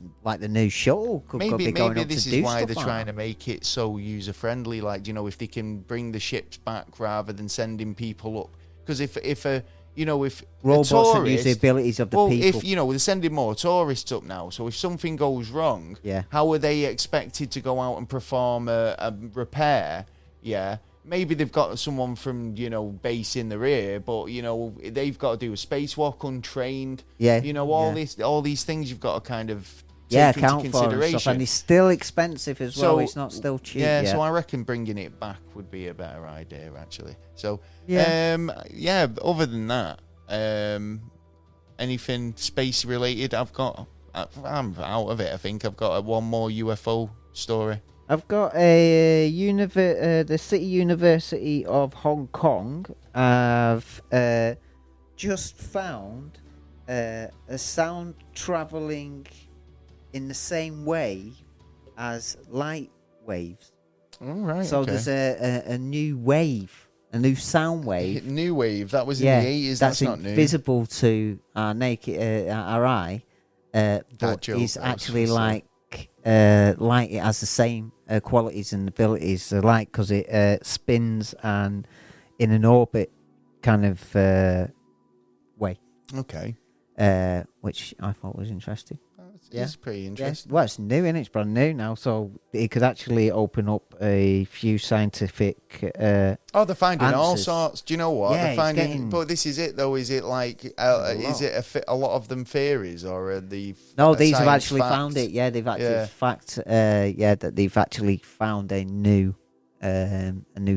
new shuttle. Maybe this is why they're trying to make it so user friendly. Like, if they can bring the ships back rather than sending people up. Because if robots and use the abilities of the people. If they're sending more tourists up now, so if something goes wrong, how are they expected to go out and perform a repair? Yeah. Maybe they've got someone from, base in the rear, but, they've got to do a spacewalk untrained. Yeah. All these things you've got to kind of take into consideration. And it's still expensive as well. It's not still cheap. Yeah, so I reckon bringing it back would be a better idea, actually. So, other than that, anything space-related I'm out of it, I think. I've got one more UFO story. I've got the City University of Hong Kong. I've just found a sound travelling in the same way as light waves. All right. So okay. there's a new wave, a new sound wave. New wave. That was in the 80s. That's not new. Visible to our naked our eye, but is actually like light. It has the same qualities and abilities as light because it spins and in an orbit kind of way. Okay. Which I thought was interesting. It's pretty interesting. Yeah. Well, it's new, and it's brand new now, so it could actually open up a few scientific. They're finding all answers. sorts. Do you know what? Yeah, They're finding. getting... But this is it, though. Is it like? Is it a lot of them fairies, or are the? No, these have science actually facts? found it. Yeah, they've actually that they've actually found a new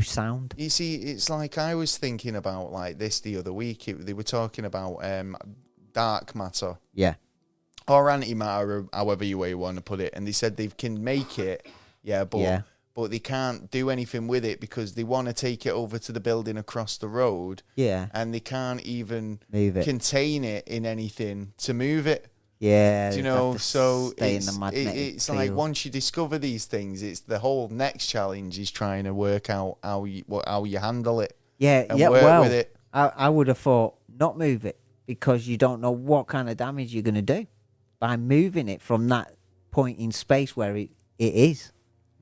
sound. You see, it's like I was thinking about like this the other week. They were talking about dark matter. Yeah. Or antimatter, however you want to put it, and they said they can make it, but they can't do anything with it because they want to take it over to the building across the road, and they can't even contain it in anything to move it. Yeah, do you know? So it's like once you discover these things, it's the whole next challenge is trying to work out how you handle it. Yeah, and work with it. I would have thought not move it because you don't know what kind of damage you're going to do by moving it from that point in space where it is.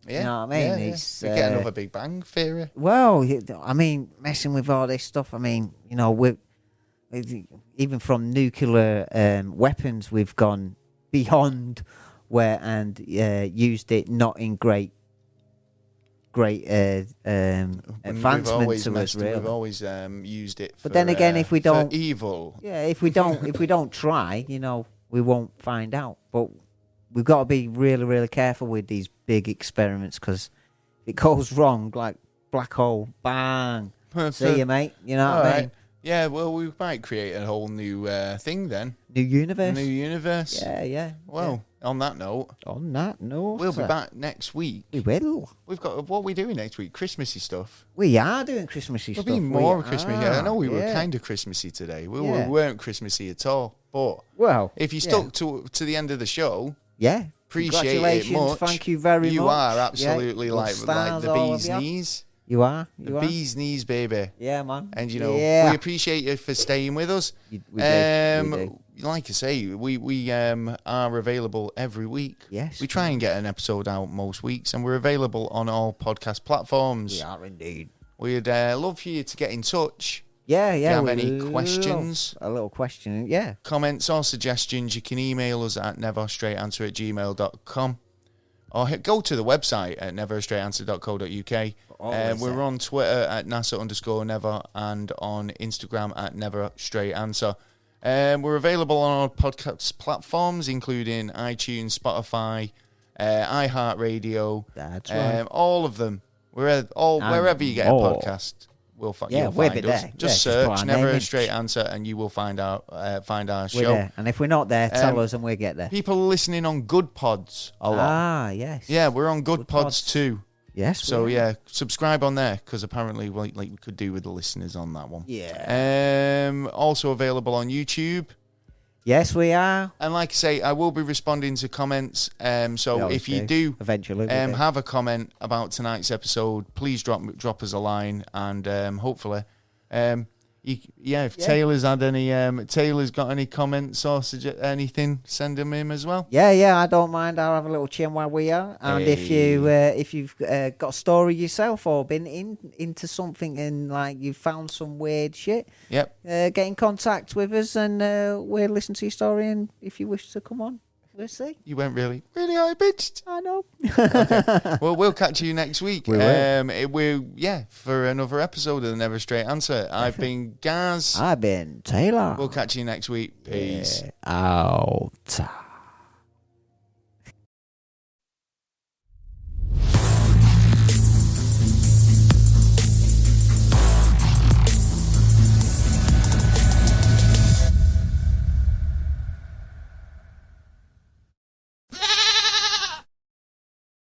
Yeah, you know what I mean? Yeah, it's we get another Big Bang theory. Well, I mean, messing with all this stuff. I mean, you know, even from nuclear weapons, we've gone beyond and used it not in great advancement to us. Really, we've always used it. But then again, if we don't, for evil. Yeah, if we don't try, you know, we won't find out. But we've got to be really, really careful with these big experiments because if it goes wrong, like black hole, bang, see you, mate. You know what I mean? Yeah, well, we might create a whole new thing then. New universe. New universe. Yeah. Well, on that note, we'll be back next week. We will. We've got what are we doing next week? Christmassy stuff. We are doing Christmassy stuff. There'll be more Christmassy. I know we were kind of Christmassy today. We weren't Christmassy at all. But if you stuck to the end of the show, appreciate it much. Thank you very much. You are absolutely like the bee's knees. You are. The bee's knees, baby. Yeah, man. And, you know, we appreciate you for staying with us. We do. Like I say, we are available every week. Yes. We try and get an episode out most weeks, and we're available on all podcast platforms. We are indeed. We'd love for you to get in touch. Yeah. If you have any questions. A little question, yeah. Comments or suggestions, you can email us at neverstraightanswer@gmail.com. Or go to the website at neverstraightanswer.co.uk. We're on Twitter at NASA_never and on Instagram at neverstraightanswer. We're available on our podcast platforms, including iTunes, Spotify, iHeartRadio. That's right. All of them. Wherever you get a podcast, you'll find us. Just search Never a Straight Answer and you will find our show. There. And if we're not there, tell us and we'll get there. People are listening on Good Pods a lot. Yes. Yeah, we're on Good Pods too. Yes. So subscribe on there because apparently, like we could do with the listeners on that one. Yeah. Also available on YouTube. Yes, we are. And like I say, I will be responding to comments. So if you do eventually have a comment about tonight's episode, please drop us a line, and hopefully, if Taylor's had any, Taylor's got any comments or anything, send them in as well. Yeah, I don't mind. I'll have a little chin while we are. And if you've got a story yourself or been into something and like you found some weird shit, get in contact with us and we'll listen to your story. And if you wish to come on, we'll see. You went really high pitched. I know. Okay. Well, we'll catch you next week. We will. For another episode of the Never Straight Answer. I've been Gaz. I've been Taylor. We'll catch you next week. Peace. Out.